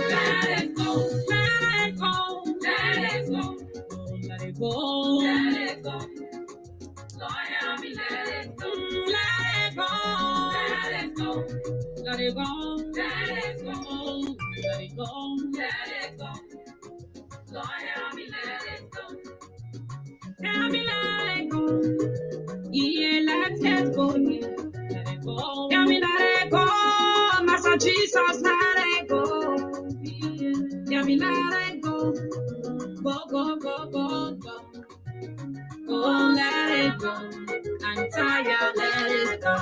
Let it go. Let it go. Let it go. Let it go. Let it go. Lord, help me let it go. Let it go. Let it go. Let it go. Let it go. Let it go. Let it go. Lord, help me let it go. Help me let it go. Yeah, let it go. Yeah. Let it go. Help me let it go. Master Jesus, let it go. Yeah. Help me let it go. Go, go, go, go, go. Oh, let it go. I'm tired, let it go.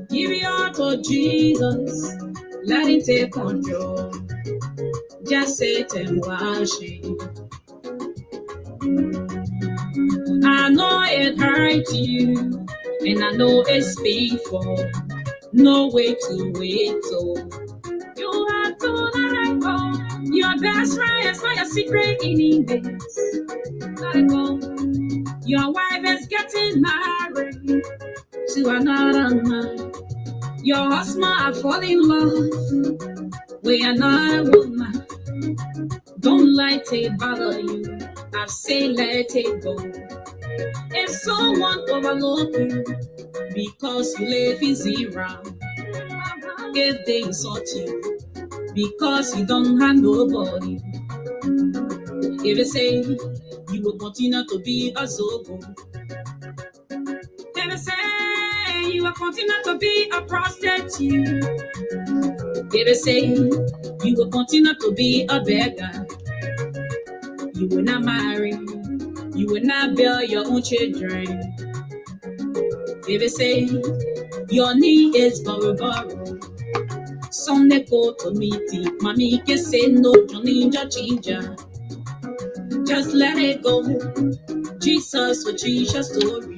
Give it all to Jesus. Let him take control. Just sit and watch him. I know it hurts you, and I know it's painful. No way to wait, so you have to let it go. Your best friend is not your secret enemies. Let it go. Your wife is getting married to another man. Your husband are falling in love with another woman. Don't let it bother you. I say let it go. If someone overlook you because you live easy around, if they insult you because you don't have nobody, if they say you will continue to be a zobo, if they say you will continue to be a prostitute, if they say you will continue to be a beggar, you will not marry, you will not bear your own children. If they say your knee is borrow, Sunday go to meeting, mommy can say no, Johnny Ginger. Just let it go. Jesus will change your story.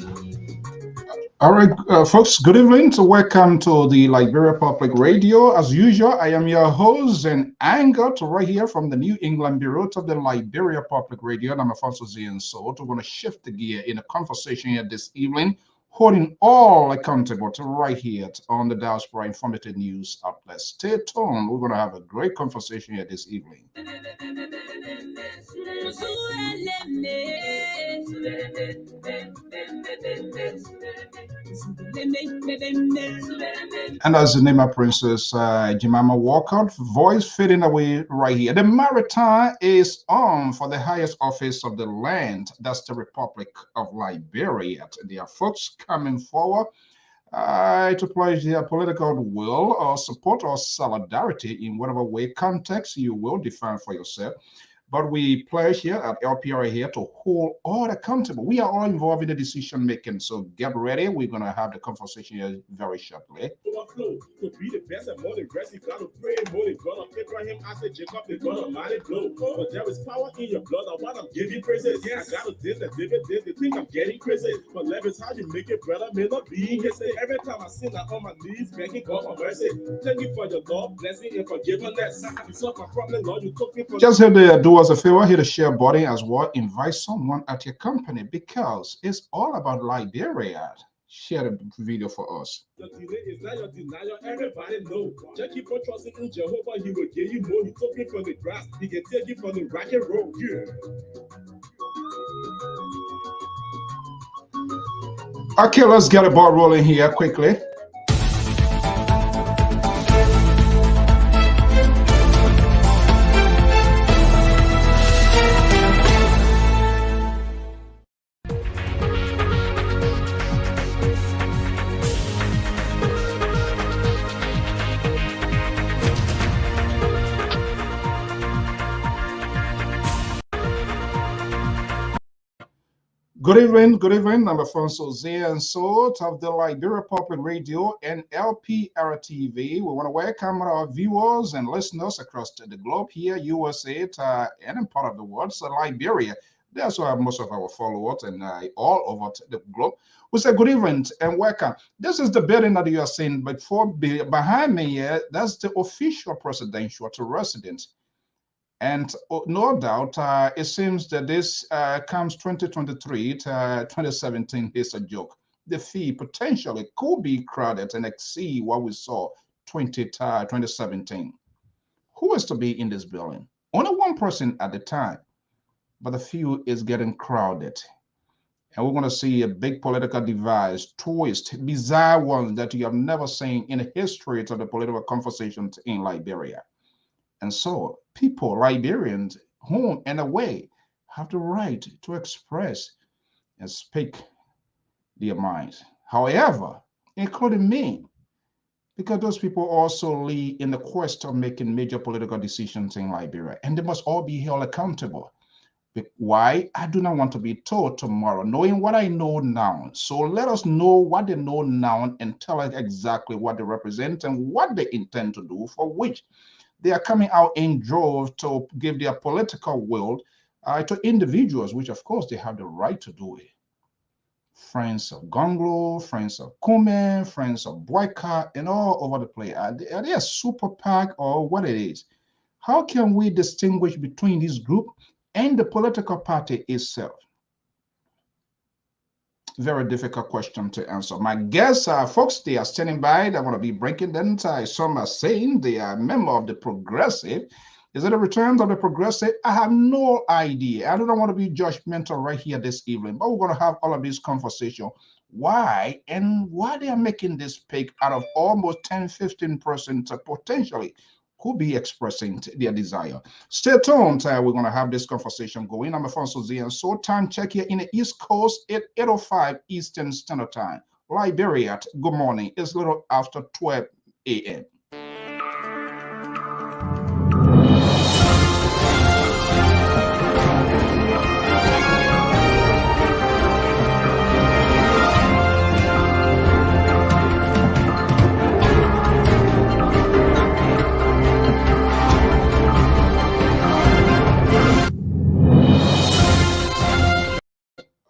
All right, folks, good evening. So welcome to the Liberia Public Radio. As usual, I am your host and anchor to right here from the New England Bureau to the Liberia Public Radio. And I'm Alfonso Zian. So we're going to shift the gear in a conversation here this evening, holding all accountable to right here on the Diaspora Informative News Outlet. Stay tuned. We're going to have a great conversation here this evening. And as the name of Princess Jemima Walker, voice fading away right here. The marathon is on for the highest office of the land. That's the Republic of Liberia. There are folks coming forward to pledge their political will or support or solidarity in whatever way context you will define for yourself. But we pledge here at LPR here to hold all accountable. We are all involved in the decision making. So get ready. We're going to have the conversation here very shortly. Overflow to be the best and more the rest. You gotta pray more than God of Abraham, Isaac, Jacob, the God of mighty blow. But there is power in your blood. I want to give you praises. Yes. I gotta this and David did. They think I'm getting crazy. But love is how you make it, brother. May not be in his day. Every time I sin, I'm on my knees, begging God for mercy. Thank you for your love, blessing, and forgiveness. You solved my problem, Lord. You took me for. Just hit the do us a favor, hit the share button as well. Invite someone at your company because it's all about Liberia. Share the video for us. The delay is not your denial. Everybody know. Just keep on trusting in Jehovah. He will give you more. He took you from the grass. He can take you from the rock and roll. Yeah. Okay, let's get a ball rolling here quickly. Good evening. I'm Alfonso Zian of the Liberia Public Radio and Lpr-Tv. We want to welcome our viewers and listeners across the globe here, USA, and in part of the world. So Liberia, that's where most of our followers and all over the globe. We say good evening and welcome. This is the building that you are seeing, but behind me here, that's the official presidential residence. And no doubt, it seems that this comes 2023 to 2017 is a joke. The fee potentially could be crowded and exceed what we saw 2017. Who is to be in this building? Only one person at the time, but the field is getting crowded. And we're going to see a big political device, twist, bizarre ones that you have never seen in the history of the political conversations in Liberia. And so people, Liberians, home and away, have the right to express and speak their minds. However, including me, because those people also lead in the quest of making major political decisions in Liberia, and they must all be held accountable. Why? I do not want to be told tomorrow, knowing what I know now. So let us know what they know now and tell us exactly what they represent and what they intend to do, for which they are coming out in droves to give their political will to individuals, which of course they have the right to do it. Friends of Gongloe, friends of Kume, friends of Boycott, and all over the place. Are they a super PAC or what it is? How can we distinguish between this group and the political party itself? Very difficult question to answer. My guests are folks, they are standing by. They're going to be breaking the entire. Some are saying they are a member of the Progressive. Is it a return of the Progressive? I have no idea. I don't want to be judgmental right here this evening, but we're going to have all of this conversation. Why and why they are making this pick out of almost 10-15% potentially could be expressing their desire. Stay tuned. We're going to have this conversation going. I'm Alfonso Z, and so time check here in the East Coast at 8:05 Eastern Standard Time. Liberia, good morning. It's a little after 12 a.m.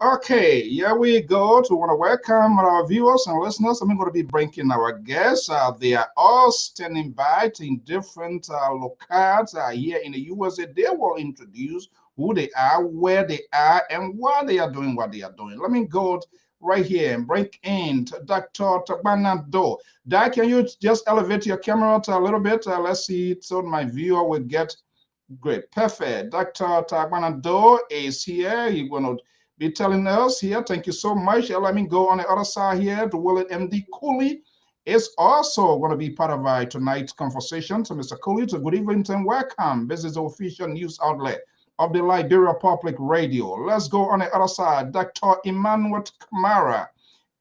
Okay, here we go. To want to welcome our viewers and listeners. I'm going to be bringing our guests. They are all standing by in different locales here in the USA. They will introduce who they are, where they are, and why they are doing what they are doing. Let me go right here and bring in Dr. Tabanado. Doc, can you just elevate your camera a little bit? Let's see so my viewer will get great. Perfect. Dr. Tabanado is here. You're going to be telling us here. Thank you so much. Let me go on the other side here to Willie MD Cooley is also going to be part of tonight's conversation. So Mr. Cooley, good evening and welcome. This is the official news outlet of the Liberia Public Radio. Let's go on the other side. Dr. Emmanuel Kamara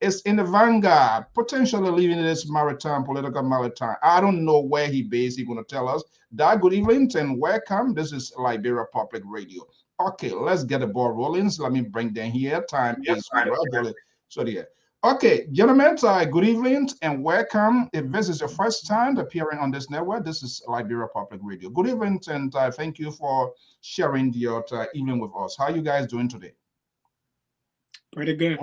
is in the vanguard, potentially leaving this political maritime. I don't know where he based. He's going to tell us. That good evening and welcome. This is Liberia Public Radio. Okay, let's get the ball rolling. So let me bring them here. Time is gradually. So yeah. Okay, gentlemen, good evening and welcome. If this is your first time appearing on this network, this is Liberia Public Radio. Good evening and thank you for sharing your evening with us. How are you guys doing today? Pretty good.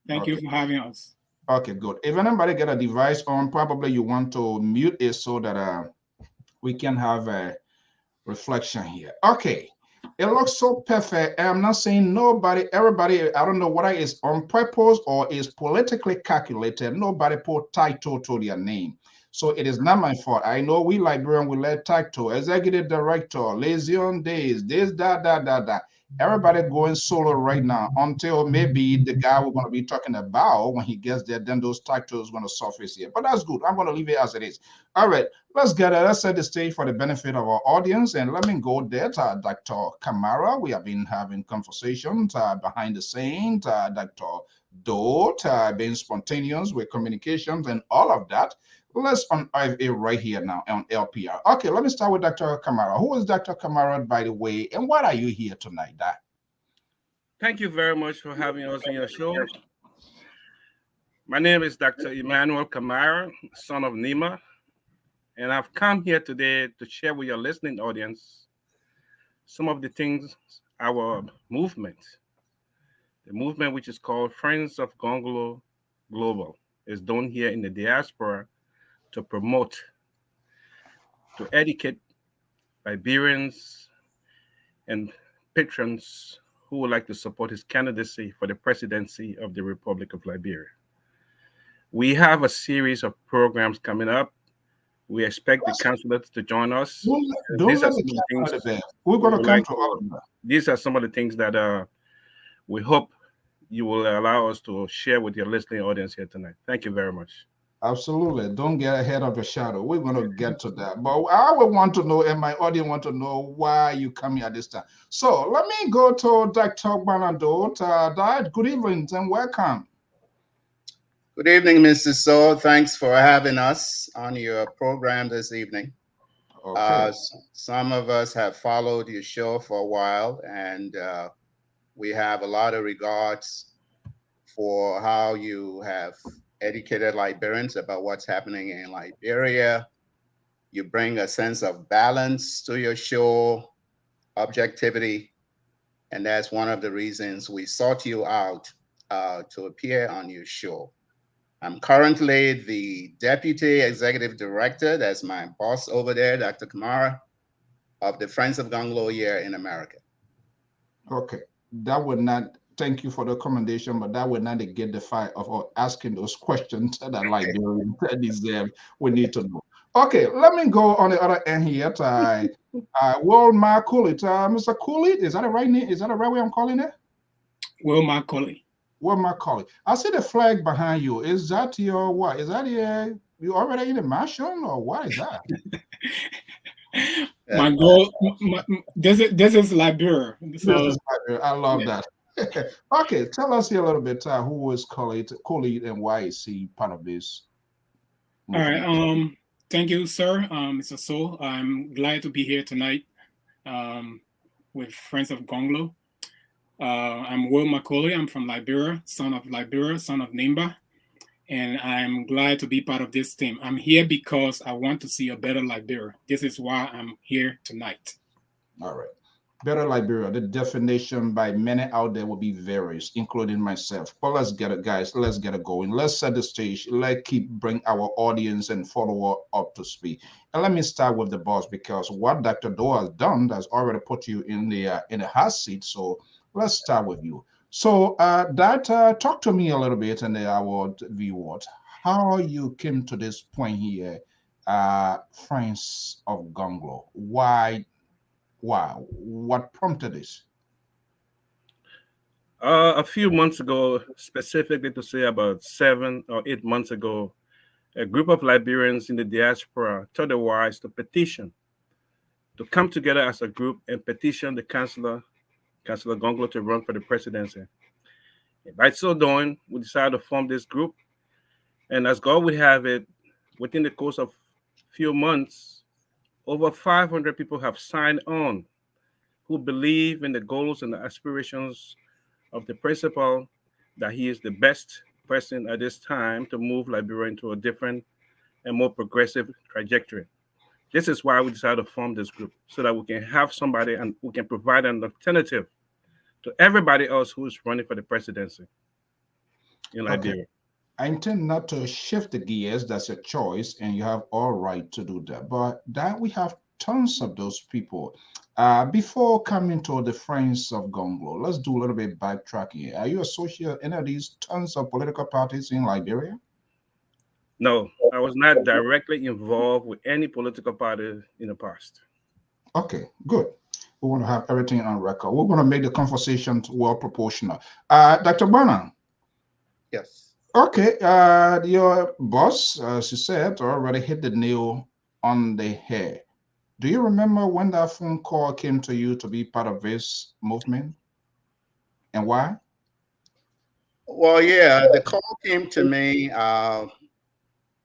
Thank you for having us. Okay, good. If anybody get a device on, probably you want to mute it so that we can have a reflection here. Okay. It looks so perfect. I'm not saying nobody, everybody, I don't know whether it's on purpose or is politically calculated. Nobody put title to their name. So it is not my fault. I know we Liberian, we let title, executive director, Lesion Days, this, that. Everybody going solo right now until maybe the guy we're going to be talking about, when he gets there, then those titles going to surface here. But that's good. I'm going to leave it as it is. All right, let's set the stage for the benefit of our audience. And let me go there to Dr. Kamara. We have been having conversations behind the scenes. Dr. Doe, being spontaneous with communications and all of that. Let's unearth it right here now on LPR. Okay, let me start with Dr. Kamara. Who is Dr. Kamara, by the way, and why are you here tonight, Doc? Thank you very much for having us on your show. My name is Dr. Emmanuel Kamara, son of Nima, and I've come here today to share with your listening audience some of the things our movement, the movement which is called Friends of Gongloe Global, is done here in the diaspora to promote, to educate Liberians and patrons who would like to support his candidacy for the presidency of the Republic of Liberia. We have a series of programs coming up We expect the councillors to join us. Don't These let are the some of the cat out of things the bag. We're we going to would come like to all to. of that. These are some of the things that we hope you will allow us to share with your listening audience here tonight. Thank you very much. Absolutely. Don't get ahead of the shadow. We're going to get to that. But I would want to know, and my audience want to know, why you coming at this time. So let me go to Dr. Bernardo. Dad, good evening and welcome. Good evening, Mr. So. Thanks for having us on your program this evening. Okay. Some of us have followed your show for a while, and we have a lot of regards for how you have educated Liberians about what's happening in Liberia. You bring a sense of balance to your show, objectivity, and that's one of the reasons we sought you out to appear on your show. I'm currently the Deputy Executive Director, that's my boss over there, Dr. Kamara, of the Friends of Gongloe here in America. Okay, that would not, thank you for the commendation, but that would not get the fight of asking those questions that Liberians deserve. We need to know. Okay, let me go on the other end here. Wilmar Cooley. Mr. Cooley, is that the right name? Is that the right way I'm calling it? Wilmar Cooley. Wilmar Cooley. I see the flag behind you. Is that your what? Is that you already in the mansion or what is that? My goal. This is Liberia. So I love that. Okay, tell us here a little bit who is Cooley and why is he part of this movement? All right. Thank you, sir. Mr. So. I'm glad to be here tonight with Friends of Gongloe. I'm Will Macaulay. I'm from Liberia, son of Nimba. And I'm glad to be part of this team. I'm here because I want to see a better Liberia. This is why I'm here tonight. All right. Better Liberia. The definition by many out there will be various, including myself. But let's get it, guys. Let's get it going. Let's set the stage. Let's bring our audience and follower up to speed. And let me start with the boss, because what Dr. Doe has done has already put you in the hot seat. So let's start with you. So talk to me a little bit and our viewers, how you came to this point here, Friends of Gongloe. Why? Wow, what prompted this? A few months ago, specifically to say about 7 or 8 months ago, a group of Liberians in the diaspora thought it wise to come together as a group and petition the Councillor Gongloe, to run for the presidency. By so doing, we decided to form this group. And as God would have it, within the course of a few months, over 500 people have signed on who believe in the goals and the aspirations of the principal, that he is the best person at this time to move Liberia into a different and more progressive trajectory. This is why we decided to form this group, so that we can have somebody and we can provide an alternative to everybody else who is running for the presidency in Liberia. Okay. I intend not to shift the gears. That's your choice, and you have all right to do that. But that we have tons of those people. Before coming to the Friends of Gongloe, let's do a little bit backtracking here. Are you associated with any of these tons of political parties in Liberia? No, I was not directly involved with any political party in the past. Okay, good. We want to have everything on record. We're going to make the conversation well proportional. Dr. Bernard. Yes. Okay, your boss, as you said, already hit the nail on the head. Do you remember when that phone call came to you to be part of this movement, and why? Well, yeah, the call came to me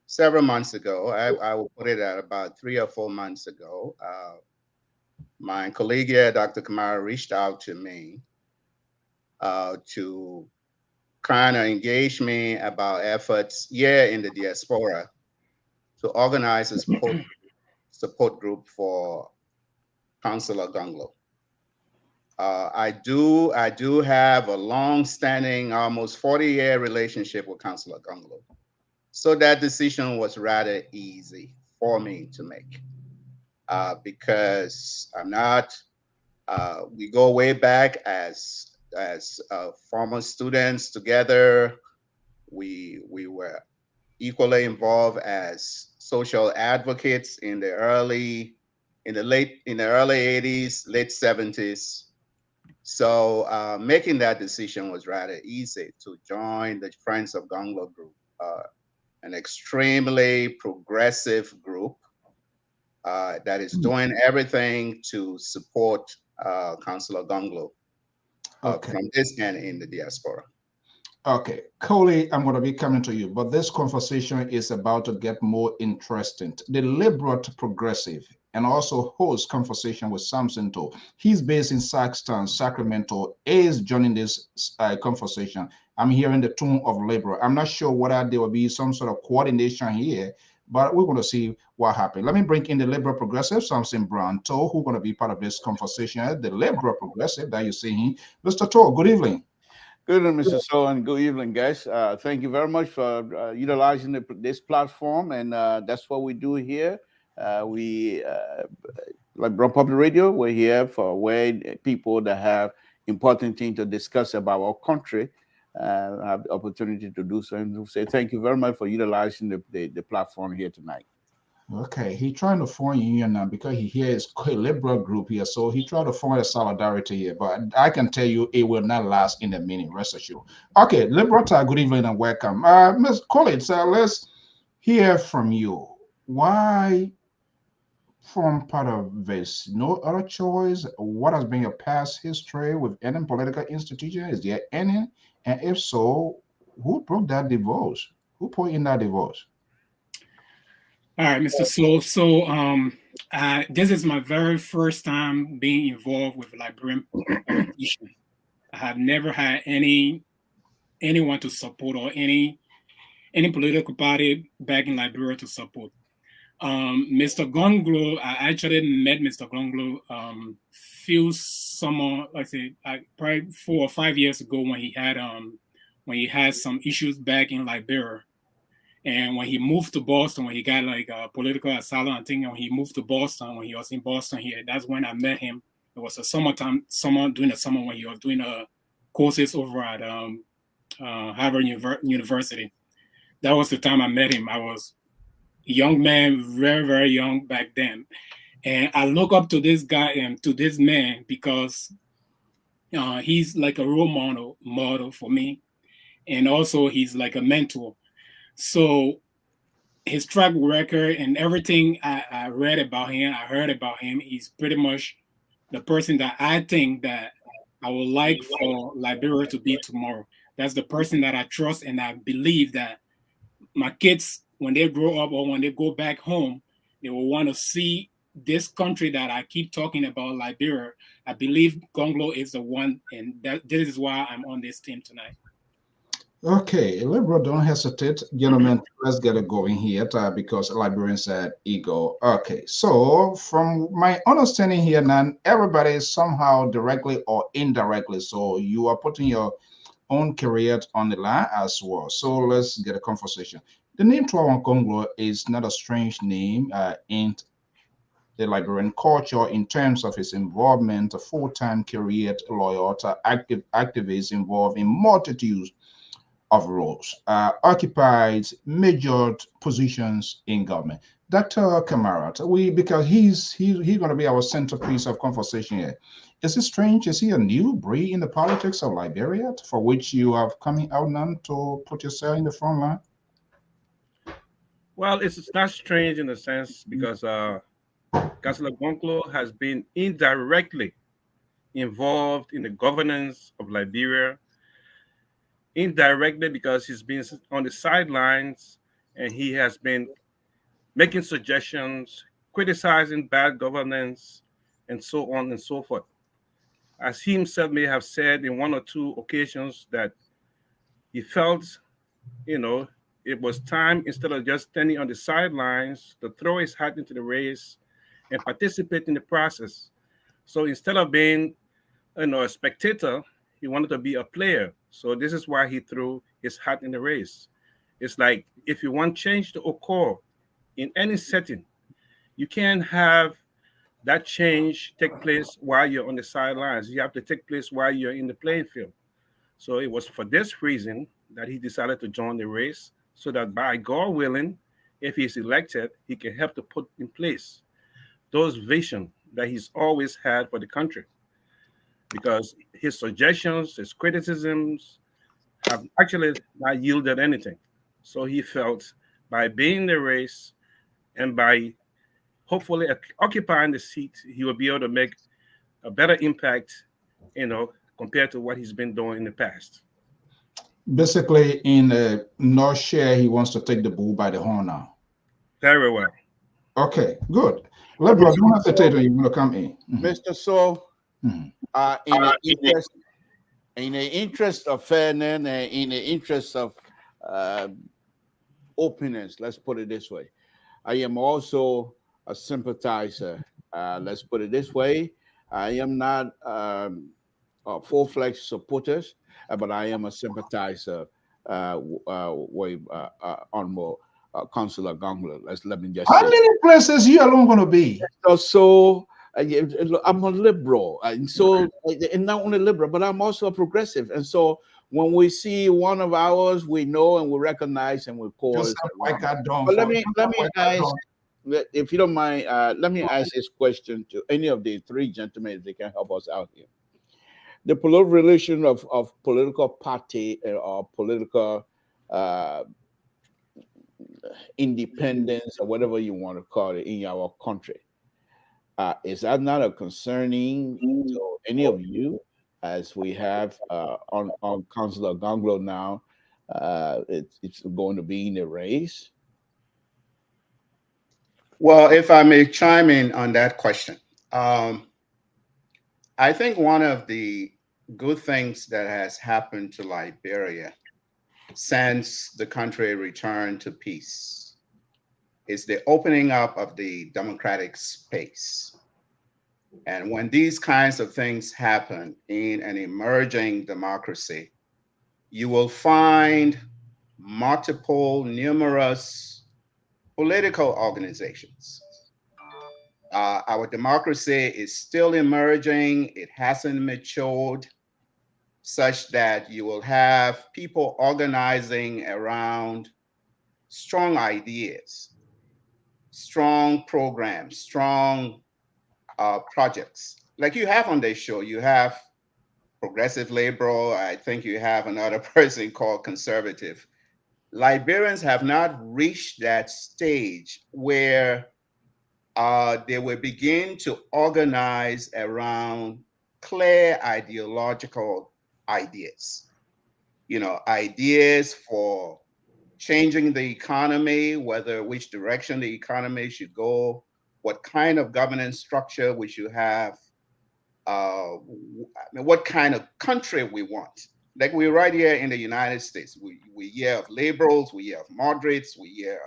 several months ago. I will put it at about 3 or 4 months ago. My colleague here, Dr. Kamara, reached out to me to kind of engage me about efforts here in the diaspora to organize a support group for Councillor Gongloe. I do have a long-standing, almost 40-year relationship with Councillor Gongloe. So that decision was rather easy for me to make because I'm not, we go way back as former students together. We were equally involved as social advocates in the early 80s, late 70s. So making that decision was rather easy to join the Friends of Gongloe group, an extremely progressive group that is doing everything to support Councillor Gongloe Okay. from this end in the diaspora. Okay, Coley, I'm going to be coming to you, but this conversation is about to get more interesting. The liberal to progressive and also host conversation with Samson too. He's based in Saxton, Sacramento, is joining this conversation. I'm hearing the tone of liberal. I'm not sure whether there will be some sort of coordination here, but we're going to see what happens. Let me bring in the liberal progressive, Samson Brown, Toe, who's going to be part of this conversation. The liberal progressive that you're seeing. Mr. Toe, good evening. Good evening, Mr. So, and good evening, guys. Thank you very much for utilizing this platform, and that's what we do here. Like Brown Public Radio, we're here for where people that have important things to discuss about our country have the opportunity to do so. And to say thank you very much for utilizing the platform here tonight. Okay, he trying to form a union now because he hears a liberal group here, so he tried to form a solidarity here. But I can tell you, it will not last in a minute. Rest assured. Okay, liberal, good evening and welcome, Ms. Collins. Let's hear from you. Why form part of this? No other choice. What has been your past history with any political institution? Is there any? And if so, who broke that divorce? Who put in that divorce? All right, Mr. Soul. So this is my very first time being involved with Liberian politicians. I have never had anyone to support or any political party back in Liberia to support. Mr. Gongloe, I actually met Mr. Gongloe probably 4 or 5 years ago when he had some issues back in Liberia. And when he moved to Boston, when he got like a political asylum, I think when he moved to Boston, when he was in Boston here, that's when I met him. It was a during the summer when he was doing courses over at Harvard University. That was the time I met him. I was a young man, very, very young back then. And I look up to this guy and to this man because he's like a role model for me. And also he's like a mentor. So his track record and everything I read about him, I heard about him, he's pretty much the person that I think that I would like for Liberia to be tomorrow. That's the person that I trust, and I believe that my kids, when they grow up or when they go back home, they will want to see this country that I keep talking about, Liberia. I believe Gongloe is the one, and this is why I'm on this team tonight. Okay, liberal, don't hesitate, gentlemen. Let's get it going here because Liberians said ego. Okay, so from my understanding here, now everybody is somehow directly or indirectly. So you are putting your own career on the line as well. So let's get a conversation. The name Tuawan Gongloe is not a strange name in the Liberian culture in terms of his involvement, a full-time career lawyer, activist involved in multitudes of roles, occupied major positions in government. Dr. Kamarat, because he's going to be our centerpiece of conversation here. Is it strange? Is he a new breed in the politics of Liberia for which you are coming out now to put yourself in the front line? Well, it's not strange in a sense because Councillor Gongloe has been indirectly involved in the governance of Liberia, indirectly because he's been on the sidelines and he has been making suggestions, criticizing bad governance, and so on and so forth. As he himself may have said in 1 or 2 occasions that he felt, it was time, instead of just standing on the sidelines, to throw his hat into the race and participate in the process. So instead of being, a spectator, he wanted to be a player. So this is why he threw his hat in the race. It's like if you want change to occur in any setting, you can't have that change take place while you're on the sidelines. You have to take place while you're in the playing field. So it was for this reason that he decided to join the race, so that by God willing, if he's elected, he can help to put in place those visions that he's always had for the country. Because his suggestions, his criticisms have actually not yielded anything. So he felt by being in the race and by hopefully occupying the seat, he will be able to make a better impact, compared to what he's been doing in the past. Basically, in a nutshell, he wants to take the bull by the horn now. Very well. Okay, good. Lebro, don't hesitate when you want to come in. Mr. So, in the interest of fairness and in the interest of openness, let's put it this way, I am also a sympathizer. Let's put it this way, I am not full-fledged supporters, but I am a sympathizer on more Councillor Gongloe. Let me just How say. many places you alone going to be? So I'm a liberal, and so and not only liberal, but I'm also a progressive. And so when we see one of ours, we know and we recognize and we call it. But let me ask, if you don't mind, let me ask this question to any of the three gentlemen if they can help us out here. The political relation of political party or political independence or whatever you want to call it in our country. Is that not a concerning to any of you, as we have on Councillor Gongloe now? It's going to be in a race. Well, if I may chime in on that question, I think one of the good things that has happened to Liberia since the country returned to peace is the opening up of the democratic space. And when these kinds of things happen in an emerging democracy, you will find numerous political organizations. Our democracy is still emerging. It hasn't matured such that you will have people organizing around strong ideas, strong programs, strong projects. Like you have on this show, you have progressive liberal. I think you have another person called conservative. Liberians have not reached that stage where they will begin to organize around clear ideological ideas. Ideas for changing the economy, which direction the economy should go, what kind of governance structure we should have, what kind of country we want. Like we're right here in the United States, we hear of liberals, we hear of moderates, we hear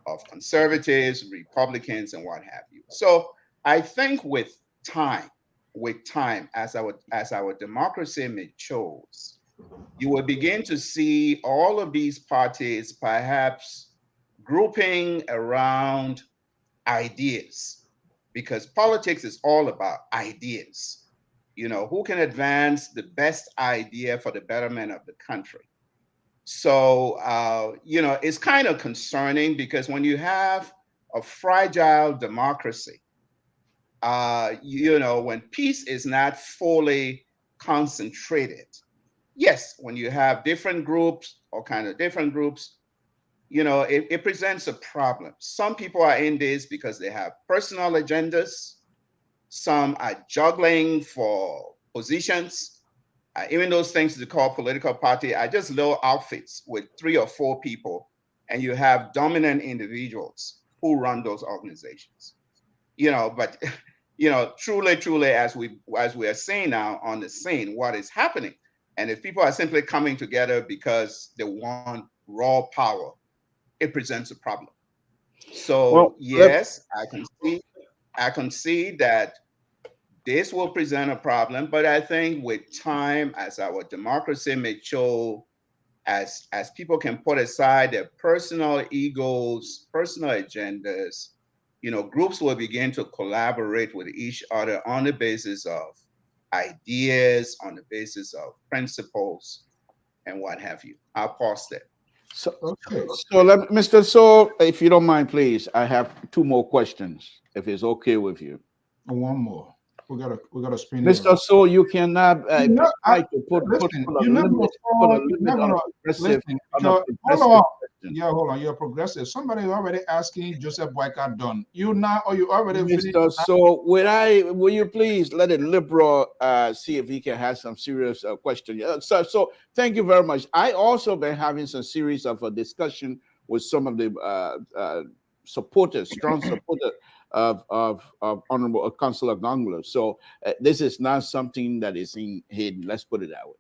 of conservatives, Republicans, and what have you. So I think with time, as our democracy matures, you will begin to see all of these parties perhaps grouping around ideas, because politics is all about ideas. Who can advance the best idea for the betterment of the country? So, it's kind of concerning because when you have a fragile democracy, when peace is not fully concentrated, yes, when you have different groups, all kind of different groups, it presents a problem. Some people are in this because they have personal agendas. Some are juggling for positions. Even those things they call political party are just little outfits with 3 or 4 people, and you have dominant individuals who run those organizations. But truly, as we are seeing now on the scene, what is happening, and if people are simply coming together because they want raw power, it presents a problem. So yes, I can see that this will present a problem, but I think with time, as our democracy matures, as people can put aside their personal egos, personal agendas, groups will begin to collaborate with each other on the basis of ideas, on the basis of principles, and what have you. I'll pause there. So, Okay. Mr. So, if you don't mind, please, I have two more questions, if it's okay with you. One more. We gotta spin it Mr. around. So, you cannot try to put Listen, a you're not gonna limit, fall. You're not on a gonna progressive listen. Hold on. question. Yeah, hold on. You're progressive. Somebody already asking Joseph Boycott done. You now, or you already finished? Mr. So, will you please let a liberal see if he can have some serious question? So thank you very much. I also been having some series of a discussion with some of the supporters, strong supporters of Honorable Councillor Gongloe. So this is not something that is in hidden. Let's put it that way.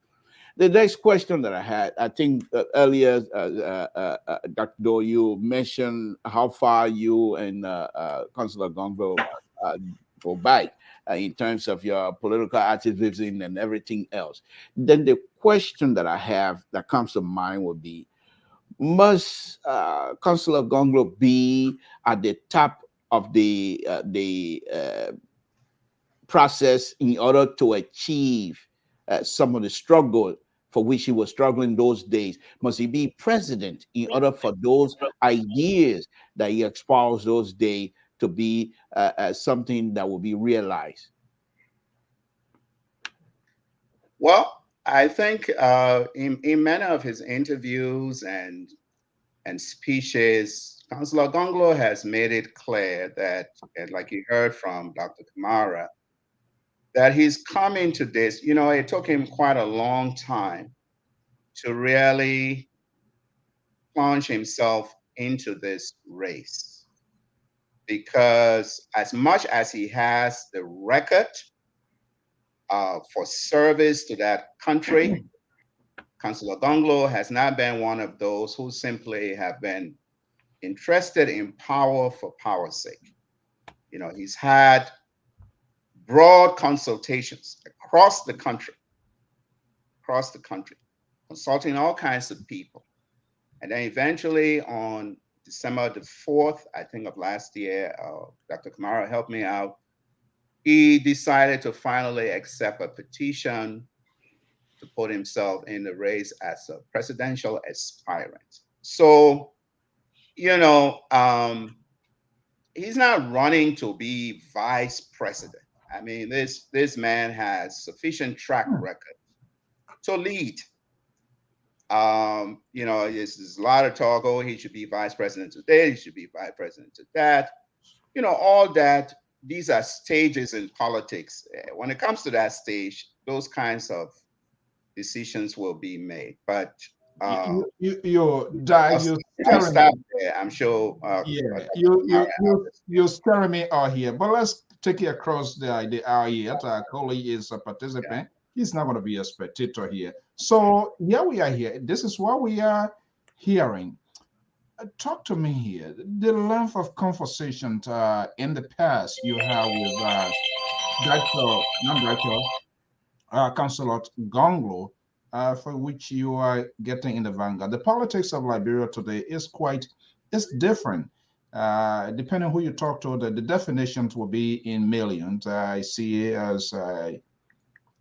The next question that I had, I think earlier, Dr. Doe, you mentioned how far you and Councillor Gongloe go back in terms of your political activism and everything else. Then the question that I have that comes to mind would be, must Councillor Gongloe be at the top of the process in order to achieve some of the struggle for which he was struggling those days? Must he be president in order for those ideas that he espoused those days to be something that will be realized? Well, I think in many of his interviews and speeches, Councillor Gongloe has made it clear that, and like you heard from Dr. Kamara, that he's coming to this. You know, it took him quite a long time to really plunge himself into this race, because as much as he has the record for service to that country, Councillor Gongloe has not been one of those who simply have been interested in power for power's sake. You know, he's had broad consultations across the country, consulting all kinds of people. And then eventually on December the 4th, I think of last year, Dr. Kamara helped me out. He decided to finally accept a petition to put himself in the race as a presidential aspirant. So, you know, he's not running to be vice president. I mean, this man has sufficient track record to lead. You know, there's a lot of talk, oh, he should be vice president today, he should be vice president to that. You know, all that, these are stages in politics. When it comes to that stage, those kinds of decisions will be made. But I'll stop there. I'm sure. you're scaring me out here. But let's take it across the idea out here. Our colleague is a participant. Yeah. He's not going to be a spectator here. So yeah, we are here. This is what we are hearing. Talk to me here. The length of conversation in the past you have with Councillor Gongloe, for which you are getting in the vanguard. The politics of Liberia today is different. Depending on who you talk to, the definitions will be in millions. I see it as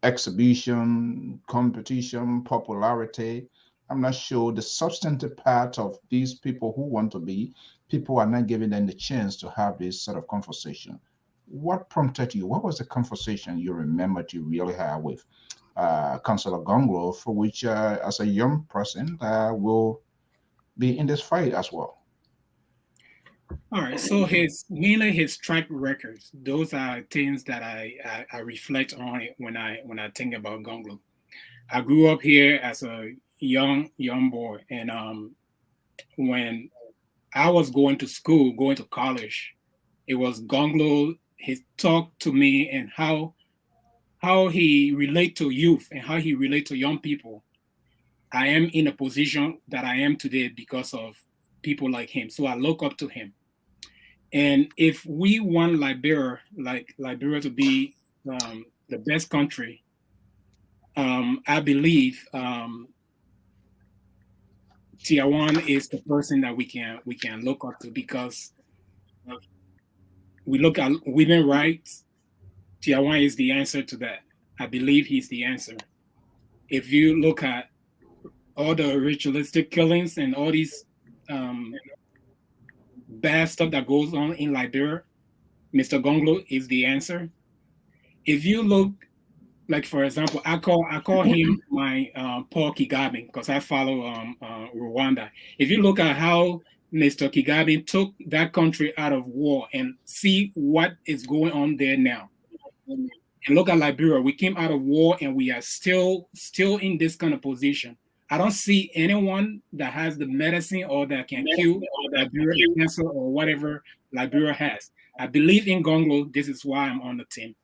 exhibition, competition, popularity. I'm not sure the substantive part of these people who want to be, people are not giving them the chance to have this sort of conversation. What prompted you? What was the conversation you remembered you really had with Councillor Gongloe, for which, as a young person, will be in this fight as well? All right, so mainly his track records. Those are things that I reflect on when I think about Gongloe. I grew up here as a young boy, and when I was going to college, it was Gongloe. He talked to me and how he relate to youth and how he relate to young people. I am in a position that I am today because of people like him. So I look up to him. And if we want Liberia to be the best country, I believe Tiawan is the person that we can look up to, because we look at women's rights. Tiawan is the answer to that. I believe he's the answer. If you look at all the ritualistic killings and all these bad stuff that goes on in Liberia, Mr. Gongloe is the answer. If you look, like for example, I call him my Paul Kagame because I follow Rwanda. If you look at how Mr. Kagame took that country out of war and see what is going on there now, and look at Liberia, we came out of war and we are still in this kind of position. I don't see anyone that has the medicine or that can cure Liberia cancer or whatever Liberia has. I believe in Gongloe. This is why I'm on the team.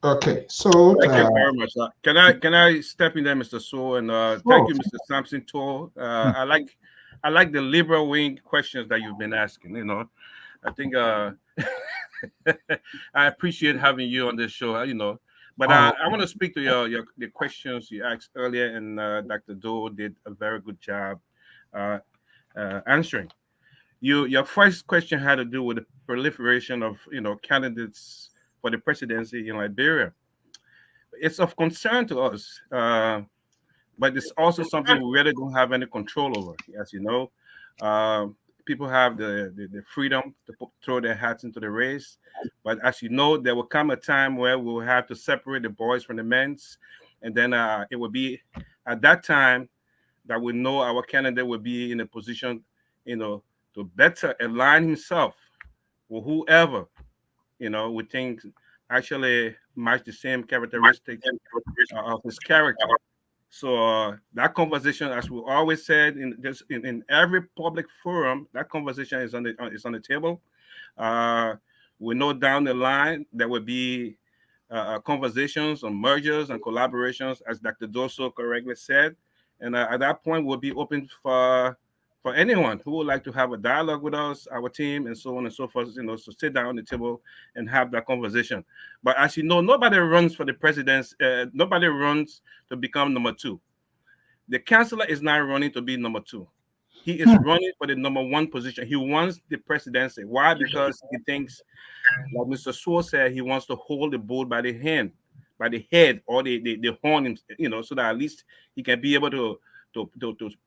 Okay, so Thank you very much. Can I step in there, Mr. So, and thank you, Mr. Sampson Toll. I like the liberal wing questions that you've been asking. You know, I think I appreciate having you on this show. You know, but I want to speak to the questions you asked earlier, and Dr. Doe did a very good job answering. Your first question had to do with the proliferation of candidates for the presidency in Liberia. It's of concern to us, but it's also something we really don't have any control over. As you know, people have the freedom to throw their hats into the race, but as you know, there will come a time where we'll have to separate the boys from the men's, and then it will be at that time that we know our candidate will be in a position, to better align himself with whoever we think actually match the same characteristics of his character. So that conversation, as we always said in every public forum, that conversation is on the table. We know down the line there will be conversations on mergers and collaborations, as Dr. Doso correctly said, and at that point we'll be open for anyone who would like to have a dialogue with us, our team, and so on and so forth, so sit down on the table and have that conversation. But as you know, nobody runs for the presidency. Nobody runs to become number two. The chancellor is not running to be number two. He is running for the number one position. He wants the presidency. Why? Because he thinks, like Mr. Suo said, he wants to hold the bull by the hand, by the head, or the horn, so that at least he can be able to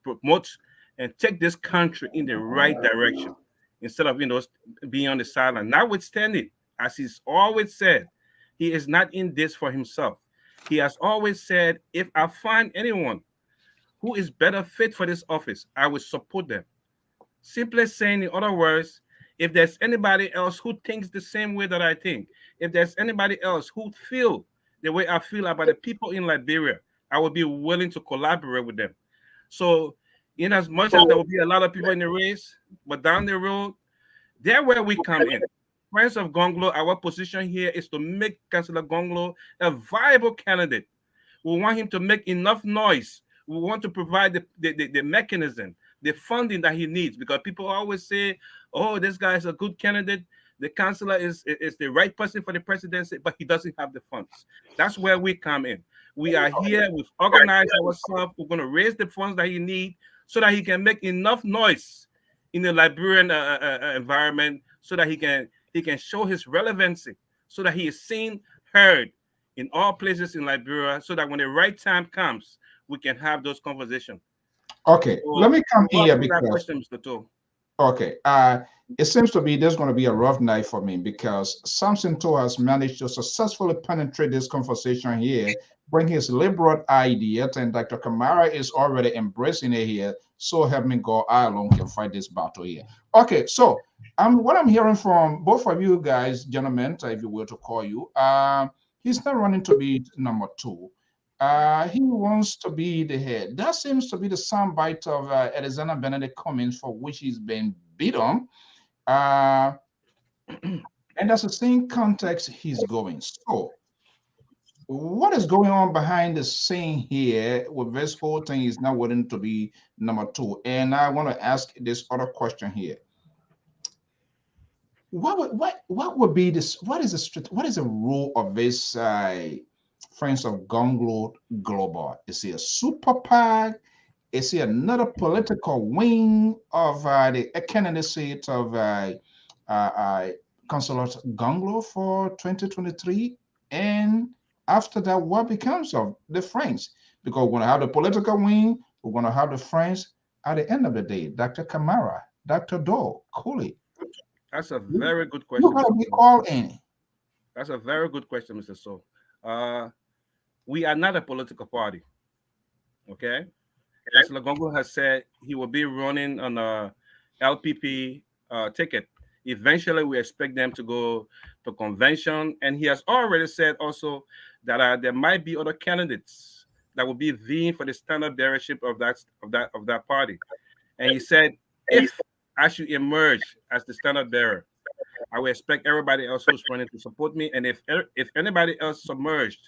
promote and take this country in the right direction instead of being on the sideline. Notwithstanding, as he's always said, he is not in this for himself. He has always said, if I find anyone who is better fit for this office, I will support them. Simply saying, in other words, if there's anybody else who thinks the same way that I think, if there's anybody else who feel the way I feel about the people in Liberia, I will be willing to collaborate with them. So in as much as there will be a lot of people in the race, but down the road, there where we come in. Friends of Gongloe, our position here is to make Councillor Gongloe a viable candidate. We want him to make enough noise. We want to provide the mechanism, the funding that he needs, because people always say, oh, this guy is a good candidate. The councillor is the right person for the presidency, but he doesn't have the funds. That's where we come in. We are here. We've organized ourselves. We're going to raise the funds that he needs so that he can make enough noise in the Liberian environment, so that he can show his relevancy, so that he is seen, heard in all places in Liberia, so that when the right time comes, we can have those conversations. Okay, so let me come in here because question, Mr. Toll. Okay, it seems to be there's going to be a rough night for me because Samson Toll has managed to successfully penetrate this conversation here, bring his liberal idea, and Dr. Kamara is already embracing it here. So help me God, I alone can fight this battle here. Okay, so what I'm hearing from both of you guys, gentlemen, if you will to call you, he's not running to be number two. He wants to be the head. That seems to be the soundbite of Alexander Benedict Cummings, for which he's been beaten. And that's the same context he's going. So, what is going on behind the scene here with this whole thing is not willing to be number two? And I want to ask this other question here. What would be this? What is the role of this Friends of Gongloe Global? Is it a super PAC? Is it another political wing of the candidacy of Councillor Gongloe for 2023? And after that, what becomes of the Friends? Because we're going to have the political wing, We're going to have the friends at the end of the day. Dr. Kamara, Dr. Doe, Cooley. That's a very good question. You have we call in. That's a very good question, Mr. So. We are not a political party. Okay. Councillor Gongloe has said he will be running on a LPP ticket. Eventually, we expect them to go to convention, and he has already said also that there might be other candidates that will be vying for the standard bearership of that party. And he said, if I should emerge as the standard bearer, I will expect everybody else who's running to support me. And if anybody else submerged,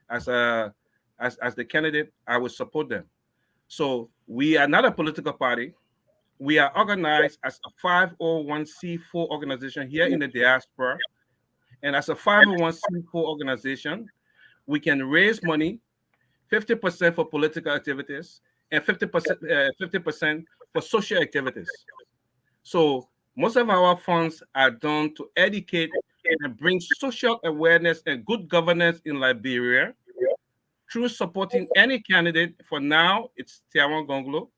as the candidate, I will support them. So we are not a political party. We are organized as a 501c4 organization here in the diaspora. And as a 501c4 organization, we can raise money, 50% for political activities and 50% for social activities. So most of our funds are done to educate and bring social awareness and good governance in Liberia through supporting any candidate. For now, it's Tiawan Gongloe,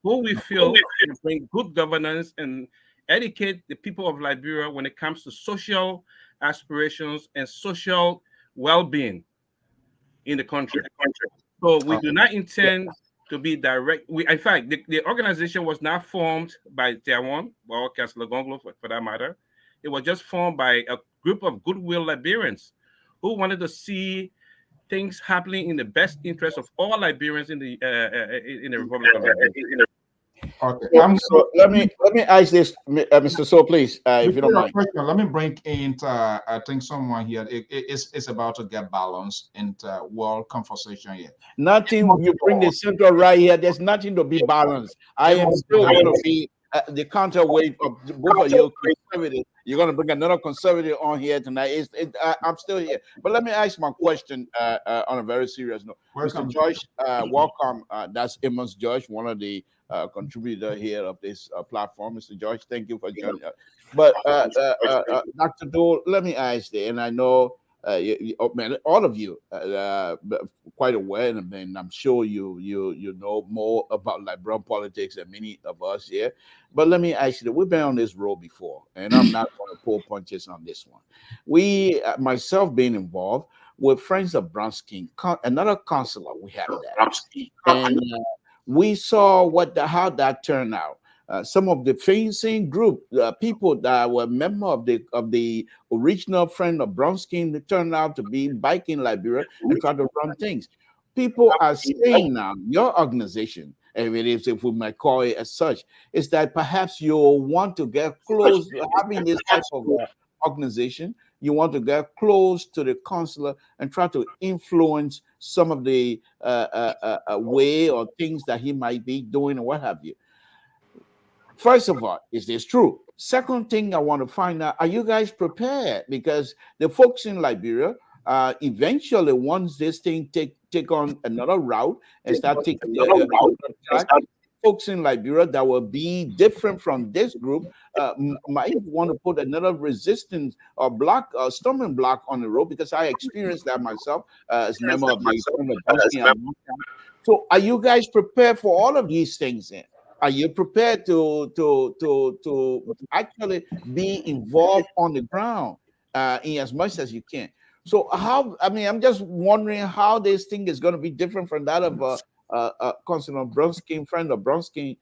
who we feel can bring good governance and educate the people of Liberia when it comes to social aspirations and social well-being in the country. So we do not intend to be direct. In fact, the organization was not formed by Tiawan or Councillor Gongloe for that matter. It was just formed by a group of goodwill Liberians who wanted to see things happening in the best interest of all Liberians in the Republic of Liberia. Okay. So let me ask this, Mr. So, please, if you don't mind. Question, let me bring in. I think someone here. It's about to get balanced in world conversation here. Nothing. You bring the central right here. There's nothing to be balanced. I am still going to be the counterweight of both of you conservative. You're going to bring another conservative on here tonight. I'm still here. But let me ask my question on a very serious note. Welcome. Mr. George, welcome. That's Amos George, one of the contributor here of this platform. Mr. George, thank you for joining us. But Dr. Dole, let me ask you, and I know all of you quite aware, and I'm sure you know more about Liberian politics than many of us here. But let me ask you, we've been on this road before, and I'm not going to pull punches on this one. We, myself, being involved with Friends of Bronskin, another counselor, we have that, and we saw how that turned out. Some of the facing group, people that were member of the original Friend of Bronskin, turned out to be biking Liberia and try to run things. People are saying now, your organization, if we might call it as such, is that perhaps you want to get close to having this type of organization. You want to get close to the consular and try to influence some of the way or things that he might be doing or what have you. First of all, is this true? Second thing I want to find out, are you guys prepared? Because the folks in Liberia, eventually, once this thing take on another route and start taking folks in Liberia that will be different from this group might want to put another resistance or block, stumbling block on the road, because I experienced that myself as a member of the. So, are you guys prepared for all of these things? Then, are you prepared to actually be involved on the ground in as much as you can? So, I'm just wondering how this thing is going to be different from that of Councilor Bronskin, Friend of Bronskin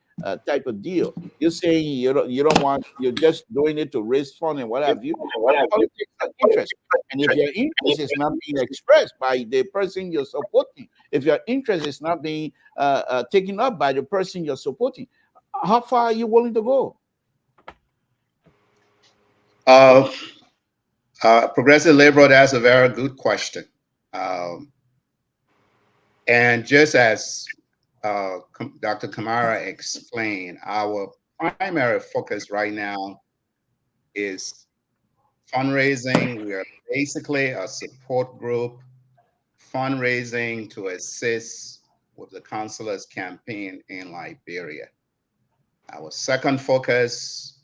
type of deal. You're saying you don't want, you're just doing it to raise fund and what have you. Politics are interest, and if your interest is not being expressed by the person you're supporting, if your interest is not being taken up by the person you're supporting, how far are you willing to go? Progressive Liberal, that's a very good question. And just as Dr. Kamara explained, our primary focus right now is fundraising. We are basically a support group, fundraising to assist with the consular's campaign in Liberia. Our second focus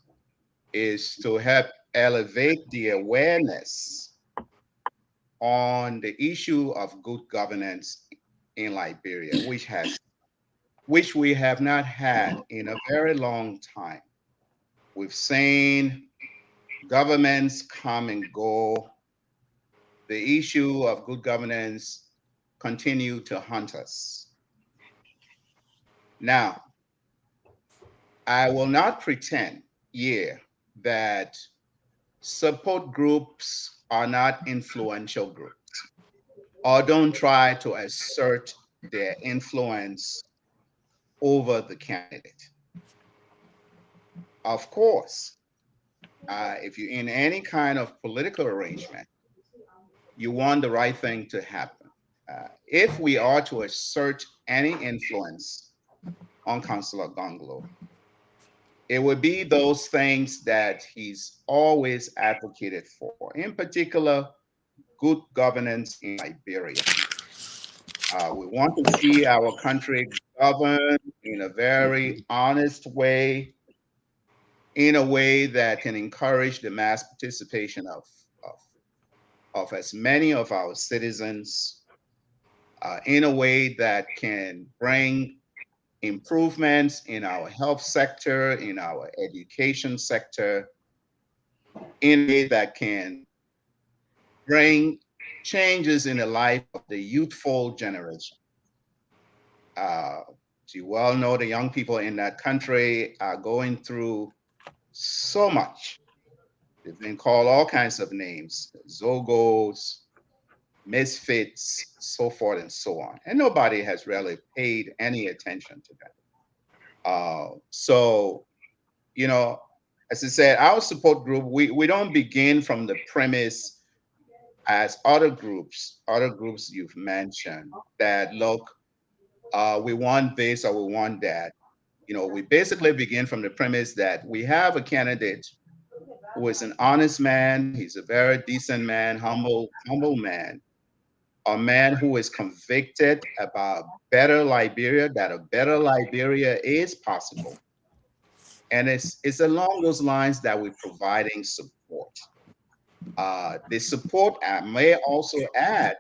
is to help elevate the awareness on the issue of good governance in Liberia, which has which we have not had in a very long time. We've seen governments come and go. The issue of good governance continue to haunt us. Now, I will not pretend here that support groups are not influential groups or don't try to assert their influence over the candidate. Of course, if you're in any kind of political arrangement, you want the right thing to happen. If we are to assert any influence on Councillor Gongloe, it would be those things that he's always advocated for, in particular, good governance in Liberia. We want to see our country governed in a very honest way, in a way that can encourage the mass participation of as many of our citizens, in a way that can bring improvements in our health sector, in our education sector, in a way that can bring changes in the life of the youthful generation. As you well know, the young people in that country are going through so much. They've been called all kinds of names, Zogos, misfits, so forth and so on. And nobody has really paid any attention to that. So, you know, as I said, our support group, we don't begin from the premise as other groups you've mentioned that, look, we want this or we want that. You know, we basically begin from the premise that we have a candidate who is an honest man. He's a very decent man, humble man, a man who is convicted about better Liberia, that a better Liberia is possible. And it's along those lines that we're providing support. The support I may also add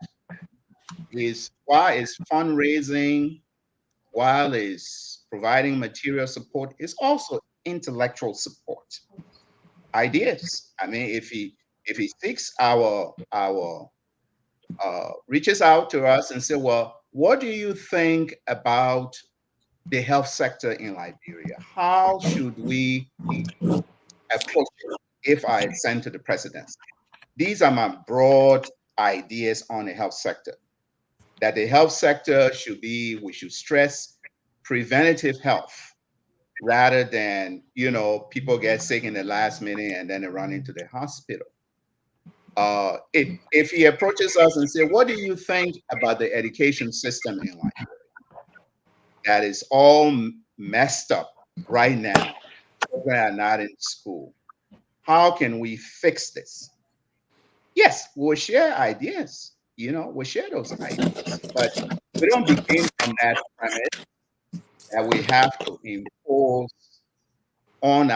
is while it's fundraising, while it's providing material support, it's also intellectual support. Ideas. I mean, if he seeks our reaches out to us and say, well, what do you think about the health sector in Liberia? How should we approach it if I send to the presidency? These are my broad ideas on the health sector. That the health sector we should stress preventative health rather than, you know, people get sick in the last minute and then they run into the hospital. If he approaches us and say, what do you think about the education system in Liberia? That is all messed up right now. Children are not in school. How can we fix this? Yes, we'll share ideas. You know, we'll share those ideas. But we don't begin from that premise that we have to impose on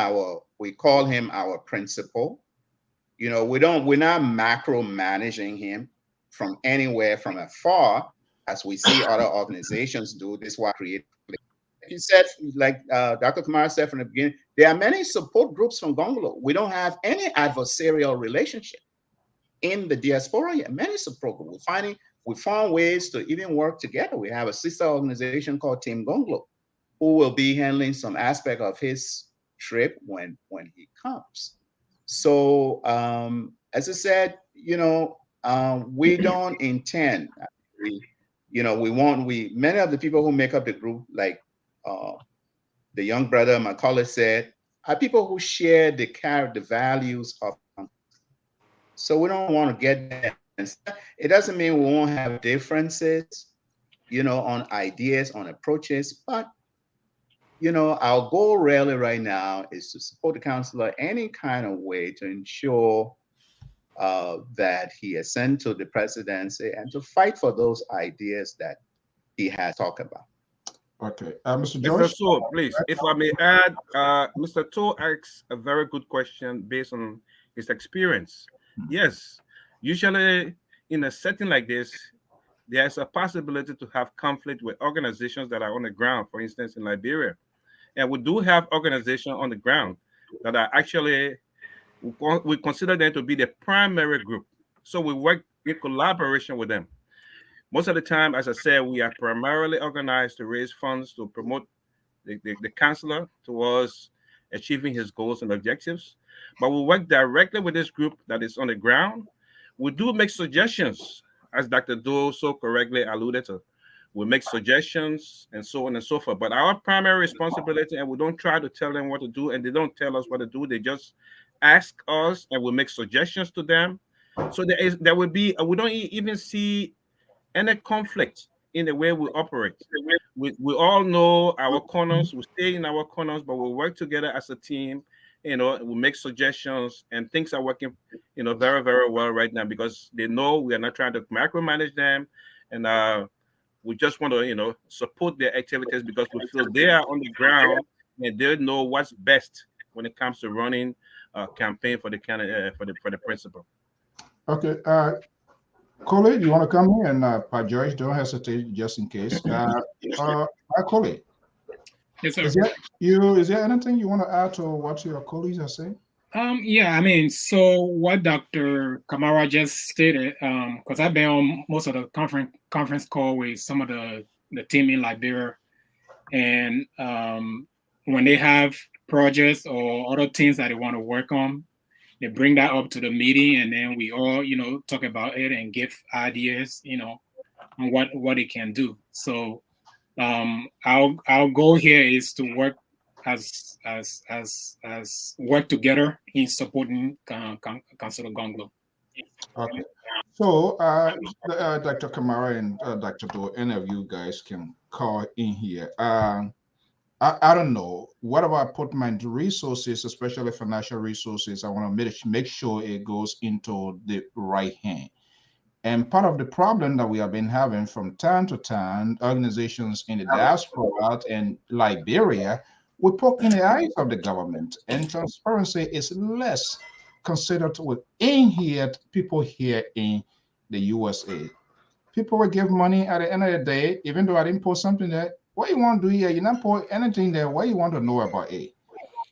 we call him our principal. You know, we're not macro managing him from anywhere from afar, as we see other organizations do. This is why create. Like you said, like Dr. Kamara said from the beginning, there are many support groups from Gongloe. We don't have any adversarial relationship in the diaspora yet. Many support groups. We found ways to even work together. We have a sister organization called Team Gongloe, who will be handling some aspect of his trip when he comes. So, as I said, you know, we don't intend. Many of the people who make up the group, like the young brother, my colleague said, are people who share the values of. So we don't want to get that. It doesn't mean we won't have differences, you know, on ideas, on approaches, but you know, our goal really right now is to support the councillor any kind of way to ensure that he ascends to the presidency and to fight for those ideas that he has talked about. Okay, Mr. George. Mr. So, please, if I may add, Mr. To asks a very good question based on his experience. Yes, usually in a setting like this, there's a possibility to have conflict with organizations that are on the ground, for instance, in Liberia. And we do have organizations on the ground that are actually, we consider them to be the primary group. So we work in collaboration with them. Most of the time, as I said, we are primarily organized to raise funds to promote the counselor towards achieving his goals and objectives. But we work directly with this group that is on the ground. We do make suggestions, as Dr. Doe so correctly alluded to. We make suggestions and so on and so forth. But our primary responsibility, and we don't try to tell them what to do, and they don't tell us what to do. They just ask us, and we make suggestions to them. So there will be, we don't even see any conflict in the way we operate. We all know our corners, we stay in our corners, but we work together as a team. We make suggestions, and things are working, very, very well right now, because they know we are not trying to micromanage them, and we just want to, support their activities, because we feel they are on the ground and they know what's best when it comes to running a campaign for the candidate, for the principal. Okay, Coley, you want to come here? And Pa Joyce, don't hesitate, just in case. Coley. Yes, sir. Is there anything you want to add to what your colleagues are saying? Yeah, I mean, so what Dr. Kamara just stated, because I've been on most of the conference call with some of the team in Liberia, and when they have projects or other things that they want to work on, they bring that up to the meeting, and then we all, talk about it and give ideas, on what it can do. So our goal here is to work as work together in supporting Councilor Gongloe. Okay. So Dr. Kamara and Dr. Doe, any of you guys can call in here. I don't know. Whatever I put my resources, especially financial resources, I want to make sure it goes into the right hand. And part of the problem that we have been having from time to time, organizations in the diaspora and Liberia, we poke in the eyes of the government, and transparency is less considered within here, people here in the USA. People will give money at the end of the day, even though I didn't post something there. What you want to do here, you not put anything there. What you want to know about it?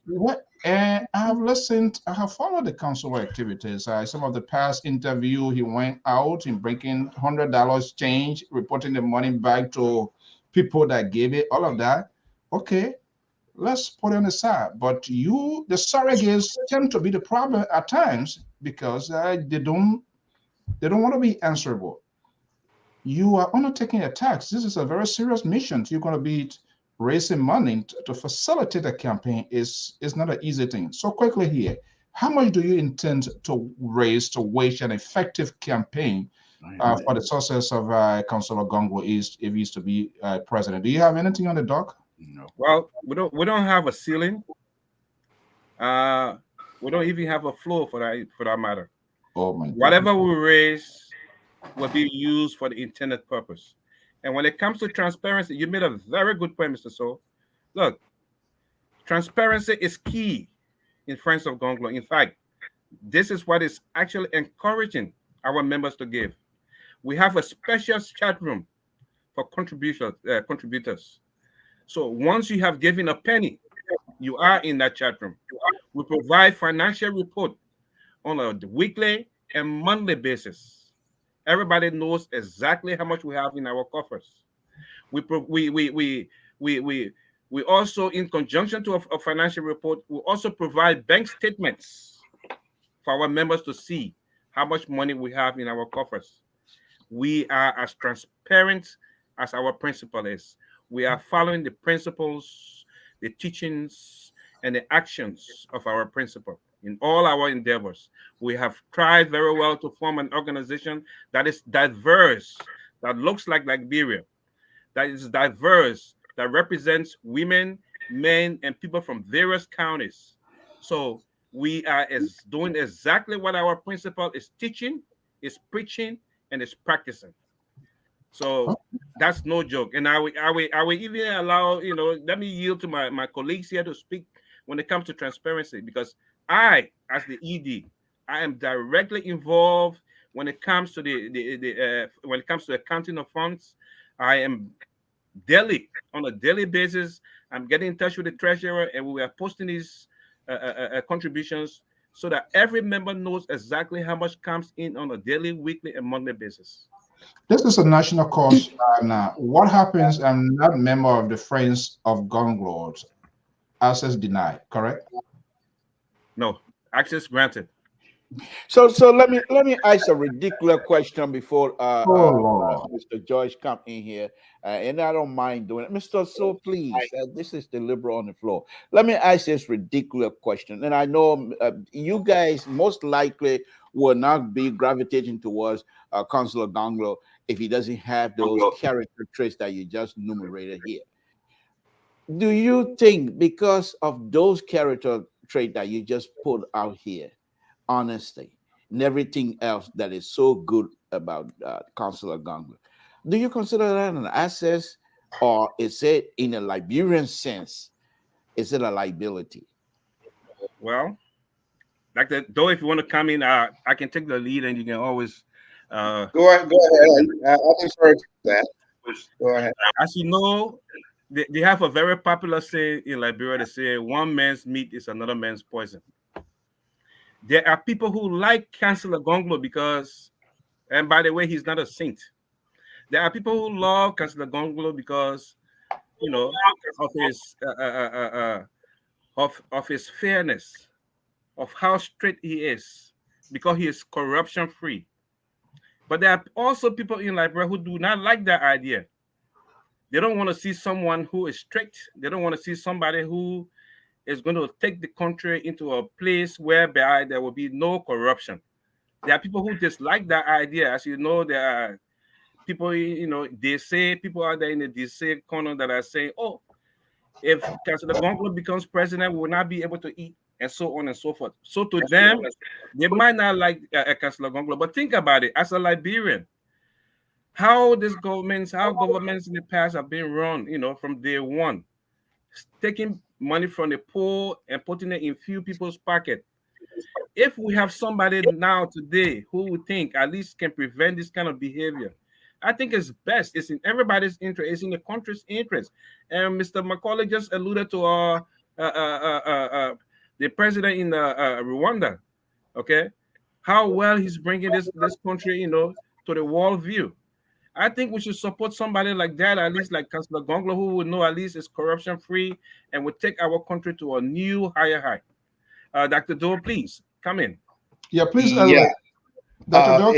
What? And I have listened, I have followed the council activities. Some of the past interview, he went out and bringing $100 change, reporting the money back to people that gave it, all of that. Okay, let's put it on the side. But the surrogates tend to be the problem at times, because they don't want to be answerable. You are undertaking a tax. This is a very serious mission. You're going to be raising money to facilitate a campaign is not an easy thing. So quickly here, how much do you intend to raise to wage an effective campaign for the success of Councilor Gongloe if he's to be president? Do you have anything on the dock? No. Well, we don't have a ceiling. We don't even have a floor for that matter. Oh my God. Whatever we raise will be used for the intended purpose. And when it comes to transparency, you made a very good point, Mr. So. Look, transparency is key in Friends of Gongloe. In fact, this is what is actually encouraging our members to give. We have a special chat room for contributors. So once you have given a penny, you are in that chat room. We provide financial report on a weekly and monthly basis. Everybody knows exactly how much we have in our coffers. We also, in conjunction to a financial report, we also provide bank statements for our members to see how much money we have in our coffers. We are as transparent as our principal is. We are following the principles, the teachings, and the actions of our principal in all our endeavors. We have tried very well to form an organization that is diverse, that looks like Liberia, that is diverse, that represents women, men, and people from various counties. So we are doing exactly what our principal is teaching, is preaching, and is practicing. So that's no joke. And I will even allow, let me yield to my colleagues here to speak when it comes to transparency, because I, as the ED, I am directly involved when it comes to when it comes to accounting of funds. I am on a daily basis. I'm getting in touch with the treasurer, and we are posting these contributions so that every member knows exactly how much comes in on a daily, weekly, and monthly basis. This is a national cause. And what happens? I'm not a member of the Friends of Gongloe. Access denied, correct? No, access granted. So let me ask a ridiculous question before Lord. Mr. George come in here, and I don't mind doing it, Mr. So please, this is the liberal on the floor. Let me ask this ridiculous question, and I know you guys most likely will not be gravitating towards Councilor Gongloe if he doesn't have those character traits that you just enumerated here. Do you think because of those character traits that you just put out here, honesty, and everything else that is so good about Councilor Gongloe, do you consider that an asset, or is it, in a Liberian sense, is it a liability? Well, like that, though, if you want to come in, I can take the lead, and you can always go ahead. I'll defer to that. Go ahead. As you know, they have a very popular saying in Liberia. They say, "One man's meat is another man's poison." There are people who like Councilor Gongloe because, and by the way, he's not a saint. There are people who love Councilor Gongloe because, you know, of his of his fairness, of how straight he is, because he is corruption free. But there are also people in Liberia who do not like that idea. They don't want to see someone who is strict. They don't want to see somebody who is going to take the country into a place whereby there will be no corruption. There are people who dislike that idea. As you know, there are people, you know, they say people out there in the DC corner that are saying, oh, if Councilor Gongloe becomes president, we will not be able to eat, and so on and so forth. So to them, they might not like Councilor Gongloe. But think about it, as a Liberian, how governments in the past have been run, you know, from day one, taking money from the poor and putting it in few people's pocket. If we have somebody now today who we think at least can prevent this kind of behavior, I think it's best. It's in everybody's interest. It's in the country's interest. And Mr. Macaulay just alluded to the president in Rwanda. Okay, how well he's bringing this country, you know, to the world view. I think we should support somebody like that, at least like Councilor Gongloe, who would know at least is corruption free and would take our country to a new higher height. Dr. Doe, please come in. Yeah, please. Yeah. Dr. Doe,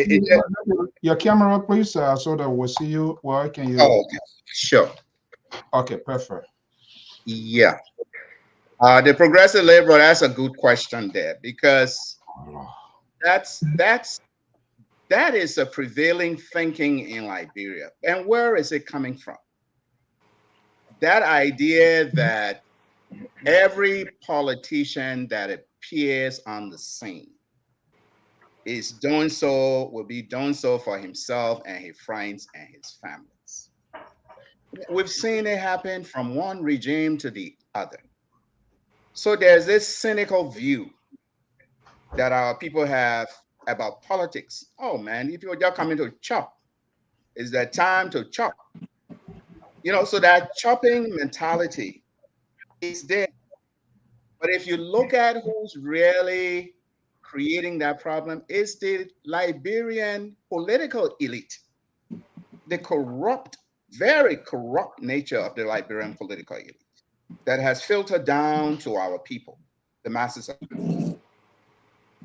your camera, please, so that we'll see you. Well, can you? Oh, okay. Sure. Okay, perfect. Yeah. The progressive liberal, that's a good question there, because that is a prevailing thinking in Liberia. And where is it coming from? That idea that every politician that appears on the scene is doing so, will be doing so for himself and his friends and his families. We've seen it happen from one regime to the other. So there's this cynical view that our people have about politics. Oh man, if you're just coming to chop, is that time to chop? You know, so that chopping mentality is there. But if you look at who's really creating that problem, is the Liberian political elite, the corrupt, very corrupt nature of the Liberian political elite that has filtered down to our people, the masses of people.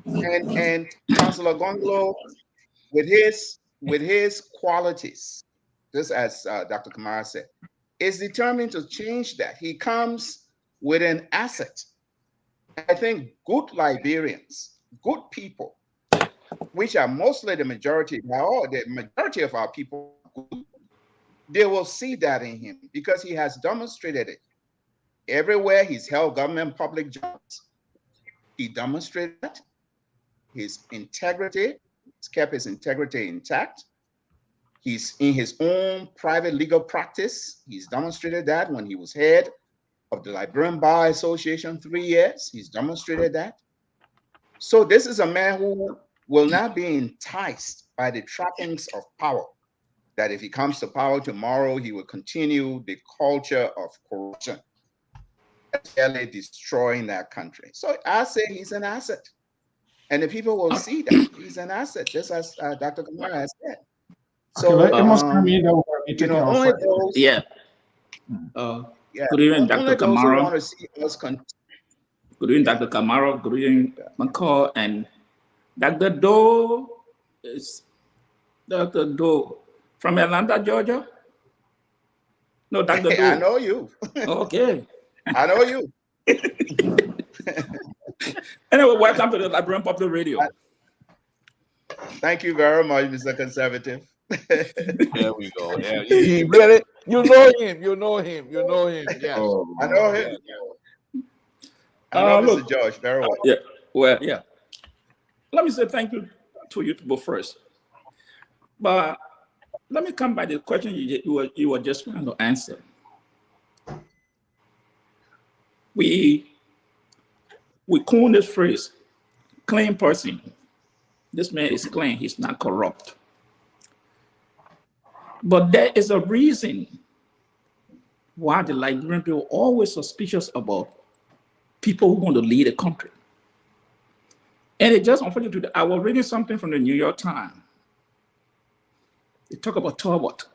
And Councilor Gongloe, with his qualities, just as Dr. Kamara said, is determined to change that. He comes with an asset. I think good Liberians, good people, which are mostly the majority of our people, they will see that in him because he has demonstrated it. Everywhere he's held government public jobs, he demonstrated that. His integrity, he's kept his integrity intact. He's in his own private legal practice. He's demonstrated that when he was head of the Liberian Bar Association 3 years. He's demonstrated that. So this is a man who will not be enticed by the trappings of power, that if he comes to power tomorrow, he will continue the culture of corruption, really destroying that country. So I say he's an asset. And the people will see that he's an asset, just as Dr. Kamara has said. So, let Amos come in, that will be taking our only fight. those, Yeah. Good evening, Dr. only those who Kamara. want to see us continue. Good evening, Dr. Kamara. Good evening, McCall. And Dr. Doe is Dr. Doe from Atlanta, Georgia? No, Dr. Doe. I know you. Okay. I know you. Anyway, welcome to the Liberian Public Radio. Thank you very much, Mr. Conservative. There we go. Yeah, he really, you know him. Yes. Oh, I know him. I know Mr. George very well. Yeah. Well, yeah. Let me say thank you to you people first. But let me come by the question you were just trying to answer. We coin this phrase, clean person. This man is clean, he's not corrupt. But there is a reason why the Liberian people are always suspicious about people who want to lead a country. And it just unfortunately, I was reading something from the New York Times. They talk about Talbot.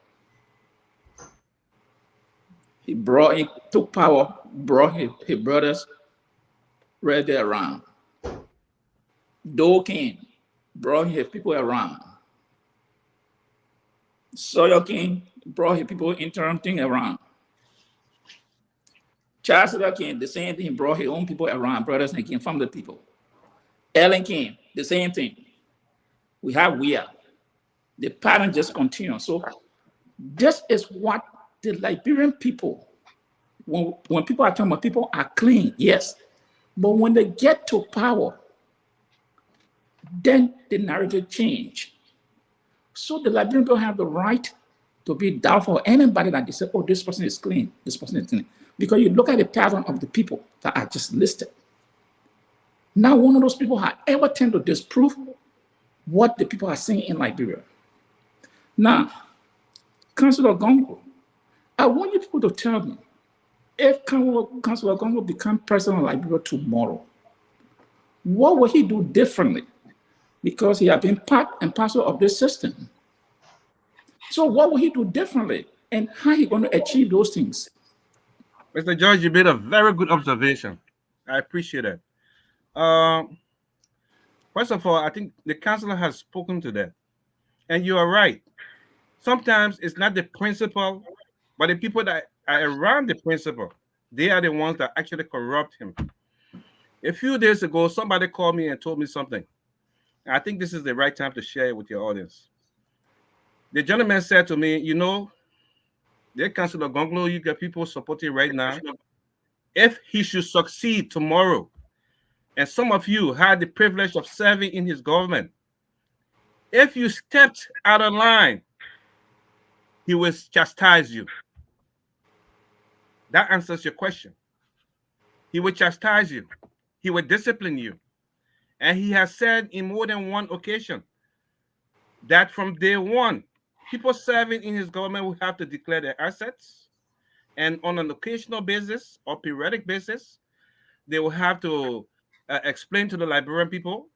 He took power, brought his brothers right there around. Doe King brought his people around. Sawyer King brought his people interacting around. Charles King, the same thing, brought his own people around, brothers and king, family people. Ellen King, the same thing. We have Weir. The pattern just continues. So this is what the Liberian people, when people are talking about people are clean, yes. But when they get to power, then the narrative change. So the Liberian people have the right to be doubtful of anybody that they say, oh, this person is clean, this person is clean. Because you look at the pattern of the people that I just listed. Now, one of those people have ever tend to disprove what the people are saying in Liberia. Now, Councillor Gongloe, I want you people to tell me, if Councillor Gongloe become president of Liberia tomorrow, what will he do differently? Because he has been part and parcel of this system. So what will he do differently? And how are he going to achieve those things? Mr. George, you made a very good observation. I appreciate it. First of all, I think the councillor has spoken to that. And you are right. Sometimes it's not the principal, but the people that are around the principal, they are the ones that actually corrupt him. A few days ago, somebody called me and told me something. I think this is the right time to share it with your audience. The gentleman said to me, you know, the Councillor Gongloe, you get people supporting right now. If he should succeed tomorrow, and some of you had the privilege of serving in his government, if you stepped out of line, he will chastise you. That answers your question. He will chastise you. He will discipline you. And he has said in more than one occasion that from day one, people serving in his government will have to declare their assets. And on an occasional basis or periodic basis, they will have to explain to the Liberian people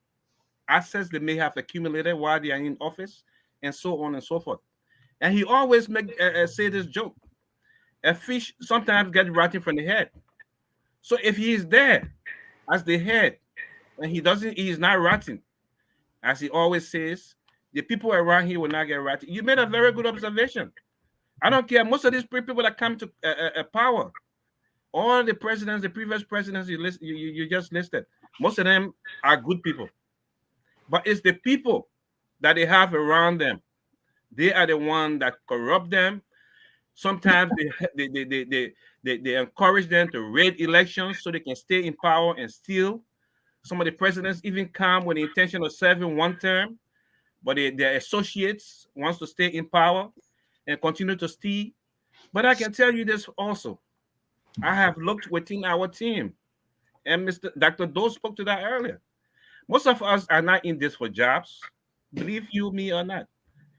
assets they may have accumulated while they are in office, and so on and so forth. And he always say this joke: a fish sometimes gets rotten from the head. So if he is there as the head, and he is not rotten, as he always says, the people around here will not get rotten. You made a very good observation. I don't care. Most of these people that come to power, all the presidents, the previous presidents you just listed, most of them are good people. But it's the people that they have around them. They are the ones that corrupt them. Sometimes they encourage them to raid elections so they can stay in power and steal. Some of the presidents even come with the intention of serving one term, but their associates wants to stay in power and continue to steal. But I can tell you this also. I have looked within our team, and Dr. Doe spoke to that earlier. Most of us are not in this for jobs, believe you me or not.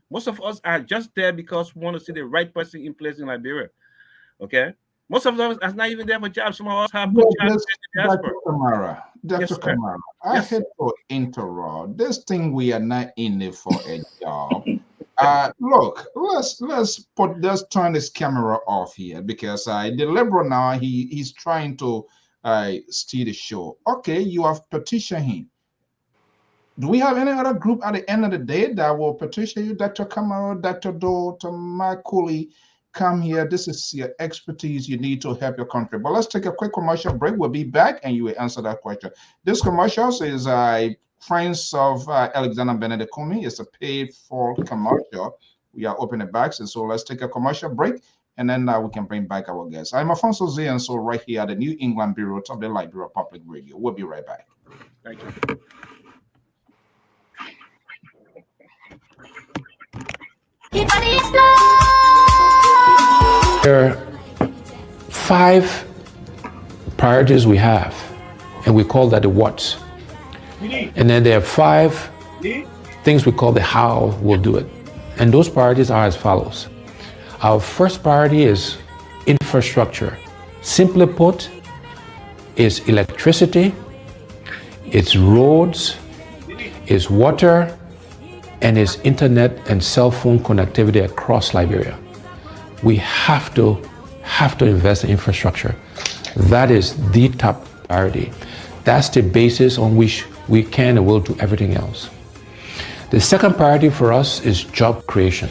Most of us are just there because we want to see the right person in place in Liberia. Okay? Most of us are not even there for jobs. Some of us have good jobs in the diaspora. Dr. Kamara, Dr. Yes, sir. Kamara, I Yes, hate to interrupt. This thing we are not in it for a job. Look, let's turn this camera off here because the liberal now he's trying to steal the show. Okay, you have petitioned him. Do we have any other group at the end of the day that will petition you, Dr. Kamara, Dr. Doe, to Mike Cooley? Come here. This is your expertise you need to help your country. But let's take a quick commercial break. We'll be back and you will answer that question. This commercial is Friends of Alexander Benedict Kumi. It's a paid for commercial. We are opening back. So let's take a commercial break and then we can bring back our guests. I'm Alfonso Z, and so right here at the New England Bureau of the Liberia Public Radio. We'll be right back. Thank you. There are 5 priorities we have, and we call that the what's. And then there are 5 things we call the how we'll do it. And those priorities are as follows. Our first priority is infrastructure. Simply put, it's electricity, it's roads, it's water, and it's internet and cell phone connectivity across Liberia. We have to invest in infrastructure. That is the top priority. That's the basis on which we can and will do everything else. The second priority for us is job creation.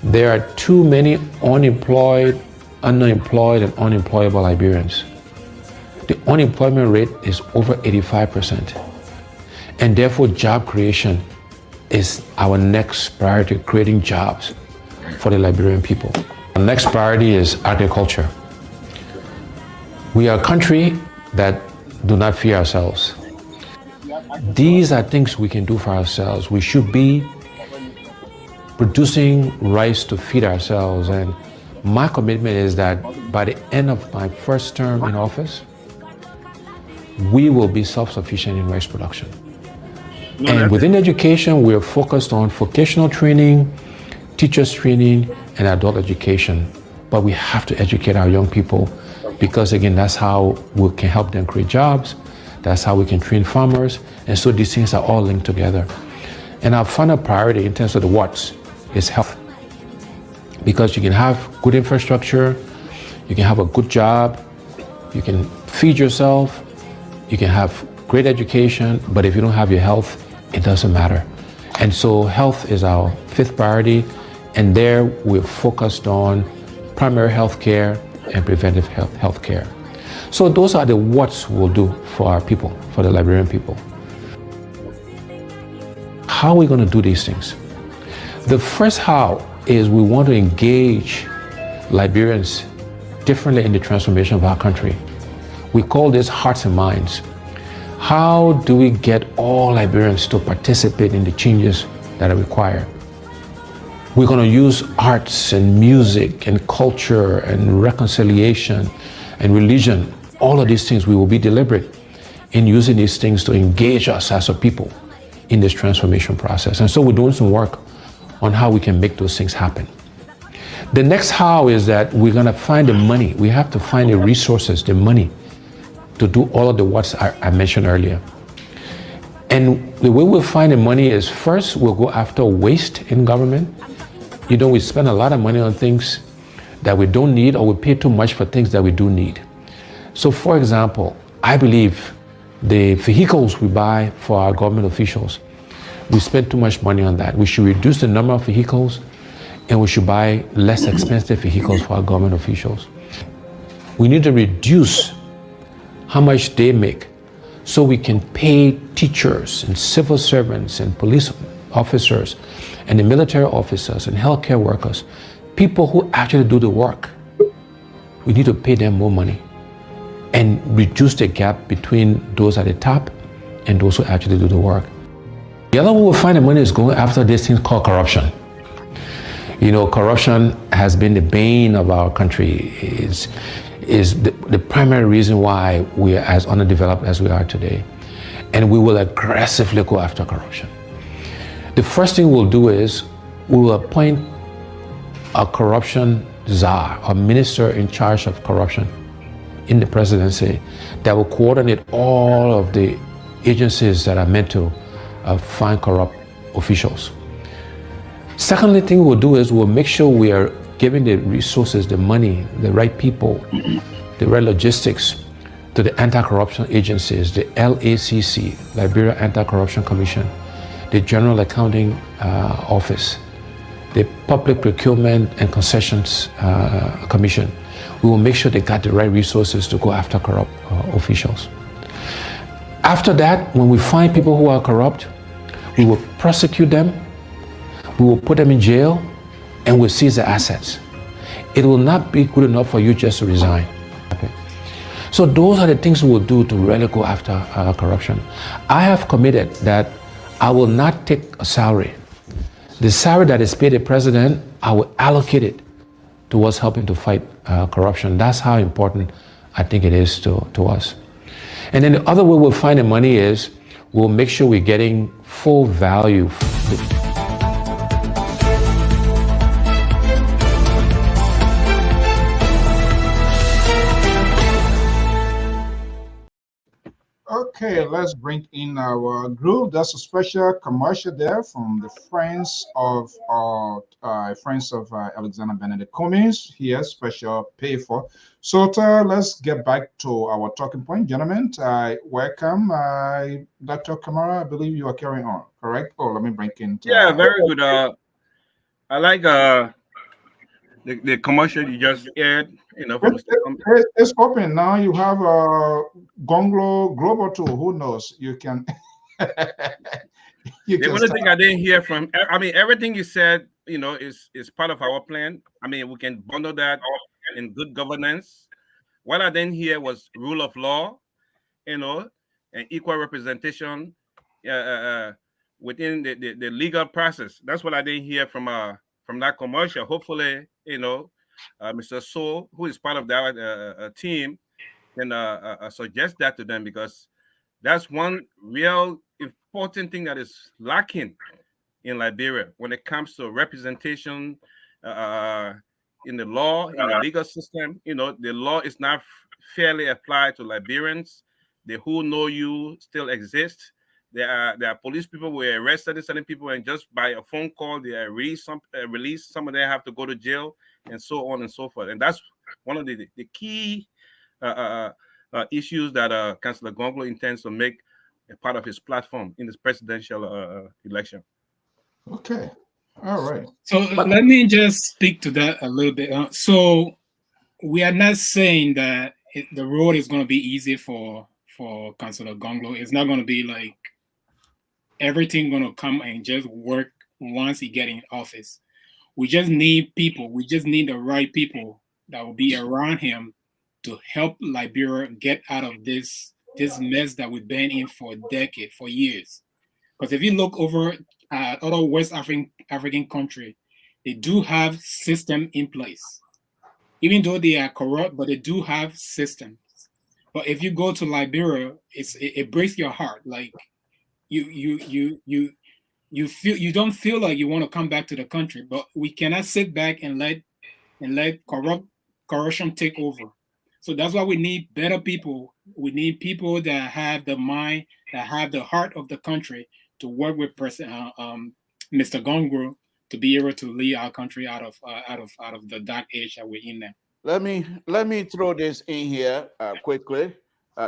There are too many unemployed, underemployed, and unemployable Liberians. The unemployment rate is over 85%. And therefore, job creation is our next priority, creating jobs for the Liberian people. The next priority is agriculture. We are a country that do not fear ourselves. These are things we can do for ourselves. We should be producing rice to feed ourselves. And my commitment is that by the end of my first term in office, we will be self-sufficient in rice production. And within education, we are focused on vocational training, teachers training, and adult education. But we have to educate our young people because, again, that's how we can help them create jobs. That's how we can train farmers. And so these things are all linked together. And our final priority in terms of the what's is health. Because you can have good infrastructure, you can have a good job, you can feed yourself, you can have great education, but if you don't have your health, it doesn't matter. And so health is our 5th priority, and there we're focused on primary health care and preventive health care. So those are the what's we'll do for our people, for the Liberian people. How are we going to do these things? The first how is we want to engage Liberians differently in the transformation of our country. We call this hearts and minds. How do we get all Liberians to participate in the changes that are required? We're going to use arts and music and culture and reconciliation and religion. All of these things, we will be deliberate in using these things to engage us as a people in this transformation process. And so we're doing some work on how we can make those things happen. The next how is that we're going to find the money. We have to find the resources, the money, to do all of the what's I mentioned earlier. And the way we'll find the money is first, we'll go after waste in government. You know, we spend a lot of money on things that we don't need, or we pay too much for things that we do need. So for example, I believe the vehicles we buy for our government officials, we spend too much money on that. We should reduce the number of vehicles, and we should buy less expensive vehicles for our government officials. We need to reduce how much they make so we can pay teachers and civil servants and police officers and the military officers and healthcare workers, people who actually do the work. We need to pay them more money and reduce the gap between those at the top and those who actually do the work. The other way we'll find the money is going after this thing called corruption. You know, corruption has been the bane of our country. Is the primary reason why we are as underdeveloped as we are today. and we will aggressively go after corruption. The first thing we'll do is we will appoint a corruption czar, a minister in charge of corruption in the presidency that will coordinate all of the agencies that are meant to find corrupt officials. Secondly thing we'll do is we'll make sure we are giving the resources, the money, the right people, the right logistics to the anti-corruption agencies, the LACC, Liberia Anti-Corruption Commission, the General Accounting Office, the Public Procurement and Concessions Commission. We will make sure they got the right resources to go after corrupt officials. After that, when we find people who are corrupt, we will prosecute them, we will put them in jail, and we'll seize their assets. It will not be good enough for you just to resign. Okay. So those are the things we will do to really go after corruption. I have committed that I will not take a salary. The salary that is paid the president, I will allocate it towards helping to fight corruption. That's how important I think it is to us. And then the other way we'll find the money is we'll make sure we're getting full value. Okay, let's bring in our group. That's a special commercial there from the Friends of Alexander Benedict Cummings. Here, special pay for. So let's get back to our talking point, gentlemen. Welcome, Dr. Kamara. I believe you are carrying on, correct? Oh, let me bring in. Yeah, very good. I like the commercial you just aired. You know, from it's open now. You have Gongloe Global too. Who knows? You can. The only thing I didn't hear from, I mean, everything you said, you know, is part of our plan. I mean, we can bundle that in good governance. What I didn't hear was rule of law, you know, and equal representation within the legal process. That's what I didn't hear from that commercial. Hopefully, you know, Mr. So, who is part of that team, can suggest that to them, because that's one real important thing that is lacking in Liberia when it comes to representation in the law, in the legal system. You know, the law is not fairly applied to Liberians. The who know you still exist. There are police people who are arrested certain people, and just by a phone call they are released. Some of them have to go to jail, and so on and so forth. And that's one of the key issues that Councillor Gongloe intends to make a part of his platform in this presidential election. Okay, all right. So let me just speak to that a little bit. So we are not saying that the road is going to be easy for Councillor Gongloe. It's not going to be like everything going to come and just work once he get in office. We just need people. We just need the right people that will be around him to help Liberia get out of this mess that we've been in for decades, for years. Because if you look over at other West African countries, they do have system in place. Even though they are corrupt, but they do have systems. But if you go to Liberia, it breaks your heart. Like you feel, you don't feel like you want to come back to the country. But we cannot sit back and let corruption take over. So that's why we need better people. We need people that have the mind, that have the heart of the country to work with Mr. Gongloe to be able to lead our country out of the dark age that we're in now. Let me throw this in here quickly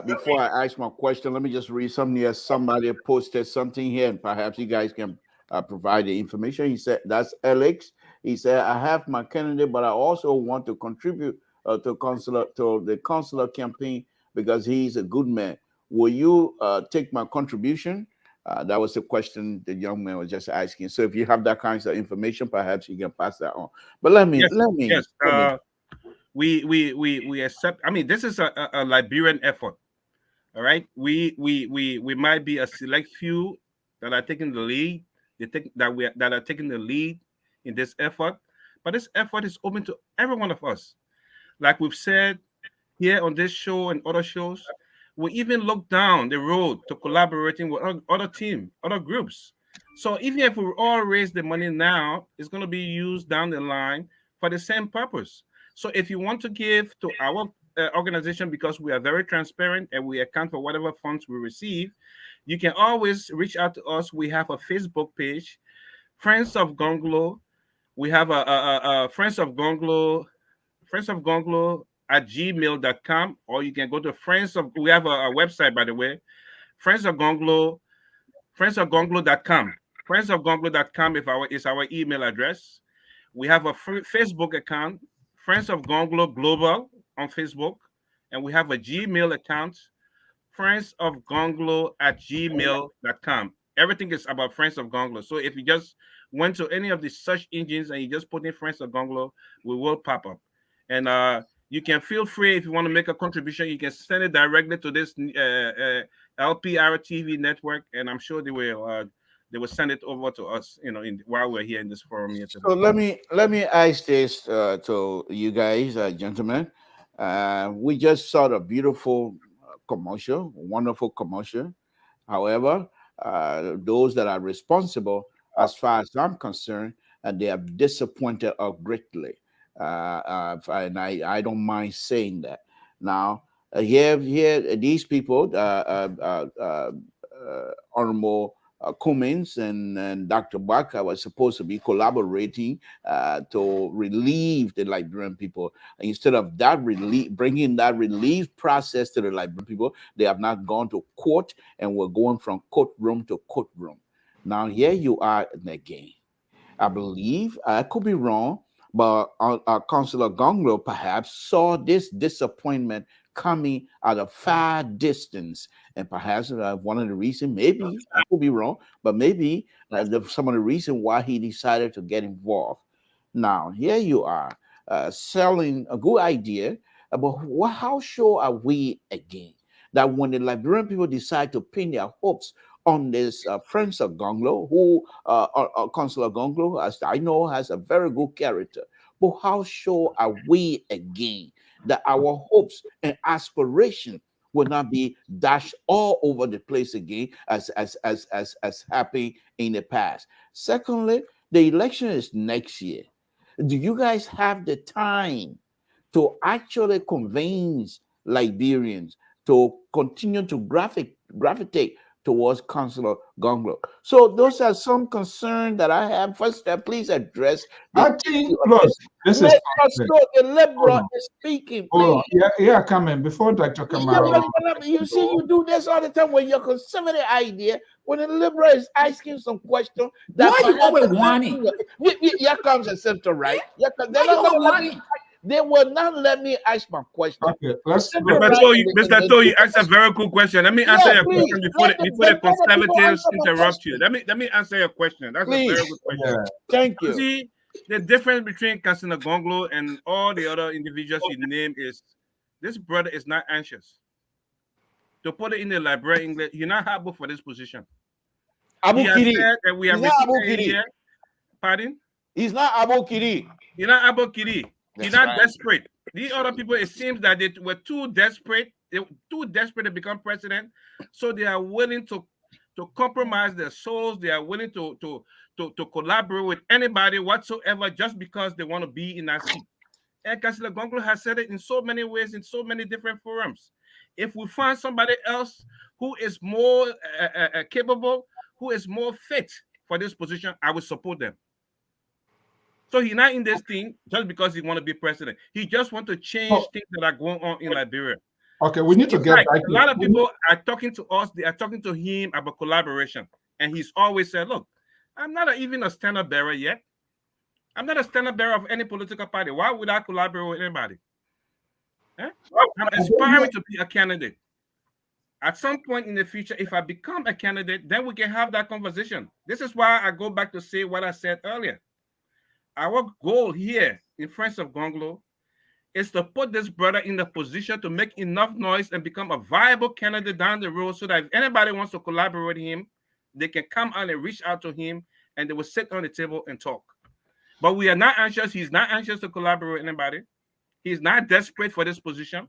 before I ask my question. Let me just read something here. Somebody posted something here, and perhaps you guys can provide the information. He said, that's Alex. He said, I have my candidate, but I also want to contribute to the consular campaign because he's a good man. Will you take my contribution? That was the question the young man was just asking. So if you have that kind of information, perhaps you can pass that on. But let me. We accept. I mean, this is a Liberian effort. All right. We might be a select few that are taking the lead. That are taking the lead in this effort. But this effort is open to every one of us. Like we've said here on this show and other shows, we even look down the road to collaborating with other team, other groups. So even if we all raise the money now, it's going to be used down the line for the same purpose. So if you want to give to our organization, because we are very transparent and we account for whatever funds we receive, you can always reach out to us. We have a Facebook page, Friends of Gongloe. We have a Friends of Gongloe at gmail.com, or you can go to we have a website, by the way, Friends of Gongloe, friendsofgongloe.com. Friendsofgongloe.com is our email address. We have a Facebook account, Friends of Gongloe Global on Facebook, and we have a Gmail account, friendsofgongloe at gmail.com. Everything is about Friends of Gongloe. So if you just went to any of the search engines and you just put in Friends of Gongloe, we will pop up. And you can feel free, if you want to make a contribution, you can send it directly to this Lpr-Tv network, and I'm sure they will send it over to us, while we're here in this forum here today. So let me ask this to you guys, gentlemen. We just saw a beautiful commercial, wonderful commercial. However, those that are responsible, as far as I'm concerned, they have disappointed us greatly. And I don't mind saying that. Now, here, these people, Honorable Cummins and Dr. Baca was supposed to be collaborating to relieve the Liberian people. Instead of that bringing that relief process to the Liberian people, they have not gone to court, and we're going from courtroom to courtroom. Now, here you are again. I believe, I could be wrong, but Councillor Gongloe perhaps saw this disappointment coming at a far distance, and perhaps one of the reasons, maybe I could be wrong, but maybe some of the reason why he decided to get involved. Now, here you are selling a good idea, but how sure are we again that when the Liberian people decide to pin their hopes on this Friends of Gongloe, who Councillor Gongloe, as I know, has a very good character. But how sure are we again that our hopes and aspirations will not be dashed all over the place again as happened in the past? Secondly, the election is next year. Do you guys have the time to actually convince Liberians to continue to gravitate towards Councillor Gongloe? So those are some concerns that I have. First, please address. I think, look, this is the liberal is speaking. Please. Yeah, coming before Dr. Kamara. You see, you do this all the time when your conservative idea, when the liberal is asking some question. Why you always whining? Here comes a center, right? They will not let me ask my question. Okay, let's Mr. Toh, you asked a very good question. Let me answer your question before the conservatives interrupt you. Let me answer your question. That's a very good question. Yeah. Thank you. See, the difference between Councillor Gongloe and all the other individuals you name is this brother is not anxious. To put it in the Liberian English, you're not able for this position. Abu Kiri. We have received here. Pardon? He's not Abu Kiri. You're not Abu Kiri. You're not desperate. These other people, it seems that they were too desperate. They were too desperate to become president, so they are willing to compromise their souls. They are willing to collaborate with anybody whatsoever just because they want to be in that seat. And Councillor Gongloe has said it in so many ways, in so many different forums. If we find somebody else who is more capable, who is more fit for this position, I will support them. So he's not in this thing just because he want to be president. He just want to change things that are going on in Liberia. Okay, we need to get back. A lot of people are talking to us. They are talking to him about collaboration, and he's always said, "Look, I'm not even a standard bearer yet. I'm not a standard bearer of any political party. Why would I collaborate with anybody? I'm aspiring to be a candidate. At some point in the future, if I become a candidate, then we can have that conversation. This is why I go back to say what I said earlier. Our goal here in Friends of Gongloe is to put this brother in the position to make enough noise and become a viable candidate down the road so that if anybody wants to collaborate with him, they can come out and reach out to him and they will sit on the table and talk. But we are not anxious. He's not anxious to collaborate with anybody. He's not desperate for this position.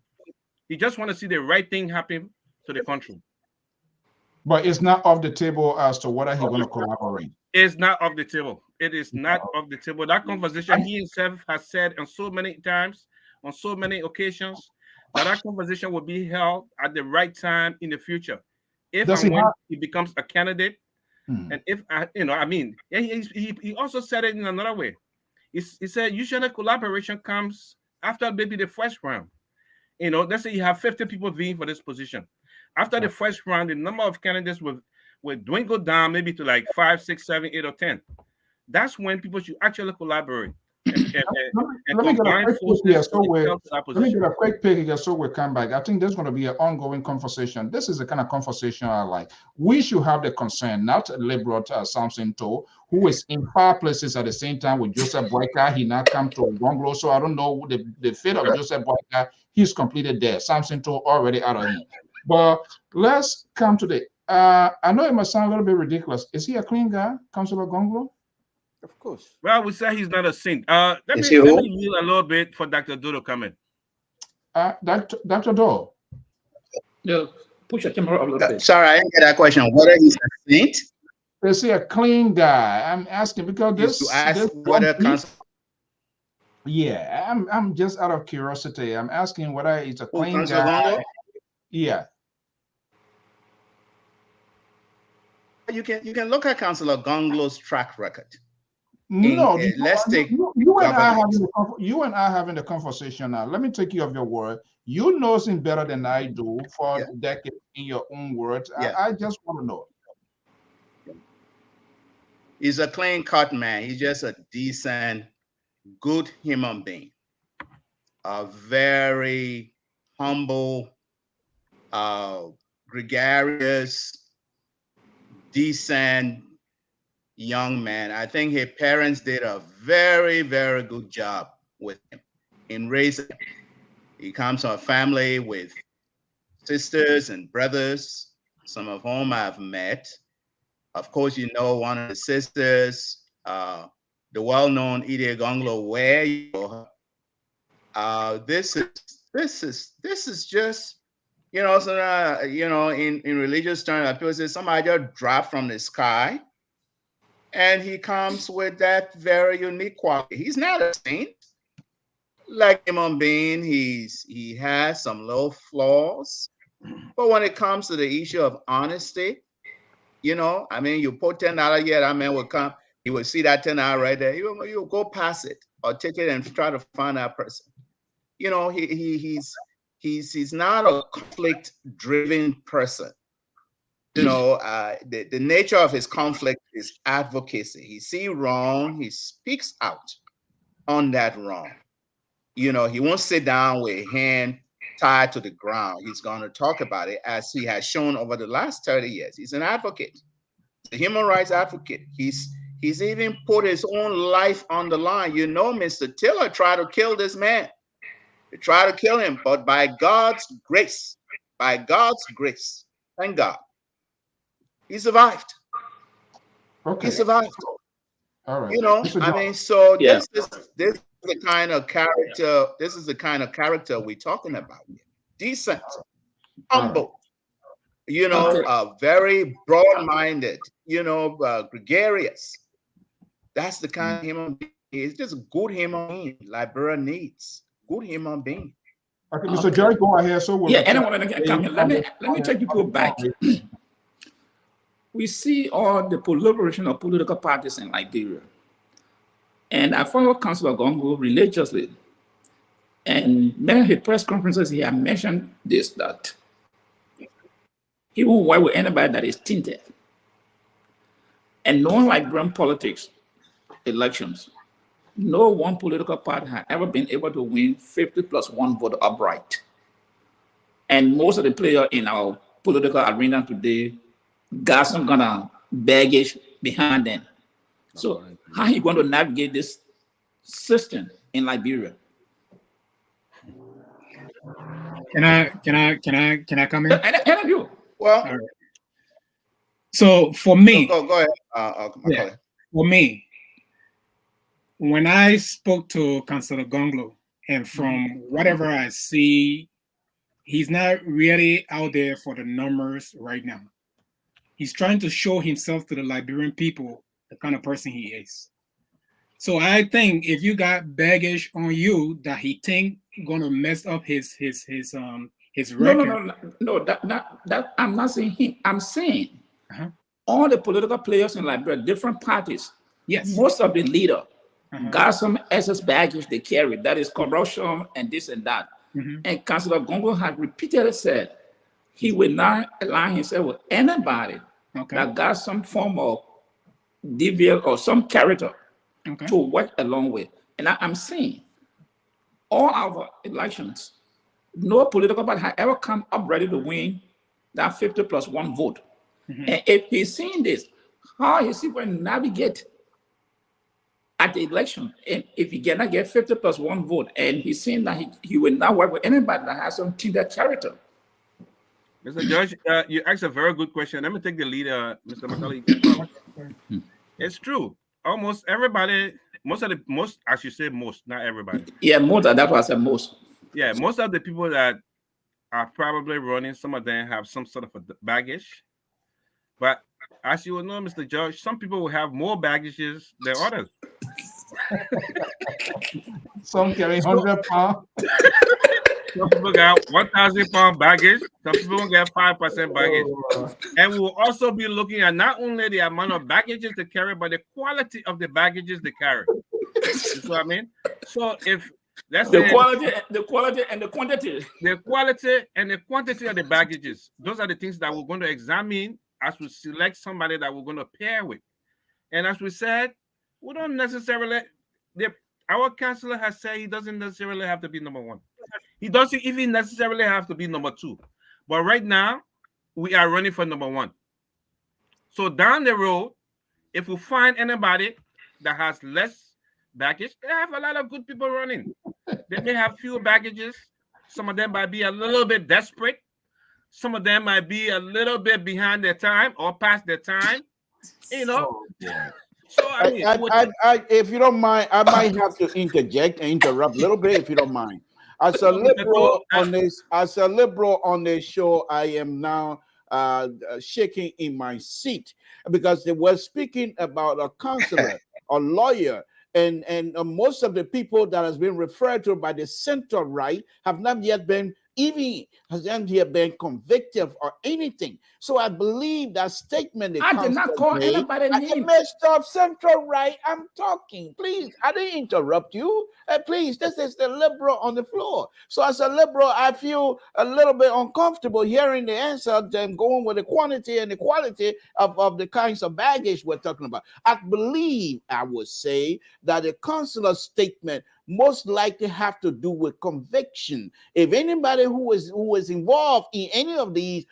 He just wants to see the right thing happen to the country. But it's not off the table as to whether he's going to collaborate. It's not off the table. It is not off the table. That conversation he himself has said on so many times, on so many occasions, that conversation will be held at the right time in the future. If and when he becomes a candidate, and if he also said it in another way. He said usually collaboration comes after maybe the first round. Let's say you have 50 people vying for this position. After the first round, the number of candidates will dwindle down maybe to like 5, 6, 7, 8, or 10. That's when people should actually collaborate. Let me get a quick pick here so we come back. I think there's going to be an ongoing conversation. This is the kind of conversation I like. We should have the concern, not liberal Samson To, who is in 5 places at the same time with Joseph Boyka. He now come to Gongloe, so I don't know the fate of Joseph Boyka. He's completed there. Samson To already out of here. But let's come to the. I know it must sound a little bit ridiculous. Is he a clean guy, Councilor Gongloe? Of course. Well, we say he's not a saint. Let me yield a little bit for Dr. Do to come in. Dr. Do. No, push your camera a little bit. Sorry, I didn't get that question. Whether he's a saint? Is he a clean guy? I'm asking because I'm just out of curiosity. I'm asking whether he's a clean guy. Yeah. You can look at Councilor Gongloe's track record. No, let's take you and I having the conversation now. Let me take you off your word. You know him better than I do for decades in your own words. Yeah. I just want to know. He's a clean-cut man. He's just a decent, good human being. A very humble, gregarious, decent young man. I think his parents did a very, very good job with him in raising him. He comes from a family with sisters and brothers, some of whom I've met. Of course, you know one of the sisters, the well-known Ide Gongloe, where you know her. This is just, in religious terms, people say somebody just dropped from the sky. And he comes with that very unique quality. He's not a saint. Like human being, he has some little flaws. But when it comes to the issue of honesty, you put $10 here, that man will come, he will see that $10 right there. You go pass it or take it and try to find that person. He's not a conflict-driven person. The nature of his conflict is advocacy. He sees wrong, he speaks out on that wrong. He won't sit down with a hand tied to the ground. He's going to talk about it, as he has shown over the last 30 years. He's an advocate, a human rights advocate. He's even put his own life on the line. Mr. Tiller tried to kill this man. They tried to kill him, but by God's grace, thank God, he survived. Okay. He survived. All right. So this is the kind of character. This is the kind of character we're talking about. Decent, humble. Very broad-minded. Gregarious. That's the kind of human being. He's just a good human being. Liberia needs good human being. Okay, Mr. Jerry, go ahead. So let me take you go back. We see all the proliferation of political parties in Liberia. And I follow Councilor Gongloe religiously. And many of his press conferences, he had mentioned this, that he won't work with anybody that is tainted. And knowing Liberian politics, elections, no one political party has ever been able to win 50+1 vote upright. And most of the players in our political arena today got some kind of baggage behind them. So how are you going to navigate this system in Liberia? Can I come in? Any of you? Well, right. So for me, go ahead. For me, when I spoke to Councilor Gongloe, and from whatever I see he's not really out there for the numbers right now. He's trying to show himself to the Liberian people, the kind of person he is. So I think if you got baggage on you that he think gonna mess up his record. No. That I'm not saying him. I'm saying all the political players in Liberia, different parties. Yes. Most of the leader got some excess baggage they carry. That is corruption and this and that. And Councillor Gongloe has repeatedly said he will not align himself with anybody that got some form of deviant or some character to work along with. And I'm saying all our elections, no political party has ever come up ready to win that 50+1 vote. And if he's seeing this, how is he going to navigate at the election? And if he cannot get 50+1 vote, and he's saying that he will not work with anybody that has some tinted character. Mr. Judge, you asked a very good question. Let me take the lead, Mr. Macaulay. It's true. Almost everybody, most, I should say most, not everybody. Yeah, most, that's what I said, most. Yeah, most of the people that are probably running, some of them have some sort of a baggage. But as you will know, Mr. Judge, some people will have more baggages than others. Some carry 100 pounds. Some people got 1,000 pound baggage. Some people will get 5% baggage. And we will also be looking at not only the amount of baggages they carry, but the quality of the baggages they carry. You see what I mean? So if let's say the quality and the quantity. The quality and the quantity of the baggages. Those are the things that we're going to examine as we select somebody that we're going to pair with. And as we said, we don't necessarily, our counselor has said he doesn't necessarily have to be number one. He doesn't even necessarily have to be number two. But right now, we are running for number one. So down the road, if we find anybody that has less baggage, they have a lot of good people running. They may have few baggages. Some of them might be a little bit desperate. Some of them might be a little bit behind their time or past their time, you know. So I mean, if you don't mind, I might have to interject and interrupt a little bit, if you don't mind. As a liberal on this show, I am now shaking in my seat because they were speaking about a counselor, a lawyer. And most of the people that has been referred to by the center right have not yet been convicted or anything. So I believe that statement. I did not call anybody name. Messed up central right. I'm talking. Please, I didn't interrupt you. Please, this is the liberal on the floor. So as a liberal, I feel a little bit uncomfortable hearing the answer than going with the quantity and the quality of the kinds of baggage we're talking about. I believe, I would say, that the consular statement most likely have to do with conviction. If anybody who is involved in any of these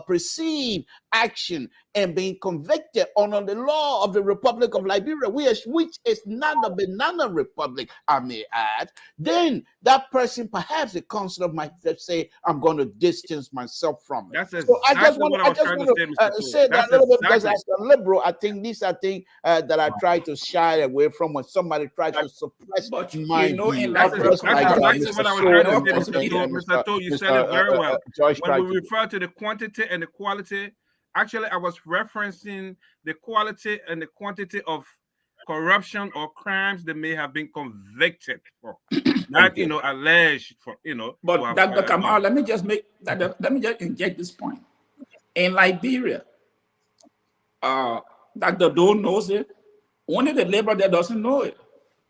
perceived action and being convicted under the law of the Republic of Liberia, which is not a banana republic, I may add, then that person, perhaps the consular, might say, I'm going to distance myself from it. That's exactly I just want to say that a little bit, because as a liberal, I think these are things that I try to shy away from when somebody tries to suppress my view. That's what I was trying to say, Mr. To. You said it very well. When we refer to the quantity and the quality, actually, I was referencing the quality and the quantity of corruption or crimes they may have been convicted for, not alleged for. But Dr. Kamal, let me just inject this point. In Liberia, Dr. Doe knows it. Only the labor that doesn't know it.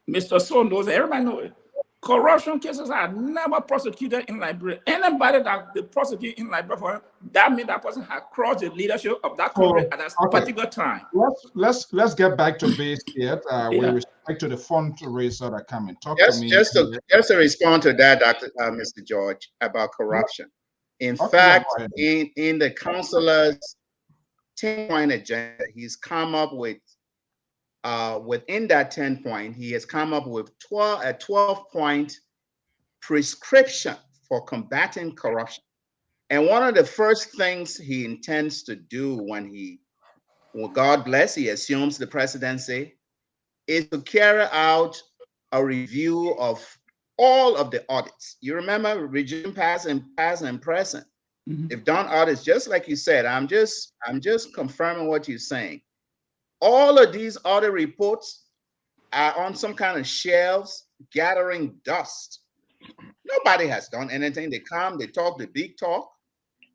Mr. So knows it. Everybody knows it. Corruption cases are never prosecuted in Liberia. Anybody that they prosecute in Liberia for, that means that person has crossed the leadership of that country at that particular time. Let's get back to base here with respect to the fundraiser that come and talk to me. Just to respond to that, Mr. George, about corruption. In fact, in the councillor's 10-point agenda, he's come up with within that 10-point, he has come up with a 12-point prescription for combating corruption. And one of the first things he intends to do when God bless, he assumes the presidency, is to carry out a review of all of the audits. You remember regime past and present. They've done audits, just like you said. I'm just confirming what you're saying. All of these audit reports are on some kind of shelves gathering dust. Nobody has done anything. They come, they talk the big talk.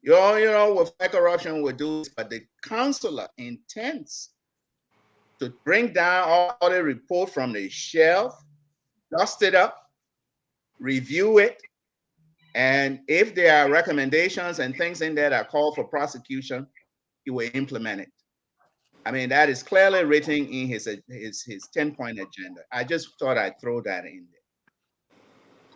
You know, with corruption, we do this, but the counselor intends to bring down all the report from the shelf, dust it up, review it, and if there are recommendations and things in there that call for prosecution, he will implement it. I mean, that is clearly written in his 10-point agenda. I just thought I'd throw that in there.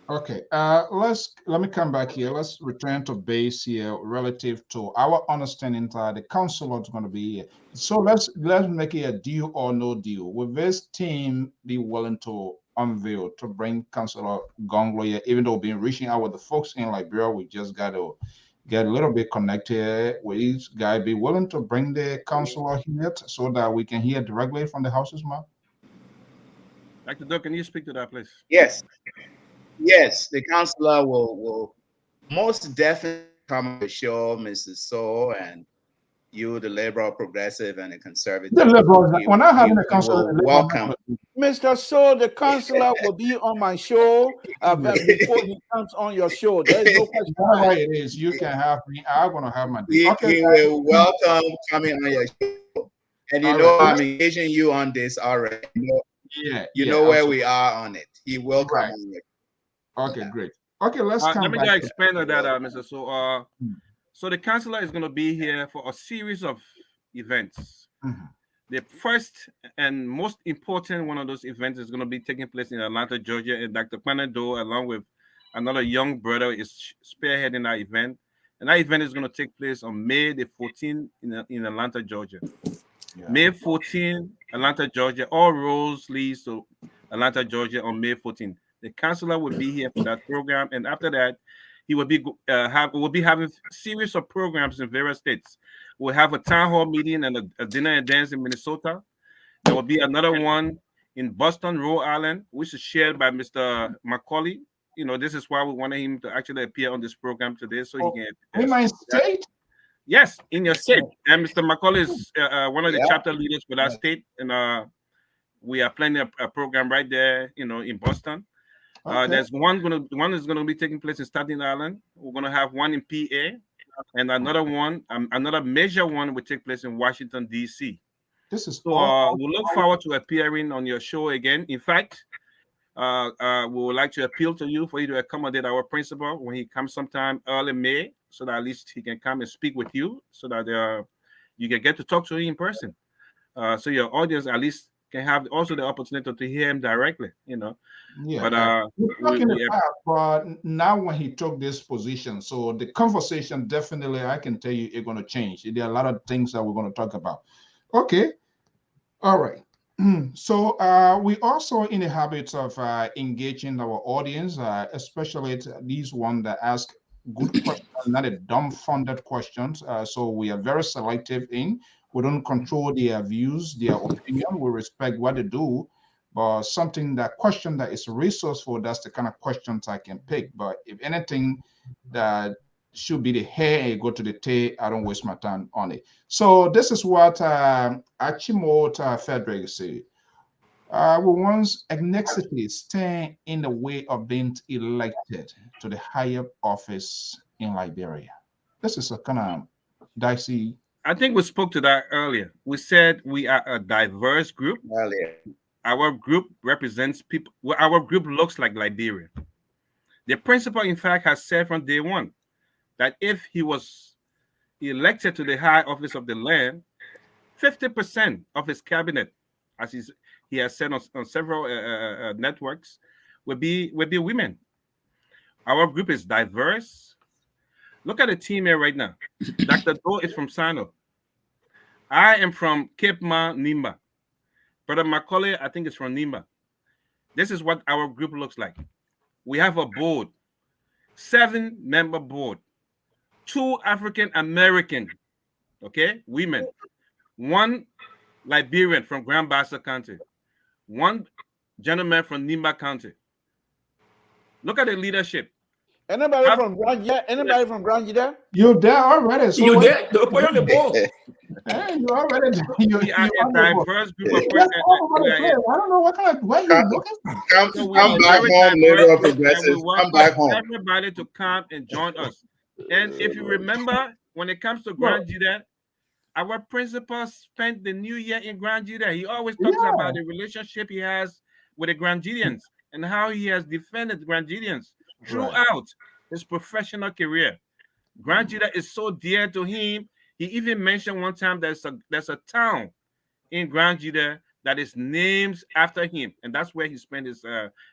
Okay, let me come back here. Let's return to base here relative to our understanding that the council is going to be here. So let's make it a deal or no deal. Will this team be willing to unveil to bring Councilor Gongloe here, even though being reaching out with the folks in Liberia? We just got to get a little bit connected. Will each guy be willing to bring the councilor here so that we can hear directly from the house's mouth? Dr. Doug, can you speak to that, please? Yes. Yes, the councilor will most definitely come on the show, Mrs. So, and you, the Liberal, Progressive, and the Conservative. The Liberals, when I have a councilor, welcome. Mr. So, the councilor will be on my show before he comes on your show. There's no question. Whatever it is, you can have me. I'm going to have my. Okay, he will welcome coming on your show. And you know, I'm engaging you on this already. You know where we are on it. He will come on your. Okay, great. Okay, let's come let me back. just expand on that, Mr. So. So the councilor is going to be here for a series of events. The first and most important one of those events is going to be taking place in Atlanta, Georgia, and Dr. Panado, along with another young brother, is spearheading that event. And that event is going to take place on May the 14th in Atlanta, Georgia. Yeah. May 14th, Atlanta, Georgia. All roads leads to Atlanta, Georgia on May 14th. The councilor will be here for that program, and after that, he will be having a series of programs in various states. We'll have a town hall meeting and a dinner and dance in Minnesota. There will be another one in Boston, Rhode Island, which is shared by Mr. Macaulay. You know, this is why we wanted him to actually appear on this program today, so he can. In my state? Yes, in your state. And Mr. Macaulay is one of the chapter leaders for that state, and we are planning a program right there, you know, in Boston. There's one is going to be taking place in Staten Island. We're going to have one in PA, and another one, another major one will take place in Washington, D.C. This is so we look forward to appearing on your show again. In fact, we would like to appeal to you for you to accommodate our principal when he comes sometime early May, so that at least he can come and speak with you, so that you can get to talk to him in person. So your audience at least can have also the opportunity to hear him directly, you know. Yeah, but now when he took this position, so the conversation definitely, I can tell you, it's going to change. There are a lot of things that we're going to talk about. Okay, all right. So we also in the habit of engaging our audience, especially these ones that ask good questions, not a dumbfounded questions. So we are very selective in. We don't control their views, their opinion. We respect what they do, but something that question that is resourceful, that's the kind of questions I can pick. But if anything that should be the hair, go to the tail, I don't waste my time on it. So this is what Achimota Frederick said. We want ethnicity stand in the way of being elected to the higher office in Liberia. This is a kind of dicey. I think we spoke to that earlier. We said we are a diverse group. Earlier. Our group represents people. Well, our group looks like Liberia. The principal, in fact, has said from day one that if he was elected to the high office of the land, 50% of his cabinet, as he has said on several networks, will be women. Our group is diverse. Look at the team here right now. Dr. Doe is from Sano. I am from Cape Ma, Nimba. Brother Macaulay, I think, is from Nimba. This is what our group looks like. We have a board, 7-member board, 2 African American, women, 1 Liberian from Grand Bassa County, 1 gentleman from Nimba County. Look at the leadership. Anybody from Grand Jida? Anybody from Grand Jida? You're there already. So You there? They put you on the board. Hey, you already. We are a diverse group of That's all over the place. I don't know what kind of where you looking from. So we are back very home, diverse liberal group, and we progressives. want Come back home. everybody to come and join us. And if you remember, when it comes to Grand Jida, our principal spent the new year in Grand Jida. He always talks about the relationship he has with the Grand Jidians and how he has defended Grand Jidians throughout his professional career. Grand Jida is so dear to him. He even mentioned one time there's a town in Grand Jida that is named after him, and that's where he spent his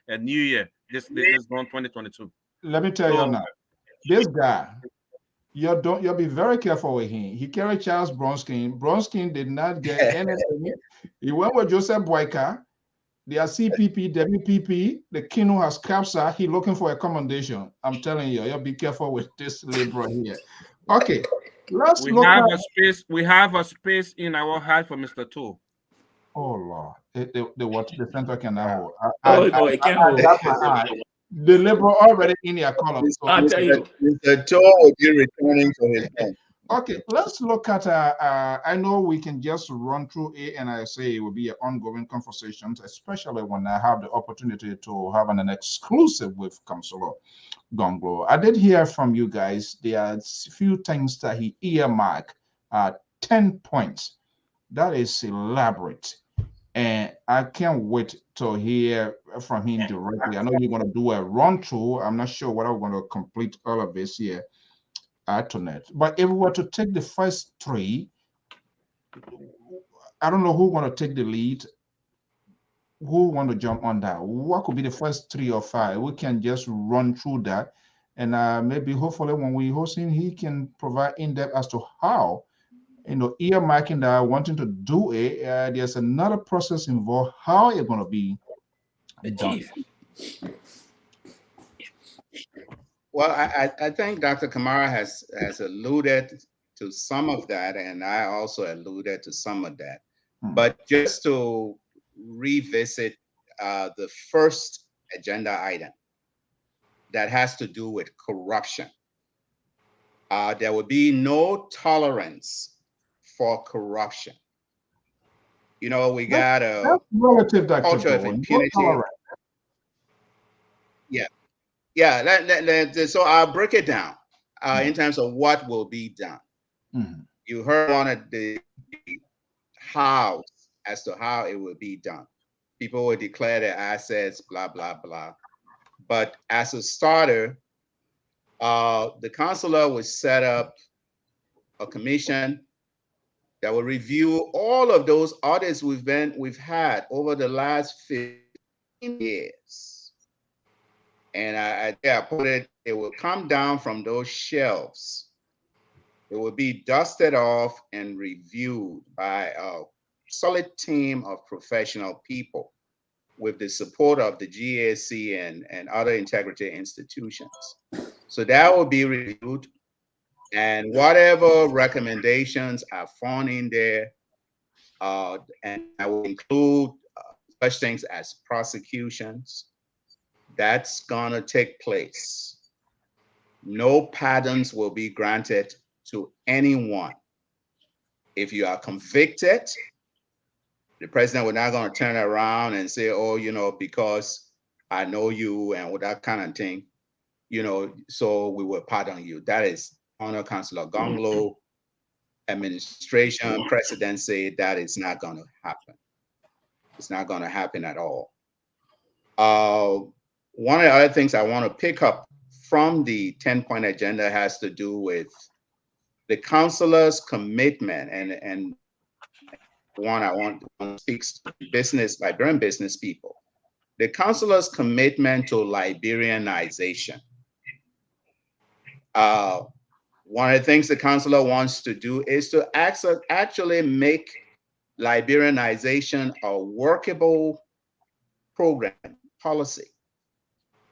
New Year this gone 2022. Let me tell you now, this guy, you'll be very careful with him. He carried Charles Bronski. Bronski did not get anything. He went with Joseph Boyka. They are CPP, WPP. The king who has capsa. He looking for a commendation. I'm telling you, you'll be careful with this liberal here. Okay, let's look at a space. We have a space in our heart for Mr. Two. Oh Lord, the center cannot hold. It can't hold. The liberal already in your column. So I'll tell you. Mr. Toe will be returning to his home. Okay, let's look at. I know we can just run through it, and I say it will be an ongoing conversation, especially when I have the opportunity to have an exclusive with Councillor Gongloe. I did hear from you guys. There are a few things that he earmarked. 10 points. That is elaborate, and I can't wait to hear from him directly. I know you're going to do a run through. I'm not sure whether we're going to complete all of this here. Tonight. But if we were to take the first three, I don't know who want to take the lead. Who want to jump on that? What could be the first 3 or 5? We can just run through that, and maybe hopefully when we host him, he can provide in depth as to how, earmarking that, wanting to do it. There's another process involved. How it's going to be done. Well, I think Dr. Kamara has alluded to some of that, and I also alluded to some of that. But just to revisit the first agenda item that has to do with corruption. There will be no tolerance for corruption. We got a culture of impunity. So I'll break it down in terms of what will be done. You heard one of the hows as to how it will be done. People will declare their assets, blah, blah, blah. But as a starter, the councillor will set up a commission that will review all of those audits we've had over the last 15 years. And I put it will come down from those shelves. It will be dusted off and reviewed by a solid team of professional people with the support of the GAC and other integrity institutions. So that will be reviewed, and whatever recommendations are found in there, and I will include such things as prosecutions, that's gonna take place. No pardons will be granted to anyone. If you are convicted, the president will not gonna turn around and say, oh, because I know you and with that kind of thing, so we will pardon you. That is Honor Councillor Gongloe administration, president say that is not gonna happen. It's not gonna happen at all. One of the other things I want to pick up from the 10-point agenda has to do with the councillor's commitment, and one I want to speak to Liberian business people. The councillor's commitment to Liberianization. One of the things the councillor wants to do is to actually make Liberianization a workable program, policy.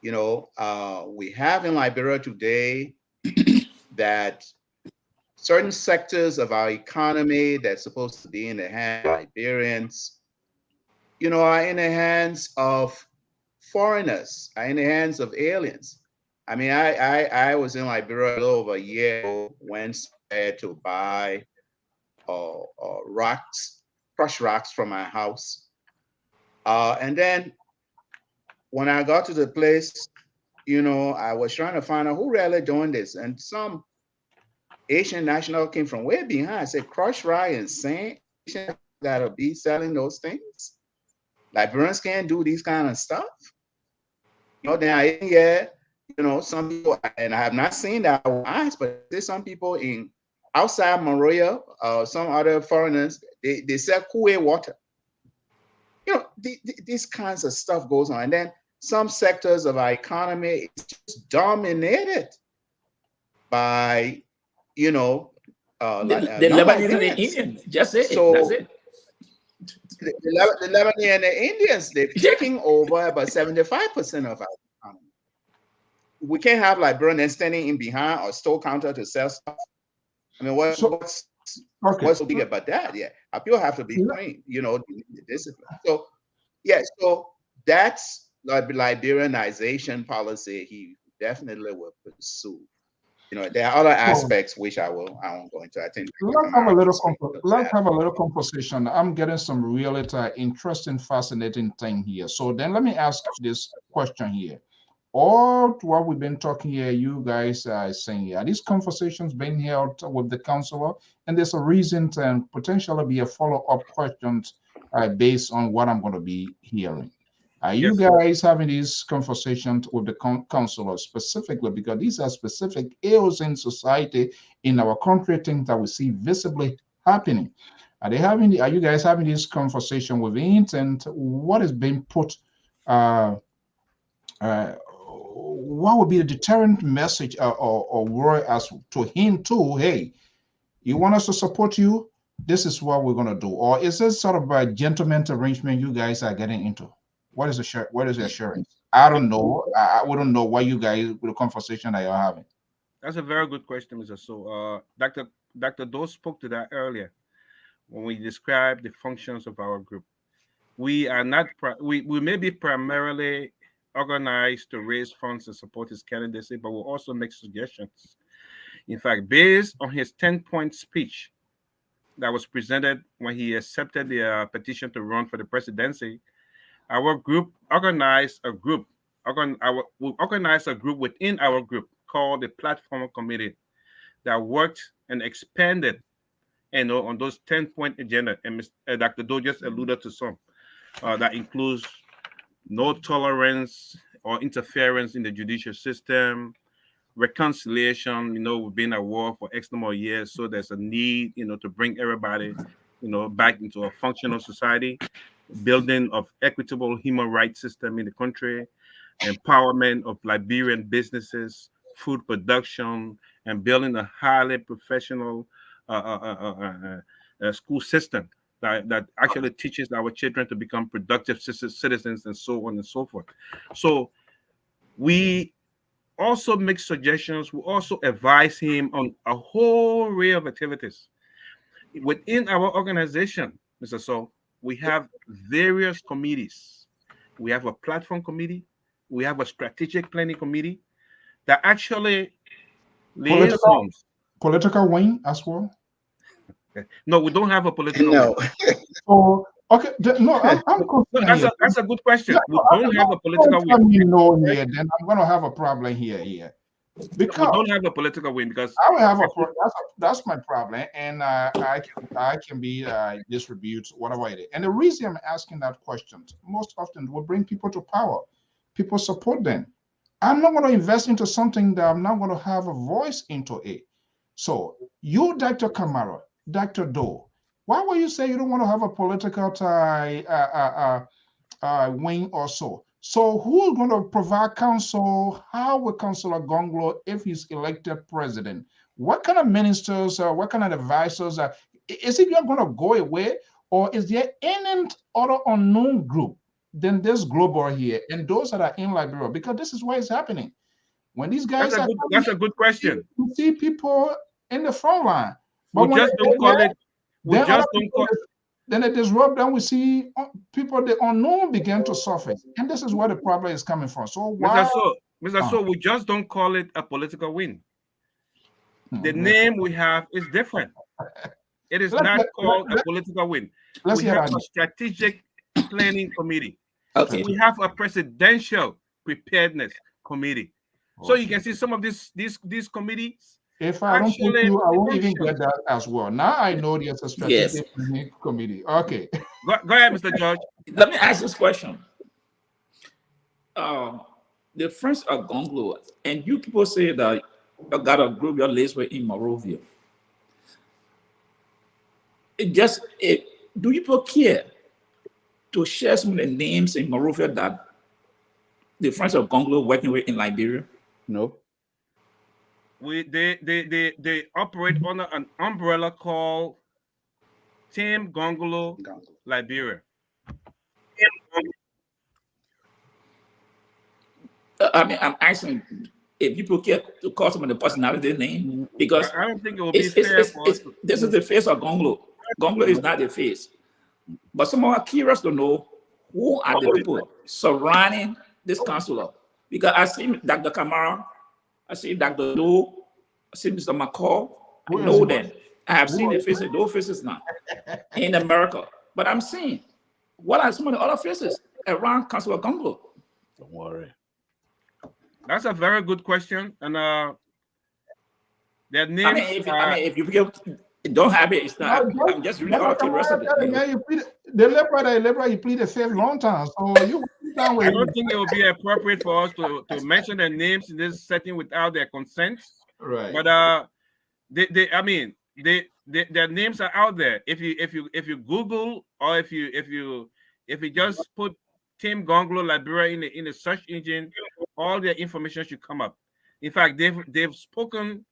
We have in Liberia today that certain sectors of our economy that's supposed to be in the hands of Liberians, are in the hands of foreigners, are in the hands of aliens. I mean, I was in Liberia a little over a year ago, went there to buy rocks, crushed rocks from my house. And then when I got to the place, you know, I was trying to find out who really doing this. And some Asian national came from way behind. I said, crushed rock and sand, Asian gotta be selling those things. Liberians can't do these kind of stuff. You know, then you know, some people, and I have not seen that with eyes, but there's some people in outside Monrovia, some other foreigners, they sell Kool-Aid water. You know, these kinds of stuff goes on. And then some sectors of our economy is just dominated by, you know, the Lebanese and the Indians. Just it. So, that's it. The Lebanese and the Indians, they're taking over about 75% of our economy. We can't have Liberians standing in behind or store counter to sell stuff. I mean, what's so big about that? Yeah, our people have to be trained, you know, discipline. So, yeah, so that's the Liberianization policy he definitely will pursue. You know, there are other aspects which I won't go into. I think let's have a little conversation. I'm getting some really interesting, fascinating thing here. So then let me ask this question here. All what we've been talking here, you guys are saying here, these conversations being held with the counselor, and there's a reason to potentially be a follow-up questions based on what I'm going to be hearing. Are you guys having these conversations with the counselor specifically because these are specific ills in society in our country, things that we see visibly happening? Are you guys having this conversation with it, and what is being put? What would be the deterrent message or word as to him too? Hey, you want us to support you? This is what we're going to do. Or is this sort of a gentleman's arrangement you guys are getting into? What is the assurance? I don't know. I wouldn't know what you guys, with the conversation that you're having. That's a very good question, Mr. So, Dr. Doe spoke to that earlier when we described the functions of our group. We are not, we may be primarily organized to raise funds and support his candidacy, but we'll also make suggestions. In fact, based on his 10-point speech that was presented when he accepted the petition to run for the presidency, our group organized a group. We organized a group within our group called the Platform Committee that worked and expanded, on those 10-point agenda. And Dr. Doe just alluded to some. That includes no tolerance or interference in the judicial system, reconciliation. We've been at war for X number of years, so there's a need, to bring everybody, back into a functional society, building of equitable human rights system in the country, empowerment of Liberian businesses, food production, and building a highly professional school system that actually teaches our children to become productive citizens and so on and so forth. So we also make suggestions. We also advise him on a whole array of activities. Within our organization, Mr. So, we have various committees. We have a platform committee. We have a strategic planning committee that actually liaisons. Political wing as well? No, we don't have a political wing. Oh, okay. No, that's a good question. We don't have a political wing. No, here, then I'm going to have a problem here. Because we don't have a political wing because I will have that's my problem, and I can be distribute whatever it is. And the reason I'm asking that question most often will bring people to power. People support them. I'm not going to invest into something that I'm not going to have a voice into it. So you, Dr. Kamara, Dr. Doe, why would you say you don't want to have a political wing or so? So who's going to provide counsel? How will Councillor Gongloe, if he's elected president? What kind of ministers, what kind of advisors? Is it going to go away? Or is there any other unknown group than this global here and those that are in Liberia? Because this is what is happening. When these guys that's a good question. You see people in the front line. But we just don't call it. Then it disrupts, then we see people, the unknown begin to surface. And this is where the problem is coming from. So why? Mr. So, we just don't call it a political win. The name we have is different. It is not called a political win. We have a strategic planning committee. Okay. We have a presidential preparedness committee. So you can see some of these committees. If I don't put you, I won't even get that as well. Now I know there's a strategic committee. Okay. Go ahead, Mr. George. Let me ask this question. The friends of Gongloe, and you people say that you got a group your list with in Monrovia. Do you people care to share some of the names in Monrovia that the friends of Gongloe working with in Liberia? No. They operate under an umbrella called Team Gongloe Liberia. I mean, I'm asking if people care to call some of the personality name, because I don't think it will be fair for us. This is the face of Gongloe. Gongloe is not the face. But someone are curious to know who are the people surrounding this counselor. Because I see Dr. Kamara, I see Dr. Doe, I see Mr. McCall. I know them. I have seen the faces, those faces now in America. But I'm saying, what are some of the other faces around Councilor Gongloe? Don't worry. That's a very good question. And their names. If you don't have it, it's not. I'm just really out of curiosity. The Lpr-Tv, you plead the fifth long time. So you I don't think it would be appropriate for us to mention their names in this setting without their consent. Right. But their names are out there. If you Google, or if you just put Team Gongloe Liberia in the search engine, all their information should come up. In fact, they've spoken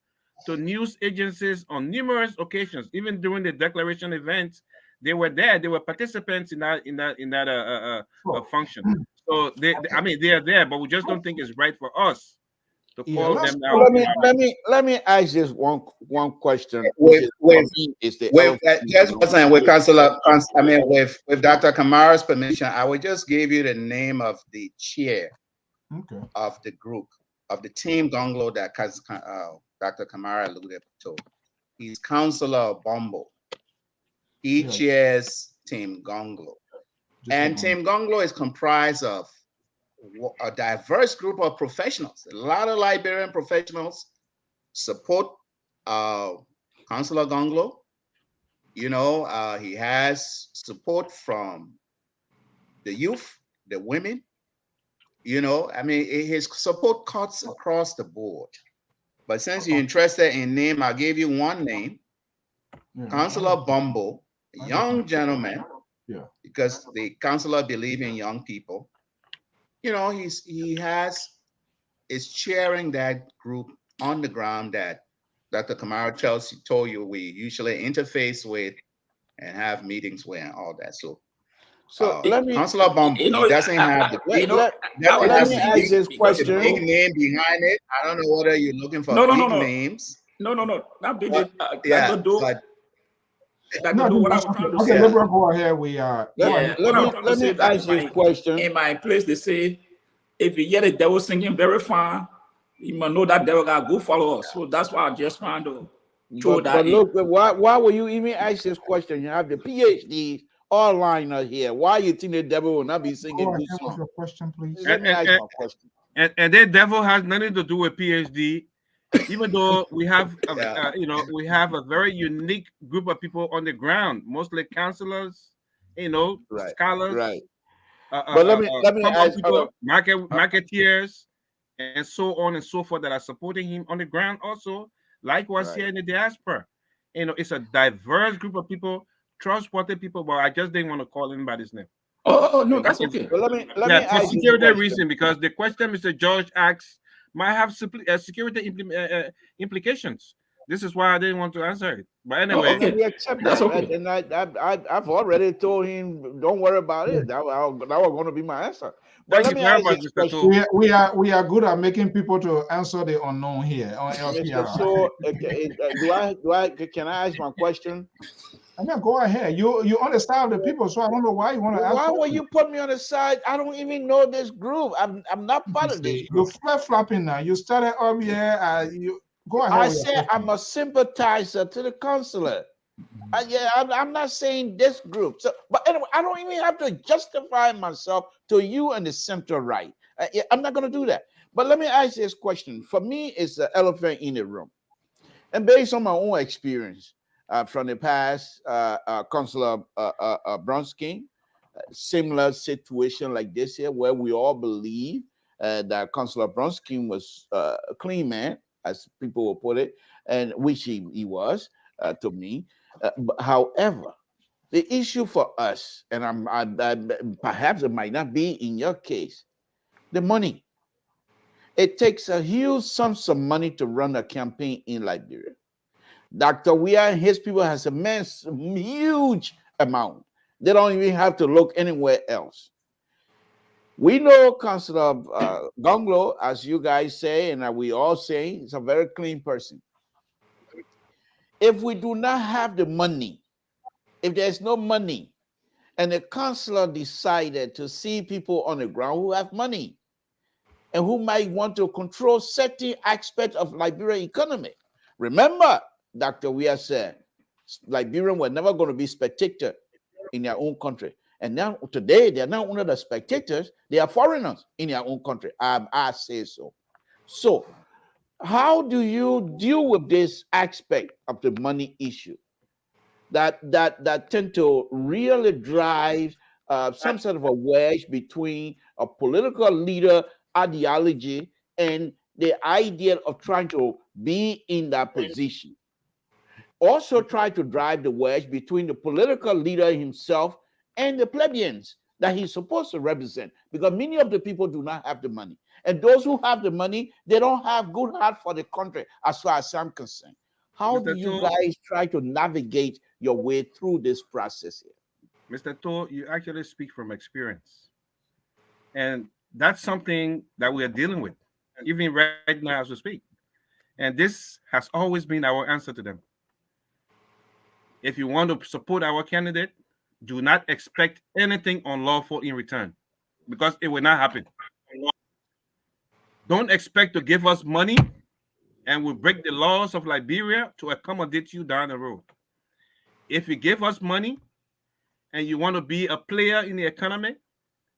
to news agencies on numerous occasions, even during the declaration events. They were there. They were participants in that function. So they are there, but we just don't think it's right for us to call them out. Let me ask just one question. With Councilor, with Dr. Kamara's permission, I would just give you the name of the chair of the group, of the Team Gongloe that Dr. Kamara alluded to. He's Councilor Bombo. He chairs Team Gongloe. And Team Gongloe is comprised of a diverse group of professionals. A lot of Liberian professionals support Councilor Gongloe. You know, he has support from the youth, the women. You know, I mean, his support cuts across the board. But since you're interested in name, I'll give you one name. Councilor Bombo, a young gentleman, because the councilor believes in young people. You know, is chairing that group on the ground that Dr. Kamara told you we usually interface with and have meetings with and all that. So Councilor Bombo, he doesn't have the big name behind it. I don't know whether you're looking for big names. No, not big. What I was trying to say. Go ahead. We are. Let me ask you a question. In my place, they say, if you hear the devil singing very fine, you must know that devil got go follow us. So that's why I just trying to throw that. But look, why will you even ask this question? You have the PhDs all lined up here. Why you think the devil will not be singing this song? Your question, please. Let me ask my question. And that devil has nothing to do with PhD. Even though we have, we have a very unique group of people on the ground, mostly counselors, scholars, right? But let me ask people, marketeers, and so on and so forth that are supporting him on the ground. Also, likewise here in the diaspora, it's a diverse group of people, trustworthy people. But I just didn't want to call anybody's name. Oh no, that's okay. But let me ask for security reason, because the question Mr. George asks might have security implications. This is why I didn't want to answer it. But anyway, we accept that's that. okay. And I've already told him, don't worry about it. That was going to be my answer. But Thank you very much, Mr. So. We are good at making people to answer the unknown here on LPR. So, can I ask my question? I mean, go ahead. You on the side of the people, so I don't know why you want to ask. Why would you put me on the side? I don't even know this group. I'm not part of this You're group. flip-flopping now. You started up here. You go ahead. I said I'm a sympathizer to the consular. Yeah, I'm not saying this group. So, but anyway, I don't even have to justify myself to you and the center right. Yeah, I'm not going to do that. But let me ask you this question. For me, it's the elephant in the room. And based on my own experience from the past, Consular Bronsky, similar situation like this here, where we all believe that Consular Bronsky was a clean man, as people will put it, and which he was to me. However, the issue for us, and perhaps it might not be in your case, the money. It takes a huge sums of money to run a campaign in Liberia. Dr. Weah and his people has a huge amount. They don't even have to look anywhere else. We know Councilor Gongloe, as you guys say, and we all say, is a very clean person. If we do not have the money, if there's no money, and the councillor decided to see people on the ground who have money and who might want to control certain aspects of Liberian economy. Remember, Dr. Weah said, Liberians were never going to be spectators in their own country. And now today, they're not only the spectators, they are foreigners in their own country. I say so. So how do you deal with this aspect of the money issue that tend to really drive some sort of a wedge between a political leader ideology and the idea of trying to be in that position? Also try to drive the wedge between the political leader himself and the plebeians that he's supposed to represent, because many of the people do not have the money. And those who have the money, they don't have good heart for the country, as far as I'm concerned. How do you guys try to navigate your way through this process here? Mr. To, you actually speak from experience. And that's something that we are dealing with, even right now as we speak. And this has always been our answer to them. If you want to support our candidate, do not expect anything unlawful in return, because it will not happen. Don't expect to give us money and we'll break the laws of Liberia to accommodate you down the road. If you give us money and you want to be a player in the economy,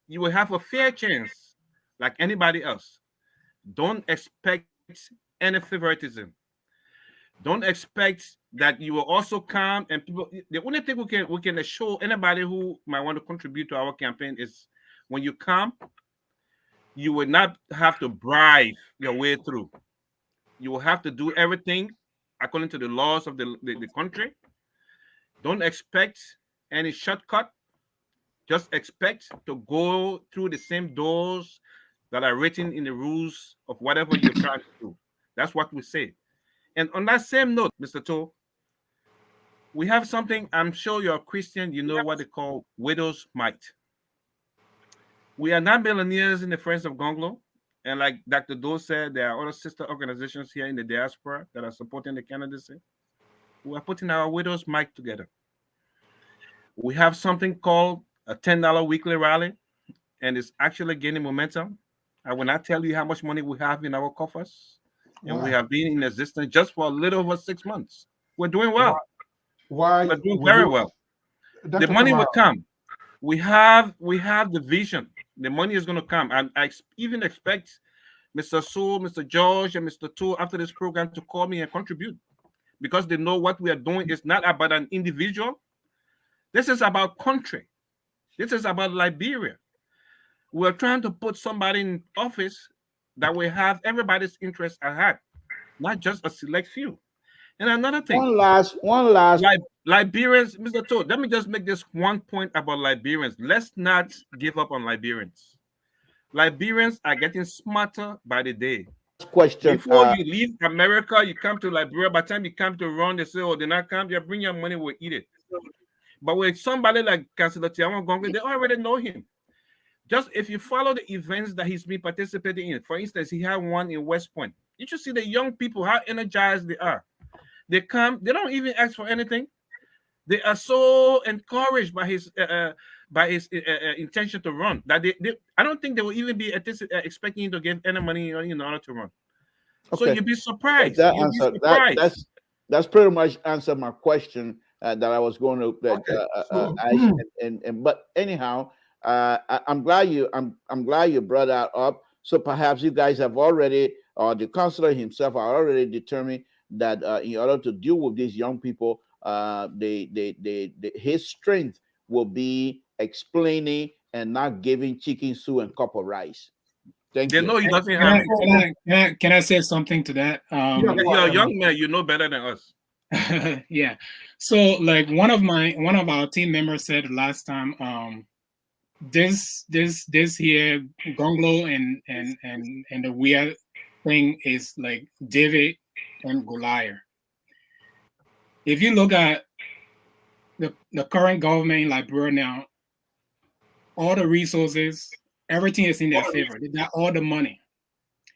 you will have a fair chance like anybody else. Don't expect any favoritism. Don't expect that you will also come and people. The only thing we can assure anybody who might want to contribute to our campaign is when you come, you will not have to bribe your way through. You will have to do everything according to the laws of the country. Don't expect any shortcut. Just expect to go through the same doors that are written in the rules of whatever you're trying to do. That's what we say. And on that same note, Mr. To, we have something, I'm sure you're a Christian, you know what they call widow's mite. We are not millionaires in the Friends of Gongloe. And like Dr. Doe said, there are other sister organizations here in the diaspora that are supporting the candidacy. We are putting our widow's mite together. We have something called a $10 weekly rally, and it's actually gaining momentum. I will not tell you how much money we have in our coffers. And we have been in existence just for a little over 6 months. We're doing well. We're doing very well. The money will come. We have the vision. The money is going to come. And I even expect Mr. Sue, Mr. George, and Mr. Tu after this program to call me and contribute, because they know what we are doing is not about an individual. This is about country. This is about Liberia. We're trying to put somebody in office that will have everybody's interest at heart, not just a select few. And another thing, one last Liberians, Mr. Toad, let me just make this one point about Liberians. Let's not give up on Liberians. Liberians are getting smarter by the day. Question. Before you leave America, you come to Liberia. By the time you come to run, they say, oh, they're not come. They bring your money, we'll eat it. But with somebody like Councilor Tiawan Gongloe, they already know him. Just if you follow the events that he's been participating in, for instance, he had one in West Point. You should see the young people, how energized they are. They come, they don't even ask for anything. They are so encouraged by his intention to run that I don't think they will even be expecting him to give any money in order to run. So Okay. you'd be surprised. That You'd be answer surprised. that's pretty much answered my question that I was going to ask. But anyhow, I'm glad you brought that up. So perhaps you guys have already, or the counselor himself, are already determined that in order to deal with these young people, his strength will be explaining and not giving chicken soup and cup of rice. Thank you. They know he doesn't Can I say something to that? You're a young man. You know better than us. Yeah. So like one of our team members said last time, this here Gongloe and the weird thing is like David and Goliath. If you look at the current government in Liberia now, all the resources, everything is in their favor. They got all the money,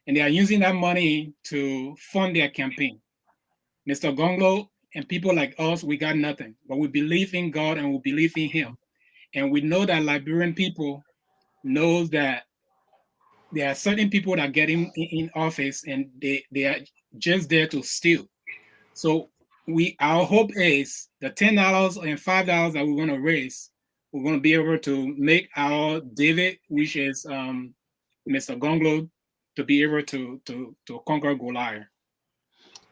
and they are using that money to fund their campaign. Mr. Gongloe and people like us, we got nothing, but we believe in God and we believe in Him, and we know that Liberian people knows that there are certain people that get in office and they are just there to steal. So our hope is the $10 and $5 that we're going to raise, we're going to be able to make our David, which is Mr. Gongloe, to be able to conquer Goliath.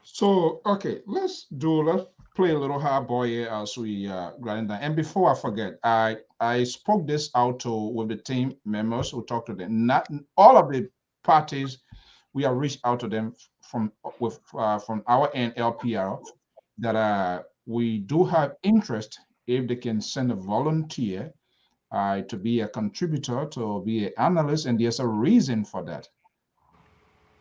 So okay, let's play a little hard boy here as we grind down. And before I forget, I spoke this out with the team members who talked to them. Not all of the parties, we have reached out to them from our end LPR that we do have interest if they can send a volunteer to be a contributor, to be an analyst, and there's a reason for that.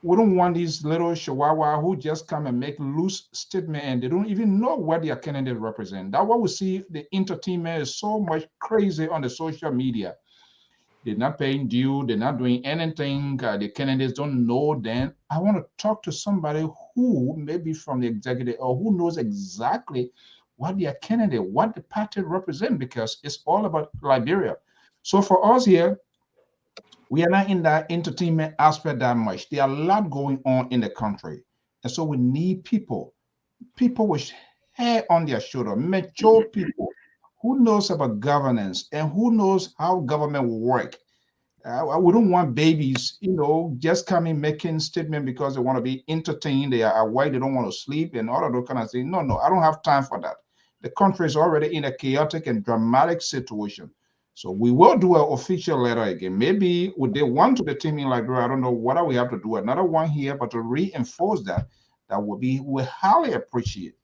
We don't want these little chihuahua who just come and make loose statement and they don't even know what their candidate represent. That's what we see. The entertainment is so much crazy on the social media. They're not paying due. They're not doing anything. The candidates don't know them. I want to talk to somebody who maybe from the executive or who knows exactly what their candidate, what the party represent, because it's all about Liberia. So for us here, we are not in that entertainment aspect that much. There are a lot going on in the country. And so we need people with hair on their shoulder, mature people who knows about governance and who knows how government will work. We don't want babies, just coming making statement because they want to be entertained. They are white, they don't want to sleep and all of those kind of things. No, I don't have time for that. The country is already in a chaotic and dramatic situation. So we will do an official letter again. Maybe would they want to the team in Liberia? I don't know what we have to do. Another one here, but to reinforce that we highly appreciate.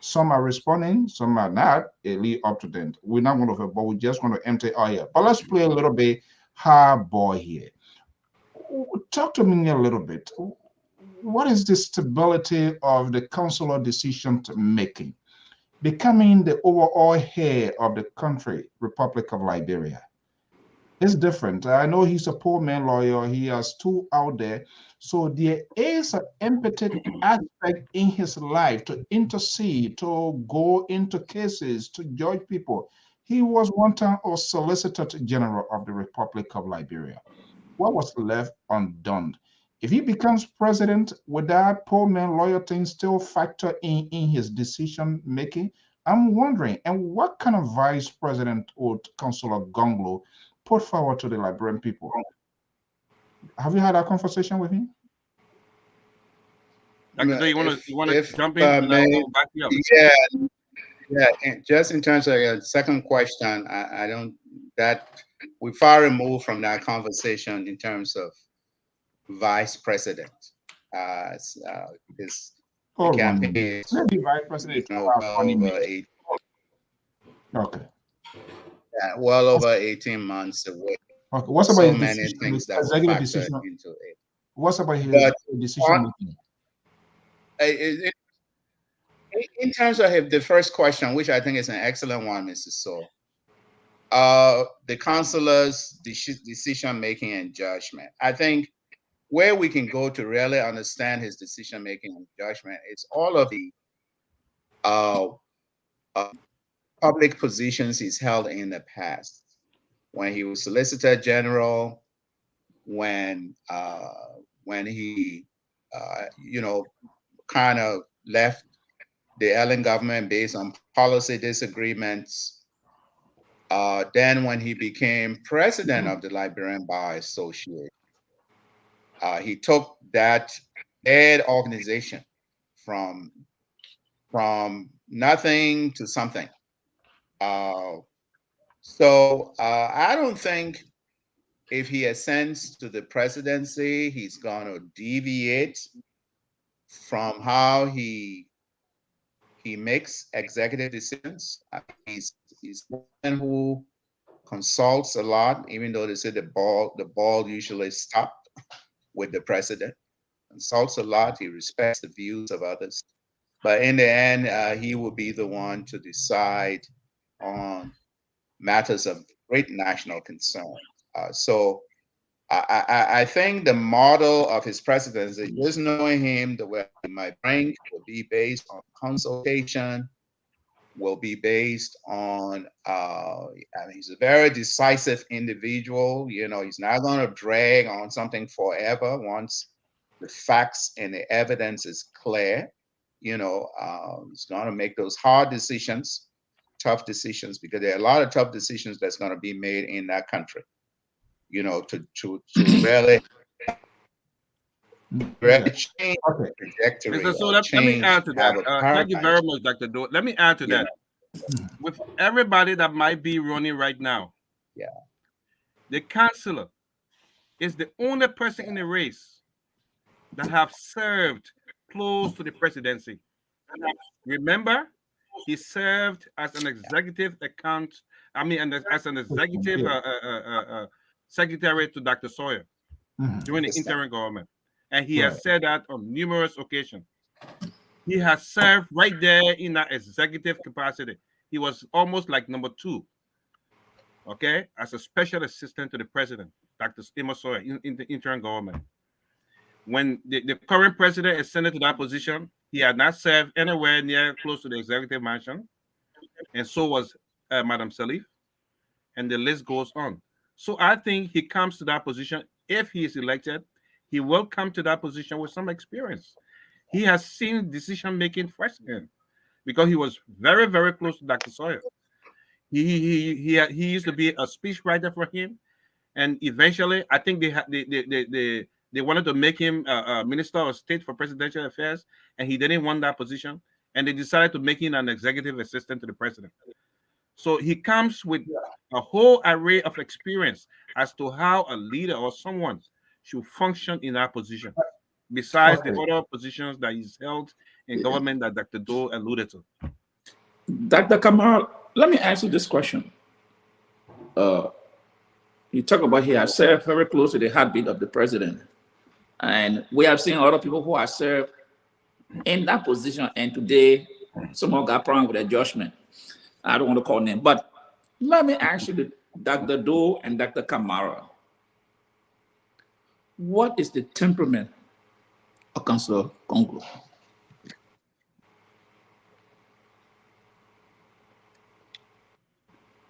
Some are responding, some are not. It leave up to them. We're not going to, but we're just going to empty our ear. But let's play a little bit hard boy here. Talk to me a little bit. What is the stability of the councilor decision making? Becoming the overall head of the country, Republic of Liberia. It's different. I know he's a poor man lawyer. He has two out there. So there is an empathetic aspect in his life to intercede, to go into cases, to judge people. He was one time a Solicitor General of the Republic of Liberia. What was left undone? If he becomes president, would that poor man lawyer thing still factor in his decision making? I'm wondering, and what kind of vice president would Councillor Gongloe put forward to the Liberian people? Have you had a conversation with him? Dr. You want to jump in? Back you up. Yeah. Just in terms of your second question, I don't that we're far removed from that conversation in terms of vice president. Because the campaign is maybe vice president. Okay. Yeah, well over 18 months away. Okay. What's about so many things that will factor into it? What's about his decision making? In terms of the first question, which I think is an excellent one, Mrs. So, the councillor's decision making and judgment. I think where we can go to really understand his decision making and judgment, it's all of the public positions he's held in the past. When he was Solicitor General, when he, kind of left the Ellen government based on policy disagreements. Then when he became president of the Liberian Bar Association, he took that dead organization from nothing to something. So I don't think if he ascends to the presidency, he's going to deviate from how he makes executive decisions. He's one who consults a lot, even though they say the ball usually stopped with the president. Consults a lot. He respects the views of others, but in the end, he will be the one to decide on matters of great national concern. So I think the model of his presidency, just knowing him, the way he might bring, will be based on consultation, will be based on, he's a very decisive individual. He's not going to drag on something forever once the facts and the evidence is clear. He's going to make those hard decisions, tough decisions, because there are a lot of tough decisions that's going to be made in that country. To really change the trajectory. So let me add to that. Thank you very much, Dr. Do. Let me add to that. With everybody that might be running right now, the councillor is the only person in the race that have served close to the presidency. Remember, he served as an executive as an executive secretary to Dr. Sawyer during the interim government. And he has said that on numerous occasions. He has served right there in that executive capacity. He was almost like number 2, okay, as a special assistant to the president, Dr. Amos Sawyer, in the interim government. When the current president ascended to that position, he had not served anywhere near close to the executive mansion, and so was Madam Salif, and the list goes on. So I think he comes to that position. If he is elected, he will come to that position with some experience. He has seen decision-making firsthand because he was very, very close to Dr. Sawyer. He used to be a speechwriter for him, and eventually, I think they wanted to make him a Minister of State for Presidential Affairs, and he didn't want that position, and they decided to make him an executive assistant to the president. So he comes with a whole array of experience as to how a leader or someone should function in that position, besides the other positions that he's held in government that Dr. Doe alluded to. Dr. Kamal, let me ask you this question. You talk about he has served very close to the heartbeat of the president. And we have seen other people who have served in that position, and today someone got problem with their judgment. I don't want to call them, but let me ask you, Dr. Doe and Dr. Kamara, what is the temperament of Councillor Gongloe?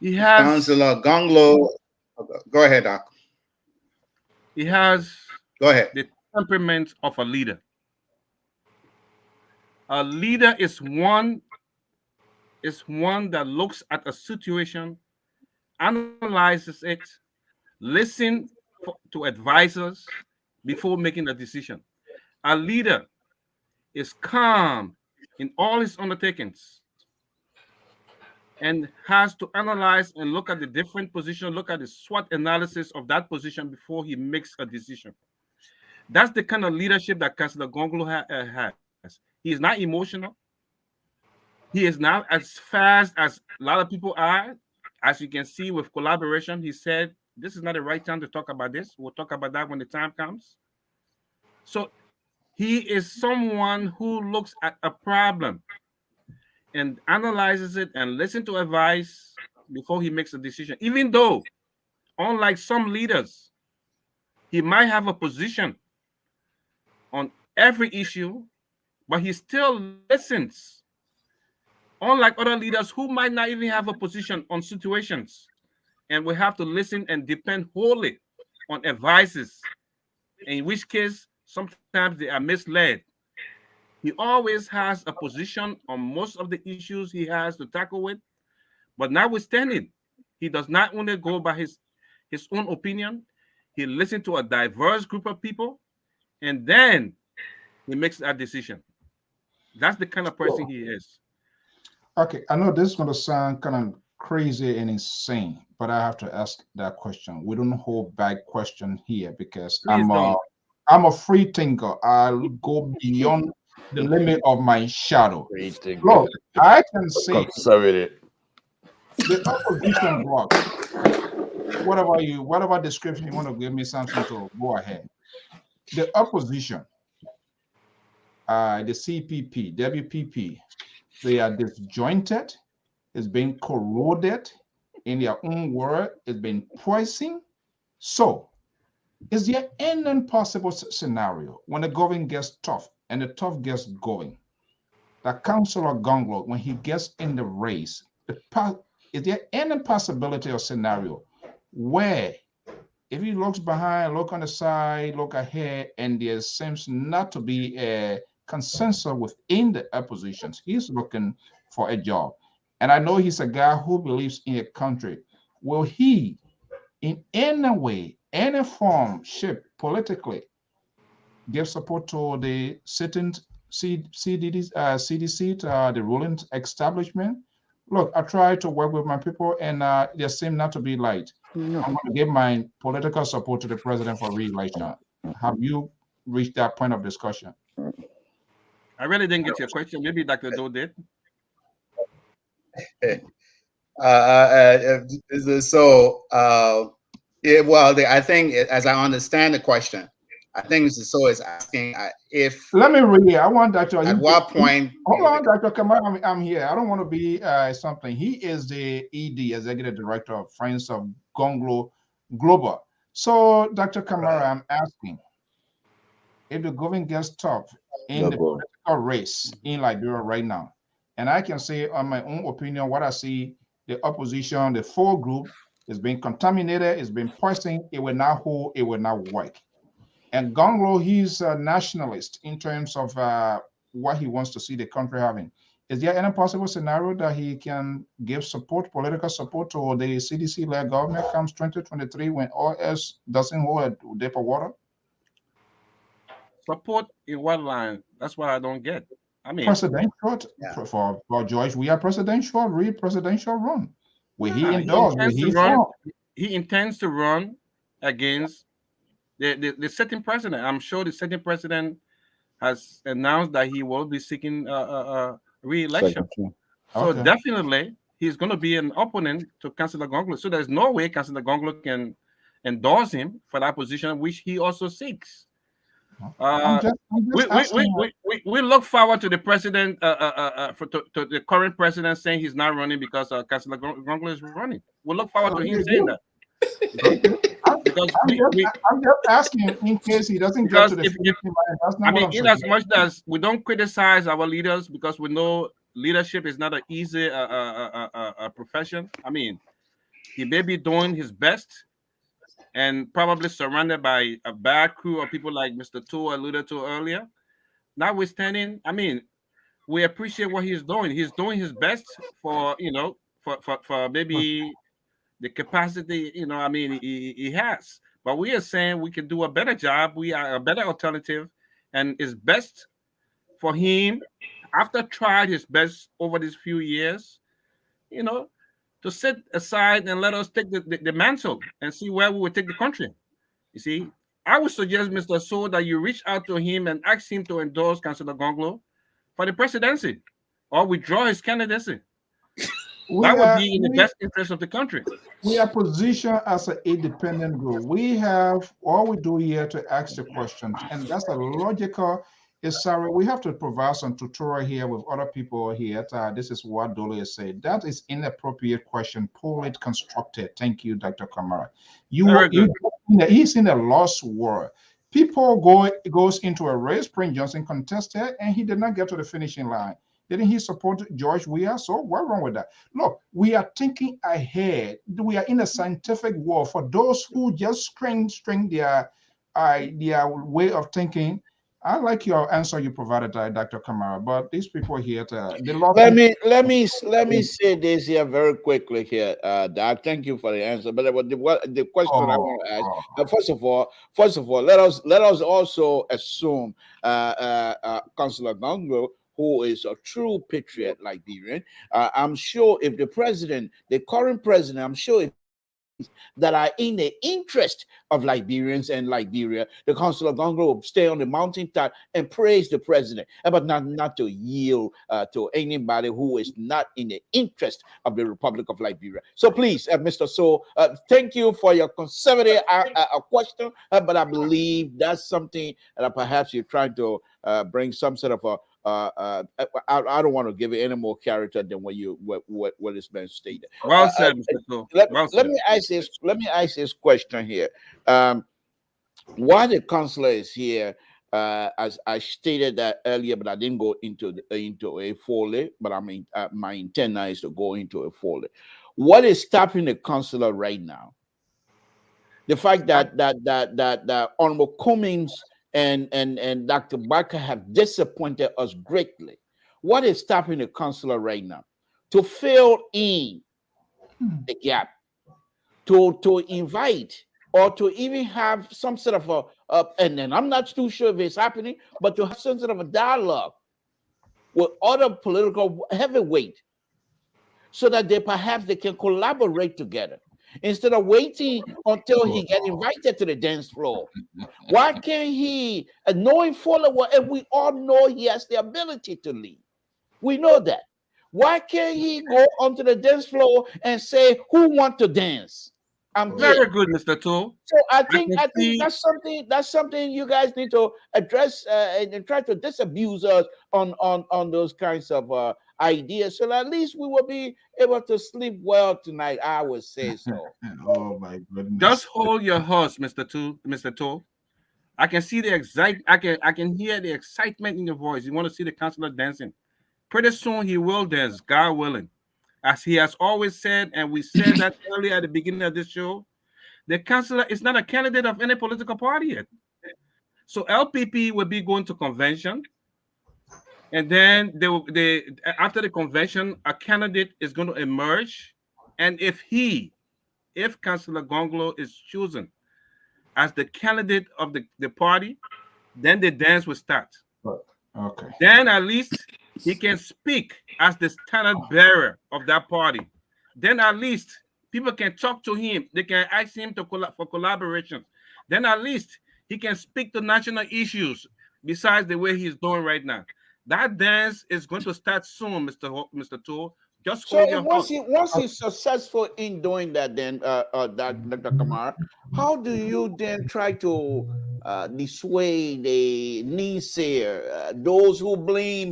He has Councillor Gongloe. Go ahead, Doc. He has the temperament of a leader. A leader is one that looks at a situation, analyzes it, listens to advisors before making a decision. A leader is calm in all his undertakings and has to analyze and look at the different positions, look at the SWOT analysis of that position before he makes a decision. That's the kind of leadership that Councillor Gongloe has. He is not emotional. He is not as fast as a lot of people are. As you can see with collaboration, he said, this is not the right time to talk about this. We'll talk about that when the time comes. So he is someone who looks at a problem and analyzes it and listens to advice before he makes a decision. Even though, unlike some leaders, he might have a position on every issue, but he still listens Unlike other leaders who might not even have a position on situations, and we have to listen and depend wholly on advices, in which case sometimes they are misled. He always has a position on most of the issues he has to tackle with, but notwithstanding, he does not only go by his own opinion. He listens to a diverse group of people, and then he makes that decision. That's the kind of person he is. Okay, I know this is going to sound kind of crazy and insane, but I have to ask that question. We don't hold back question here because Please don't. I'm a free thinker. I'll go beyond the limit of my shadow. Look, I can say the opposition bloc, whatever description you want to give me something to go ahead. The opposition, the CPP, WPP, they are disjointed, it's been corroded, in their own word, it's been poisoned. So, is there any possible scenario when the going gets tough and the tough gets going, that Councillor Gongloe, when he gets in the race, is there any possibility or scenario where if he looks behind, look on the side, look ahead, and there seems not to be a consensus within the oppositions, he's looking for a job. And I know he's a guy who believes in a country. Will he, in any way, any form, shape, politically, give support to the sitting CDC, the ruling establishment? Look, I try to work with my people, and there seem not to be light. I'm going to give my political support to the president for re-election. Have you reached that point of discussion? I really didn't get your question. Maybe Dr. Doe did. Yeah, well, I think, as I understand the question, I think Mr. So is asking if. Let me read it. I want Dr. At what point? Hold on, Dr. Kamara. I'm here. I don't want to be something. He is the ED, Executive Director of Friends of Gongloe Global. So, Dr. Kamara, I'm asking, if the government gets tough in the political race in Liberia right now, and I can say on my own opinion, what I see, the opposition, the full group is being contaminated, it's been poisoned, it will not hold, it will not work. And Gongloe, he's a nationalist in terms of what he wants to see the country having. Is there any possible scenario that he can give support, political support to the CDC-led government comes 2023 when all else doesn't hold a dip of water? Support in what line? That's what I don't get. I mean, presidential, for George, we are presidential, presidential run. Will he endorse? He intends to run against the sitting president. I'm sure the sitting president has announced that he will be seeking re-election. So definitely he's going to be an opponent to Councillor Gongloe. So there's no way Councillor Gongloe can endorse him for that position, which he also seeks. We look forward to the president, to the current president saying he's not running because Councillor Gongloe is running. We look forward to him saying that. I'm just asking in case he doesn't get to the finishing line. I mean, in as much as we don't criticize our leaders because we know leadership is not an easy profession. I mean, he may be doing his best and probably surrounded by a bad crew of people like Mr. Tu alluded to earlier. Notwithstanding, I mean, we appreciate what he's doing. He's doing his best for, for maybe the capacity, I mean, he has. But we are saying we can do a better job. We are a better alternative. And it's best for him, after tried his best over these few years, to sit aside and let us take the mantle and see where we will take the country. You see, I would suggest, Mr. So, that you reach out to him and ask him to endorse Councillor Gongloe for the presidency or withdraw his candidacy. That would be in the best interest of the country. We are positioned as an independent group. We have all we do here to ask the questions, and that's a logical. Sorry, we have to provide some tutorial here with other people here. This is what Dole is saying. That is inappropriate question, poorly constructed. Thank you, Dr. Kamara. He's in a lost war. People goes into a race. Prince Johnson contested, and he did not get to the finishing line. Didn't he support George Weah? So what's wrong with that? Look, we are thinking ahead. We are in a scientific war. For those who just string their way of thinking, I like your answer you provided, Dr. Kamara. But these people here, they love. Let me say this here very quickly here, Doc. Thank you for the answer. But the question I want to ask, first of all, let us also assume Councillor Gongloe, who is a true patriot Liberian. I'm sure if the current president, I'm sure if that are in the interest of Liberians and Liberia, the Council of Gongloe will stay on the mountaintop and praise the president, but not to yield to anybody who is not in the interest of the Republic of Liberia. So please, Mr. So, thank you for your conservative question, but I believe that's something that perhaps you're trying to bring some sort of a I don't want to give it any more character than what has been stated. Well said, Mr. So. Let me ask this question here. Why the councillor is here, as I stated that earlier, but I didn't go into a fully. But I mean, my intent now is to go into a fully. What is stopping the councillor right now? The fact that Honorable Cummings and Dr. Barker have disappointed us greatly. What is stopping the councillor right now to fill in the gap, to invite or to even have some sort of and then I'm not too sure if it's happening, but to have some sort of a dialogue with other political heavyweight so that perhaps they can collaborate together instead of waiting until he get invited to the dance floor. Why can't he, knowing fully well, and we all know he has the ability to lead. We know that. Why can't he go onto the dance floor and say, who want to dance? I'm very here. good, Mr. Tool. So I think that's something you guys need to address and try to disabuse us on those kinds of ideas. So at least we will be able to sleep well tonight. I would say so. Oh my goodness! Just hold your horse, Mr. Tool. I can see I can hear the excitement in your voice. You want to see the councillor dancing. Pretty soon he will dance, God willing. As he has always said, and we said that earlier at the beginning of this show, the councillor is not a candidate of any political party yet. So LPP will be going to convention, and then after the convention, a candidate is going to emerge, and if Councillor Gongloe is chosen as the candidate of the party, then the dance will start. Okay. Then at least he can speak as the standard bearer of that party. Then at least people can talk to him. They can ask him for collaboration. Then at least he can speak to national issues besides the way he's doing right now. That dance is going to start soon, Mr. Tool. Just hold your once he's successful in doing that, then Dr. Kamara, how do you then try to dissuade the naysayer, those who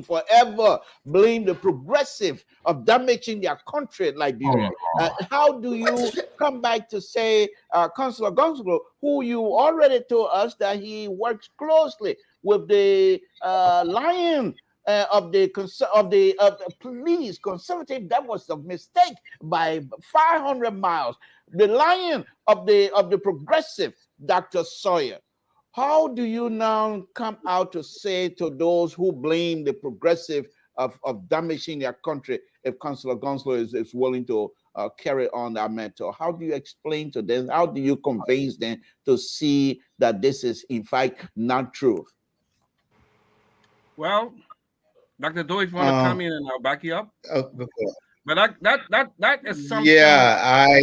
forever blame the progressive of damaging their country, Liberia? How do you come back to say Councillor Gongloe, who you already told us that he works closely with the Lion of the police conservative? That was a mistake by 500 miles. The Lion of the progressive, Dr. Sawyer. How do you now come out to say to those who blame the progressive of damaging their country if Councillor Gongloe is willing to carry on that mentor? How do you explain to them? How do you convince them to see that this is in fact not true? Well, Dr. Doe, if you want to come in and I'll back you up. But that is something. Yeah,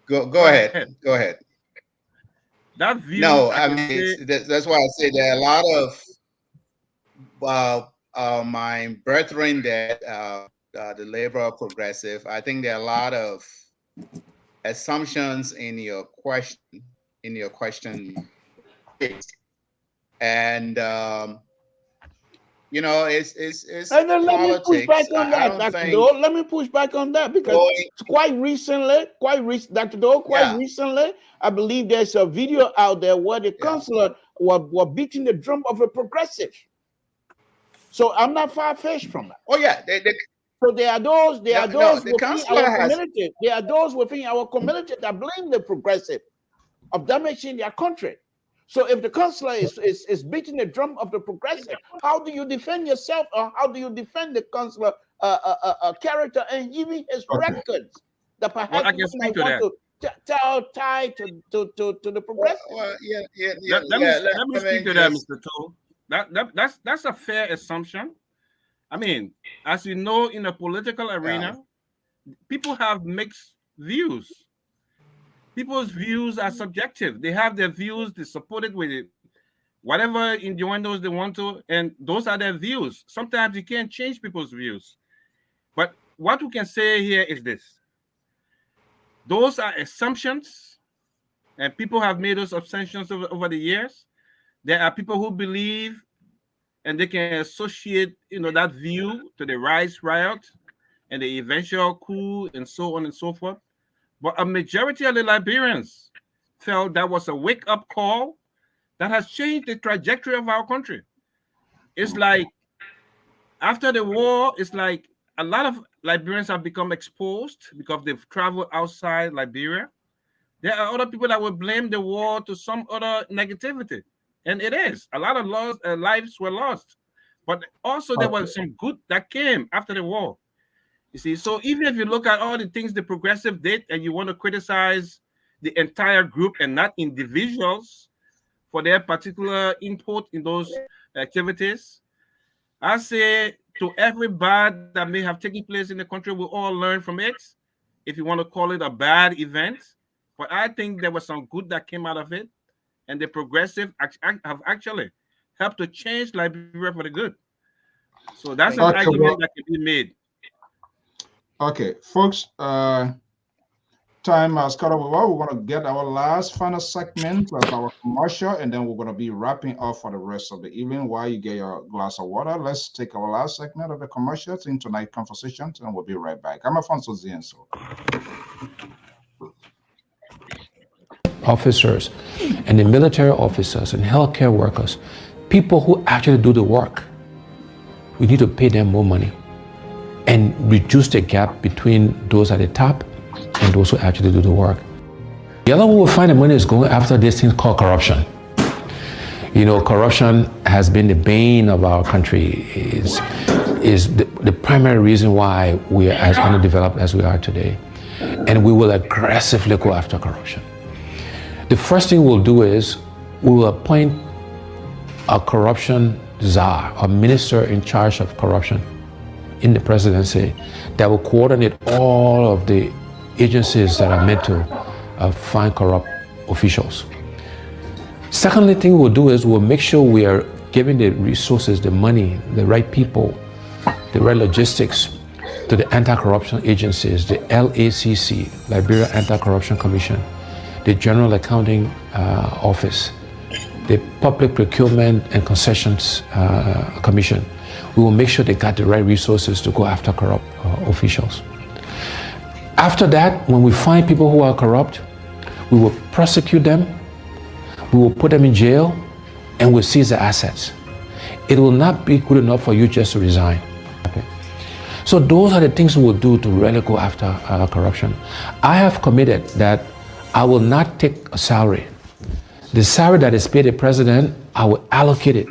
Go ahead. Go ahead. That view. No, I mean that's why I say there are a lot of my brethren that the labor progressive. I think there are a lot of assumptions in your question. And it's and then politics. Let me push back on that, Dr. Doe. Let me push back on that because quite recently, Dr. Doe, recently, I believe there's a video out there where the councillor were beating the drum of a progressive. So I'm not far-fetched from that. Oh yeah, So there are those the within councillor our has- community. There are those within our community that blame the progressive of damaging their country. So if the councillor is beating the drum of the progressive, how do you defend yourself, or how do you defend the councillor character and even his records that perhaps Well, I can you speak might to want to tie to the progressive? Well, Let me speak to that, Mr. Toe. That's a fair assumption. I mean, as you know, in the political arena, people have mixed views. People's views are subjective. They have their views, they support it with it, whatever innuendos they want to, and those are their views. Sometimes you can't change people's views. But what we can say here is this. Those are assumptions, and people have made those assumptions over the years. There are people who believe and they can associate, that view to the rice riot and the eventual coup and so on and so forth. But a majority of the Liberians felt that was a wake-up call that has changed the trajectory of our country. It's like after the war, it's like a lot of Liberians have become exposed because they've traveled outside Liberia. There are other people that will blame the war to some other negativity. And it is. A lot of lives were lost. But also there was some good that came after the war. You see, so even if you look at all the things the progressive did and you want to criticize the entire group and not individuals for their particular input in those activities, I say to every bad that may have taken place in the country, we all learn from it, if you want to call it a bad event. But I think there was some good that came out of it. And the progressive have actually helped to change Liberia for the good. So that's an argument that can be made. Okay, folks, time has cut over. We're going to get our last final segment of our commercial, and then we're going to be wrapping up for the rest of the evening. While you get your glass of water, let's take our last segment of the commercials in tonight's conversation, and we'll be right back. I'm Alfonso Zienso. Officers and the military officers and healthcare workers, people who actually do the work, we need to pay them more money and reduce the gap between those at the top and those who actually do the work. The other way we'll find the money is going after this thing called corruption. Corruption has been the bane of our country, is the primary reason why we are as underdeveloped as we are today. And we will aggressively go after corruption. The first thing we'll do is we will appoint a corruption czar, a minister in charge of corruption in the presidency that will coordinate all of the agencies that are meant to find corrupt officials. Secondly thing we'll do is we'll make sure we are giving the resources, the money, the right people, the right logistics to the anti-corruption agencies, the LACC, Liberia Anti-Corruption Commission, the General Accounting Office, the Public Procurement and Concessions Commission. We will make sure they got the right resources to go after corrupt officials. After that, when we find people who are corrupt, we will prosecute them, we will put them in jail, and we'll seize their assets. It will not be good enough for you just to resign. Okay? So those are the things we will do to really go after corruption. I have committed that I will not take a salary. The salary that is paid the president, I will allocate it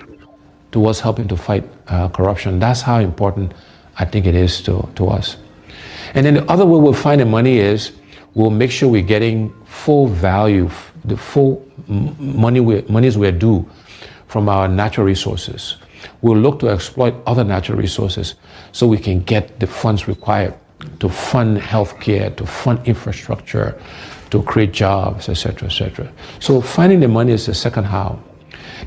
towards helping to fight corruption. That's how important I think it is to us. And then the other way we'll find the money is we'll make sure we're getting full value, the full monies we're due from our natural resources. We'll look to exploit other natural resources so we can get the funds required to fund healthcare, to fund infrastructure, to create jobs, etc., etc. So finding the money is the second how.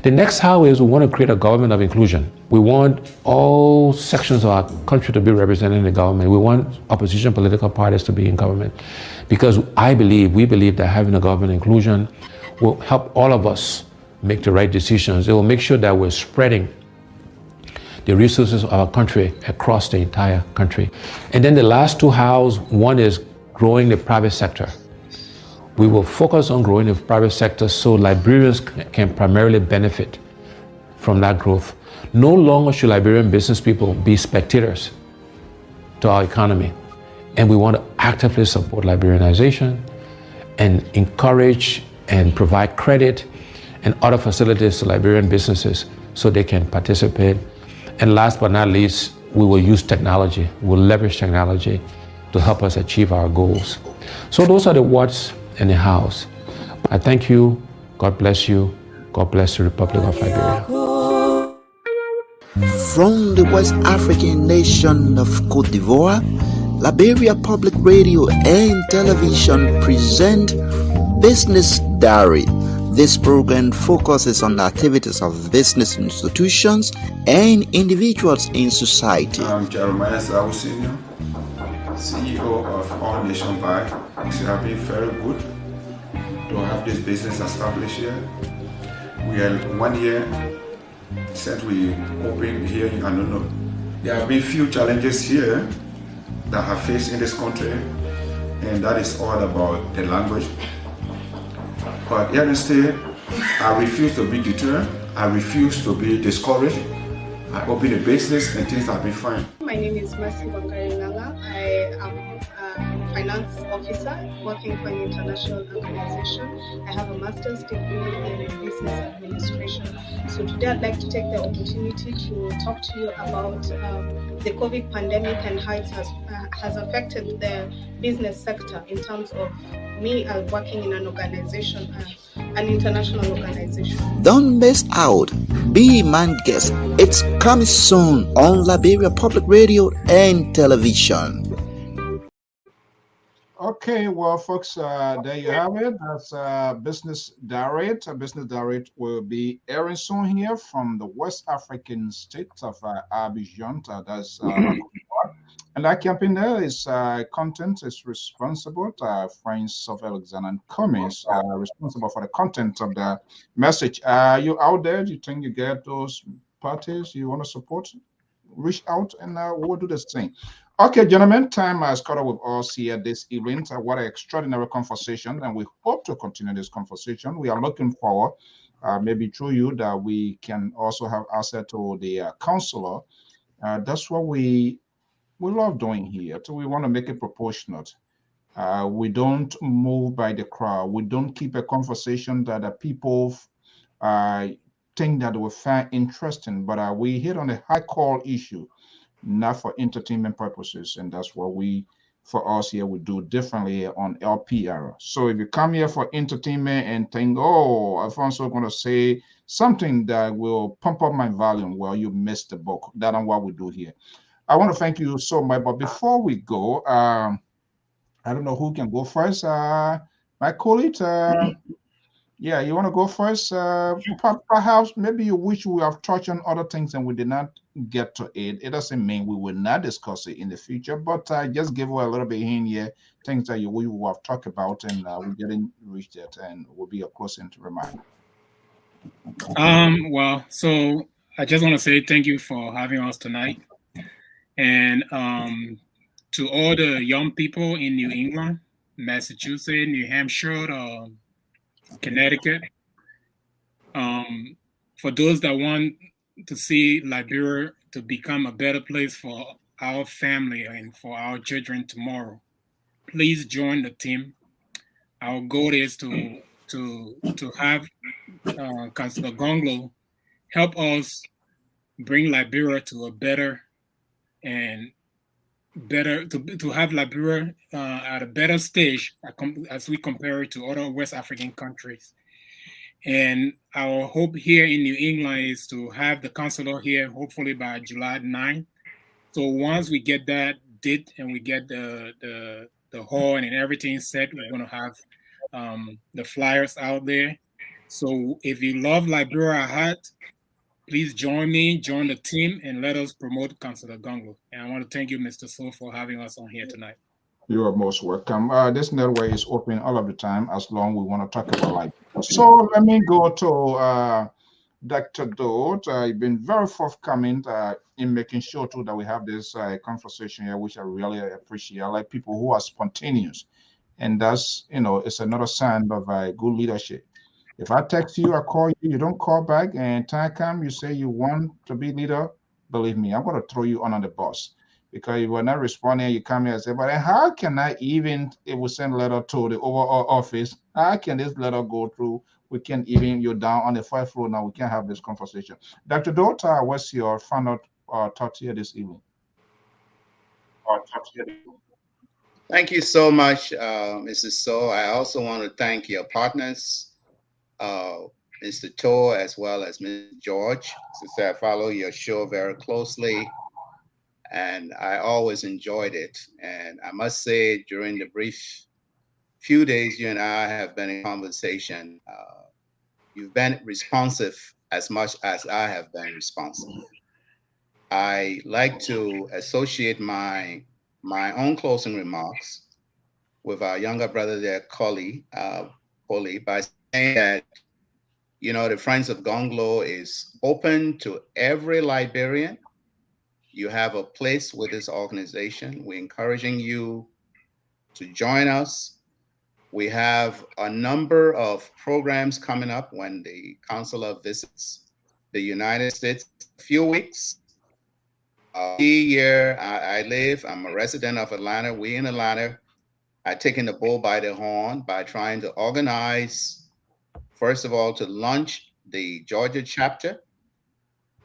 The next how is we want to create a government of inclusion. We want all sections of our country to be represented in the government. We want opposition political parties to be in government because we believe that having a government inclusion will help all of us make the right decisions. It will make sure that we're spreading the resources of our country across the entire country. And then the last two hows, one is growing the private sector. We will focus on growing the private sector so Liberians can primarily benefit from that growth. No longer should Liberian business people be spectators to our economy. And we want to actively support Liberianization and encourage and provide credit and other facilities to Liberian businesses so they can participate. And last but not least, we will use technology. We'll leverage technology to help us achieve our goals. So those are the what's and the how's. I thank you. God bless you. God bless the Republic of Liberia. From the West African nation of Côte d'Ivoire, Liberia Public Radio and Television present Business Diary. This program focuses on the activities of business institutions and individuals in society. I'm Jeremiah Zawu Senior, CEO of All Nation Bank. It has been very good to have this business established here. We are 1 year since we opened here in Anono. There have been few challenges here that have faced in this country, and that is all about the language. But here instead, I refuse to be deterred. I refuse to be discouraged. I open a business and things have been fine. My name is Mercy Bangarinanga. I am a finance officer working for an international organization. I have a master's degree in business administration. So today I'd like to take the opportunity to talk to you about the COVID pandemic and how it has affected the business sector in terms of me working in an organization, an international organization. Don't miss out. Be my guest. It's coming soon on Liberia Public Radio and Television. Okay, well, folks, there you have it. That's Business Direct. Business Direct will be airing soon here from the West African state of Abidjan. That's and that campaign there is content is responsible. Friends of Alexander and Cummings responsible for the content of the message. You out there? Do you think you get those parties you want to support? Reach out and we'll do this thing. Okay, gentlemen, time has caught up with us here this evening. What an extraordinary conversation, and we hope to continue this conversation. We are looking forward, maybe through you, that we can also have access to the counselor. That's what we love doing here. So we want to make it proportionate. We don't move by the crowd. We don't keep a conversation that the people think that we find interesting, but we hit on a high call issue, not for entertainment purposes. And that's what for us here, we do differently on LPR. So if you come here for entertainment and think, oh, Alfonso going to say something that will pump up my volume, well, you missed the book. That's not what we do here. I want to thank you so much. But before we go, I don't know who can go first. My colleague, yeah, you want to go first? Perhaps maybe you wish we have touched on other things and we did not get to it. It doesn't mean we will not discuss it in the future, but just give her a little bit in here, things that we will have talked about and we didn't reach that, and will be a closing reminder. Well, so I just want to say thank you for having us tonight. And to all the young people in New England, Massachusetts, New Hampshire, Connecticut, for those that want to see Liberia to become a better place for our family and for our children tomorrow, please join the team. Our goal is to have Councillor Gongloe help us bring Liberia to a better and better to have Liberia at a better stage as we compare it to other West African countries. And our hope here in New England is to have the counselor here hopefully by July 9th. So once we get that date and we get the hall and everything set, we're going to have the flyers out there. So if you love Liberia at heart, please join me, join the team, and let us promote Councillor Gongloe. And I want to thank you, Mr. So, for having us on here tonight. You are most welcome. This network is open all of the time as long as we want to talk about life. So let me go to Dr. Dodd. You've been very forthcoming in making sure too that we have this conversation here, which I really appreciate. I like people who are spontaneous, and that's, it's another sign of good leadership. If I text you, I call you, you don't call back, and time come, you say you want to be leader, believe me, I'm going to throw you under the bus because you were not responding. You come here and say, but how can I even, it will send a letter to the overall office, how can this letter go through? We can't even, you're down on the 5th floor now, we can't have this conversation. Dr. Dota, what's your final thought here this evening? Thank you so much, Mrs. So. I also want to thank your partners, Mr. Tor, as well as Mr. George. Since I follow your show very closely, and I always enjoyed it. And I must say, during the brief few days you and I have been in conversation, you've been responsive as much as I have been responsive. I like to associate my own closing remarks with our younger brother there, Coley, by saying that, you know, the Friends of Gongloe is open to every Liberian. You have a place with this organization. We're encouraging you to join us. We have a number of programs coming up when the counselor visits the United States in a few weeks. Here I live, I'm a resident of Atlanta. We in Atlanta are taking the bull by the horn by trying to organize, first of all, to launch the Georgia chapter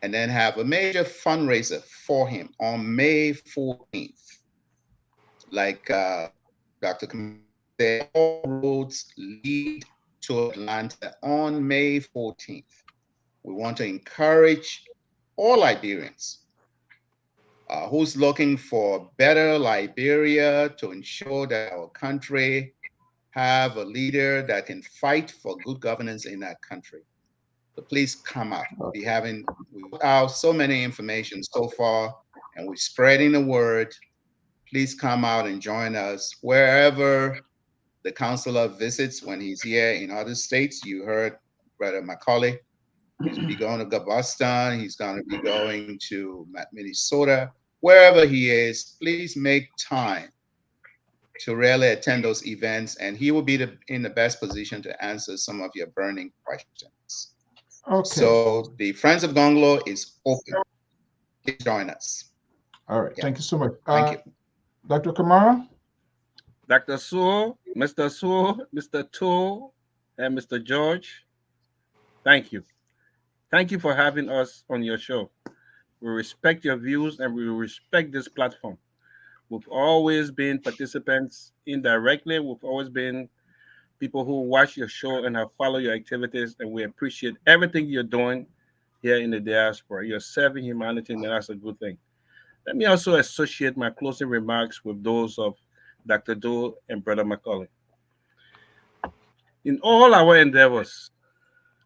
and then have a major fundraiser for him on May 14th. Like Dr. said, all roads lead to Atlanta on May 14th. We want to encourage all Liberians who's looking for better Liberia to ensure that our country have a leader that can fight for good governance in that country. So please come out. We put out so many information so far, and we're spreading the word. Please come out and join us wherever the counselor visits when he's here in other states. You heard Brother Macaulay. He's be going to Boston. He's going to be going to Minnesota. Wherever he is, please make time to really attend those events, and he will be in the best position to answer some of your burning questions. Okay. So the Friends of Gongloe is open. Please join us. All right. Yeah. Thank you so much. Thank you. Dr. Kamara? Dr. Sewell, Mr. Sewell, Mr. Toole, and Mr. George, thank you. Thank you for having us on your show. We respect your views and we respect this platform. We've always been participants indirectly. We've always been people who watch your show and have followed your activities, and we appreciate everything you're doing here in the diaspora. You're serving humanity, and that's a good thing. Let me also associate my closing remarks with those of Dr. Doe and Brother Macaulay. In all our endeavors,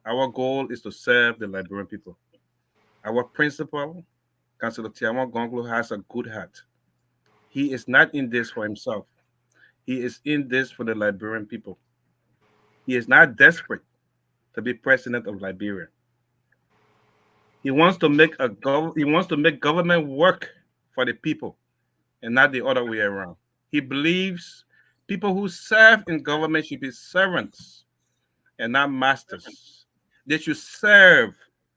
our goal is to serve the Liberian people. Our principal, Councillor Tiamo Gongloe, has a good heart. He is not in this for himself. He is in this for the Liberian people. He is not desperate to be president of Liberia. He wants to make government work for the people and not the other way around. He believes people who serve in government should be servants and not masters. They should serve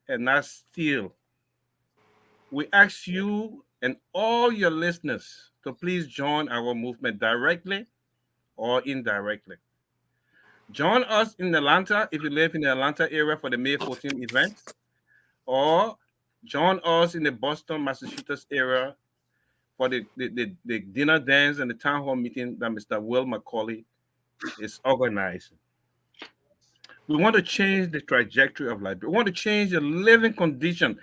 and not steal. We ask you and all your listeners to please join our movement directly or indirectly. Join us in Atlanta if you live in the Atlanta area for the May 14th event, or join us in the Boston, Massachusetts area for the dinner dance and the town hall meeting that Mr. Will Macaulay is organizing. We want to change the trajectory of Liberia. We want to change the living condition,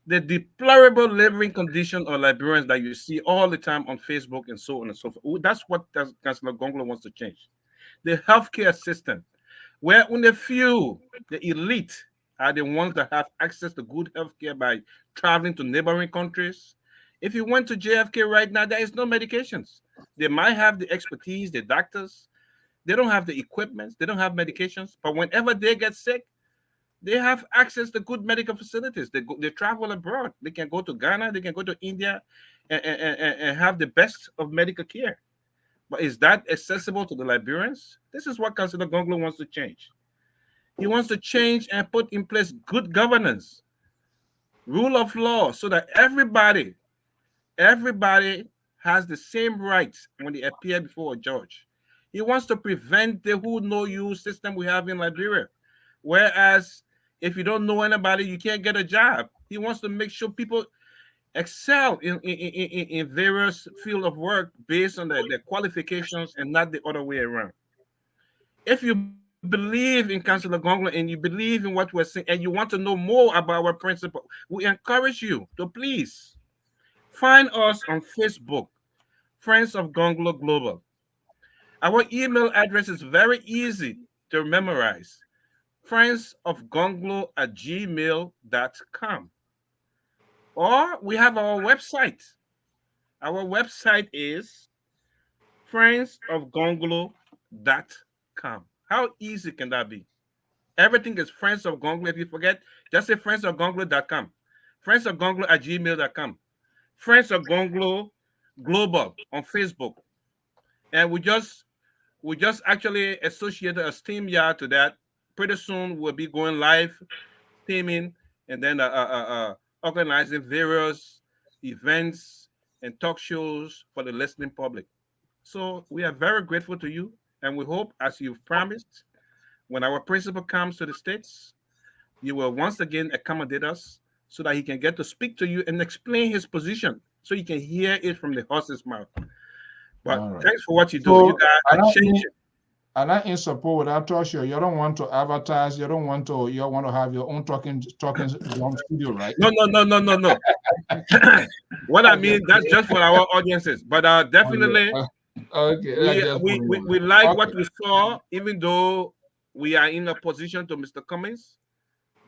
the deplorable living condition of Liberians that you see all the time on Facebook and so on and so forth. That's what Councillor Gongloe wants to change. The healthcare system, where only few, the elite, are the ones that have access to good healthcare by traveling to neighboring countries. If you went to JFK right now, there is no medications. They might have the expertise, the doctors. They don't have the equipment. They don't have medications. But whenever they get sick, they have access to good medical facilities. They travel abroad. They can go to Ghana. They can go to India and have the best of medical care. But is that accessible to the Liberians? This is what Councillor Gongloe wants to change. He wants to change and put in place good governance, rule of law, so that everybody has the same rights when they appear before a judge. He wants to prevent the who know you system we have in Liberia. Whereas if you don't know anybody, you can't get a job. He wants to make sure people excel in various field of work based on their qualifications and not the other way around. If you believe in Councillor Gongloe and you believe in what we're saying and you want to know more about our principle, we encourage you to please find us on Facebook, Friends of Gongloe Global. Our email address is very easy to memorize. friendsofgongloe@gmail.com. Or we have our website. Our website is friendsofgongloe.com. How easy can that be? Everything is Friends of Gongloe. If you forget, just say friendsofgongloe.com. friendsofgongloe@gmail.com. Friends of Gongloe Global on Facebook. And we just actually associated a Steam yard to that. Pretty soon we'll be going live, streaming, and then organizing various events and talk shows for the listening public. So we are very grateful to you, and we hope, as you've promised, when our principal comes to the States, you will once again accommodate us so that he can get to speak to you and explain his position so you can hear it from the horse's mouth. But thanks for what you do. You guys are changing. And I in support with that talk show. You don't want to advertise. You want to have your own talking drum studio, right? No. What I mean, that's just for our audiences. But definitely, we like what we saw, even though we are in opposition to Mr. Cummings.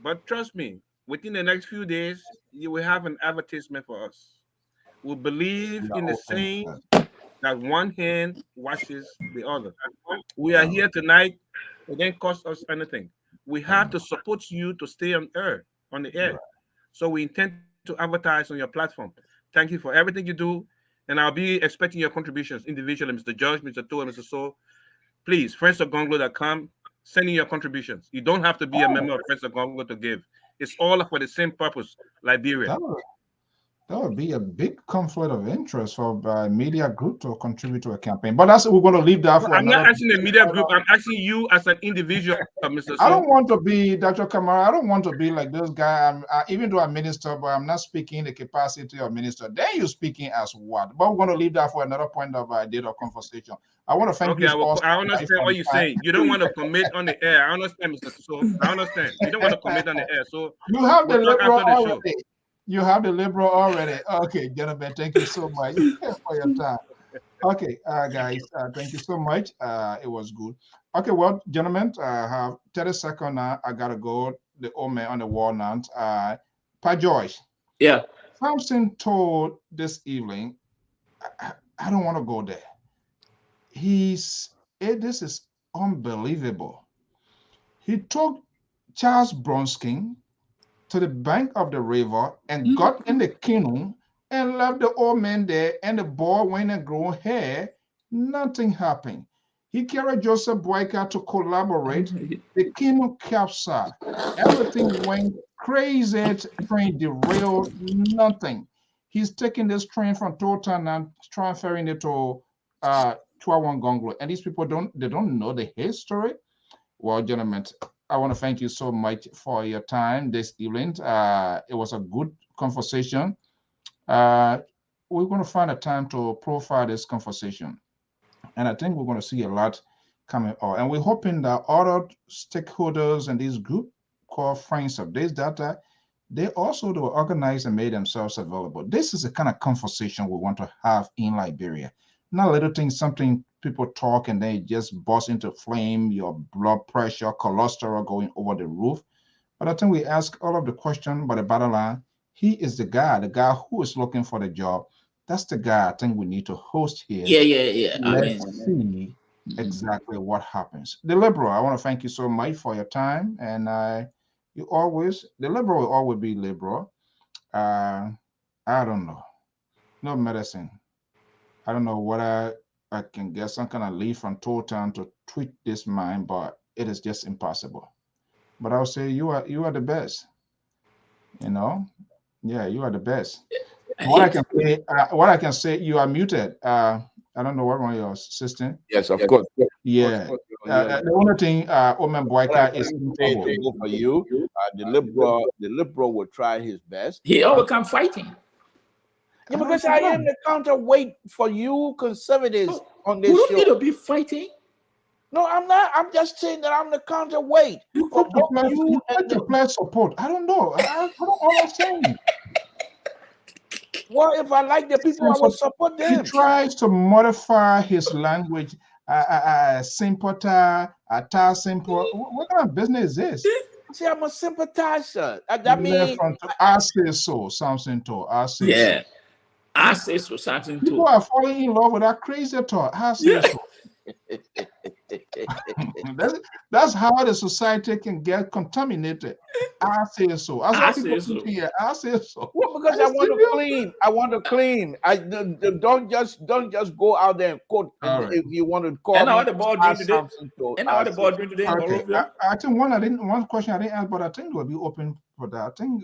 But trust me, within the next few days, you will have an advertisement for us. We believe in the saying that one hand washes the other. We are here tonight. It didn't cost us anything. We have to support you to stay on the air. So we intend to advertise on your platform. Thank you for everything you do. And I'll be expecting your contributions individually, Mr. Judge, Mr. Toa, Mr. So. Please, friendsofgongloe.com, send in your contributions. You don't have to be a member of Friends of Gongloe to give. It's all for the same purpose, Liberia. That would be a big conflict of interest for a media group to contribute to a campaign. But we're going to leave that for I'm not asking the media group. I'm asking you as an individual, Mr. I don't want to be, Dr. Kamara, I don't want to be like this guy. Even though I'm minister, but I'm not speaking in the capacity of minister. Then you're speaking as what? But we're going to leave that for another point of data conversation. I want to thank you. I understand what you're saying. You don't want to commit on the air. I understand, Mr. So. I understand. You don't want to commit on the air. So you have the liberal already. You have the liberal already. Okay, gentlemen, thank you so much for your time. Okay, guys, thank you so much. It was good. Okay, well, gentlemen, I have 30 seconds now. I gotta go. The old man on the wall now. Pa Joyce. Yeah. Samson told this evening, I don't want to go there. This is unbelievable. He took Charles Bronski to the bank of the river and got in the canoe and left the old man there, and the boy went and grew hair. Nothing happened. He carried Joseph Boyka to collaborate. The canoe capsized. Everything went crazy. Train derailed. Nothing. He's taking this train from Totan and transferring it to Chuawan Gongloe. And these people don't know the history. Well, gentlemen, I want to thank you so much for your time this evening. It was a good conversation. We're going to find a time to profile this conversation. And I think we're going to see a lot coming out. And we're hoping that other stakeholders in this group called Friends of This Data, they also will organize and make themselves available. This is the kind of conversation we want to have in Liberia. Not little things, something people talk and they just burst into flame, your blood pressure, cholesterol going over the roof. But I think we ask all of the questions by the bottom line. He is the guy who is looking for the job. That's the guy I think we need to host here. Yeah. Let's see exactly what happens. The Liberal, I want to thank you so much for your time. And the Liberal will always be liberal. I don't know. No medicine. I don't know whether I can get some kind of leaf from Totan to tweak this mind, but it is just impossible. but I'll say you are the best. You know, yeah, you are the best. What I can say, you are muted. I don't know what wrong your system. Yes, of course. Yeah. The only thing, Omen Boyka is in trouble. For you, the liberal will try his best. He always come fighting. Yeah, because I am the counterweight for you conservatives on this show. You show. don't need to be fighting. No, I'm not. I'm just saying that I'm the counterweight. You got to play support. I don't know. I don't understand. Well, if I like the people, I will support them. He tries to modify his language. Sympathizer, simple. What kind of business is this? See, I'm a sympathizer. That means I say so, something to. I say yeah. so. I say so, something People are falling in love with that crazy talk. I say so. That's how the society can get contaminated. I say so. I say so. I say so. Well, because I want to clean. I want to clean. Don't just go out there and quote. If you want to call. And all the ball drink today. And all the ball drink today. I think one question I didn't ask, but I think we'll be open for that. I think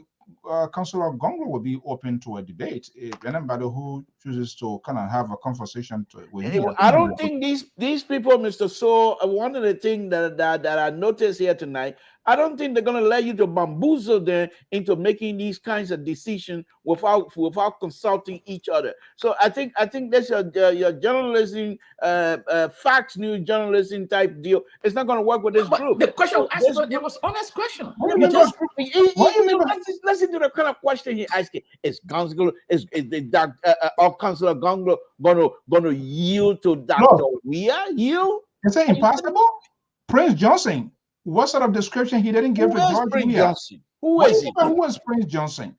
Councillor Gongloe will be open to a debate. If anybody who chooses to kind of have a conversation with him. I don't think these people, Mr. So, one of the things that I noticed here tonight, I don't think they're going to let you to bamboozle them into making these kinds of decisions without consulting each other. So I think that's your journalism, facts news journalism type deal. It's not going to work with this group. The question it was honest question. Listen to the kind of question he asked. Is Gongloe, is Councillor Gongloe going to yield to Dr. Weah? Yield? Is that impossible? Prince Johnson. What sort of description he didn't give to George Weah? Who is he? Who is Prince Johnson?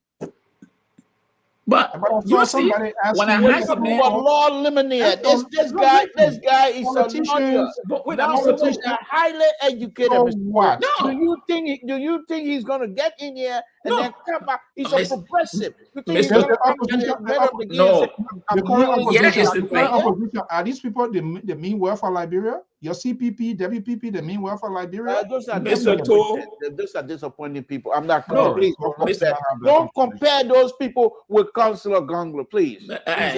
But you see, when I asked him, Lord Luminaire, this guy is a lawyer, highly educated. So what? No. Do you think he's going to get in here and then come back? He's a progressive. Are these people the mean well for Liberia? Your CPP, WPP, the mean well for Liberia? Those are disappointing people. I'm not please don't compare those people with Councillor Gongloe, please.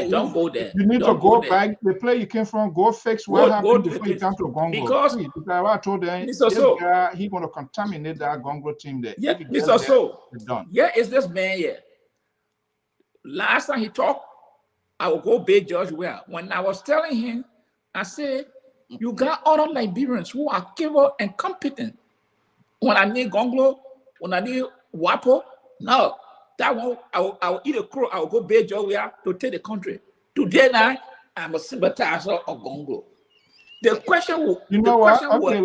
Don't go there. You need to go back. The place you came from, go fix what happened before you come to Gongloe. Because I told them he's going to contaminate that Gongloe team there. Yeah, Mr. So, yeah, it's this man here. Last time he talked, I will go beg George Weah. When I was telling him, I said, you got other Liberians who are capable and competent. When I need Gongloe, when I need Wapo, no, that one I will eat a crow. I will go beg George Weah to take the country. Today night, I'm a sympathizer of Gongloe. The question will, you know what? Okay,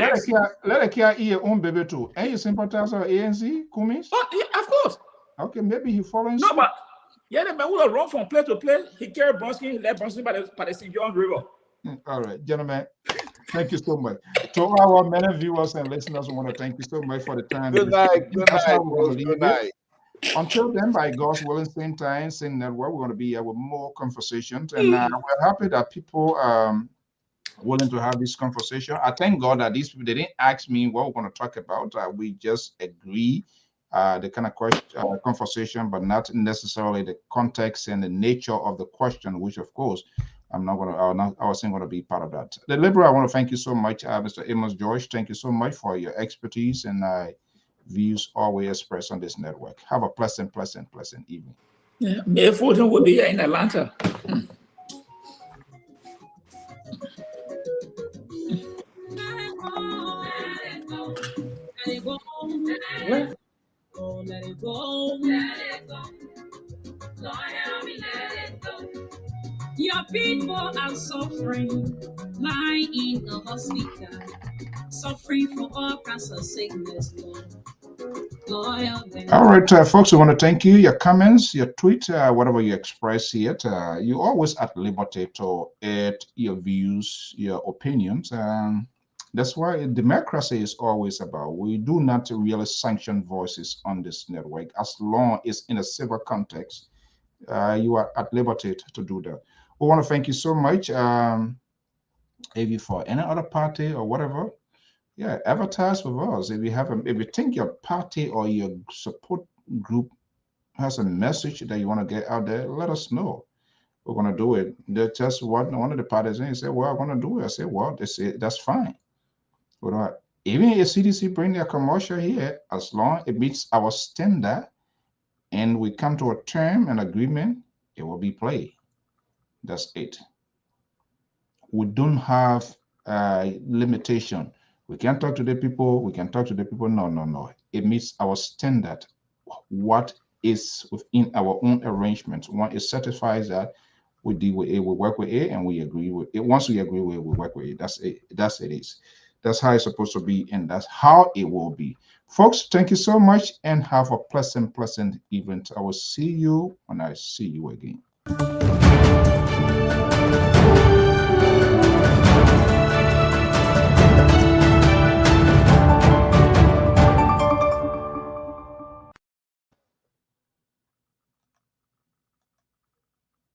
let a care eat your own baby too. And you sympathizer of ANC, Kumis? Oh, yeah, of course. Okay, maybe he following. No, but yeah, the man will run from place to place. He carried Bronski, he left Bronski by the St. John River. All right, gentlemen, thank you so much. To our many viewers and listeners, we want to thank you so much for the time. Good night. Until then, by God's willing, same time, same network, we're going to be here with more conversations. And we're happy that people willing to have this conversation. I thank God that these people, they didn't ask me what we're going to talk about. We just agree the kind of question, conversation, but not necessarily the context and the nature of the question, which of course, I wasn't going to be part of that. The Liberal, I want to thank you so much, Mr. Amos George. Thank you so much for your expertise and views always expressed on this network. Have a pleasant evening. Yeah, Mayor Fulton will be here in Atlanta. Let it go. Lord, help me let it go. Your people are suffering, lying in the hospital, suffering from all kinds of sickness, Lord. All right, folks, we want to thank you. Your comments, your tweet, whatever you express here, you're always at liberty to add your views, your opinions. That's why democracy is always about. We do not really sanction voices on this network. As long as in a civil context, you are at liberty to do that. We want to thank you so much, maybe for any other party or whatever. Yeah, advertise with us. If you think your party or your support group has a message that you want to get out there, let us know. We're gonna do it. They just one of the parties and he said, "Well, I'm gonna do it." I said, "Well, they say that's fine." We don't, even if CDC bring their commercial here, as long it meets our standard and we come to a term and agreement, it will be played. That's it. We don't have limitation. We can talk to the people. We can talk to the people. No, no, no. It meets our standard. What is within our own arrangements? One, it satisfies that we deal with it, we work with it, and we agree with it. Once we agree with it, we work with it. That's it. That's it is. That's how it's supposed to be, and that's how it will be. Folks, thank you so much and have a pleasant evening. I will see you when I see you again.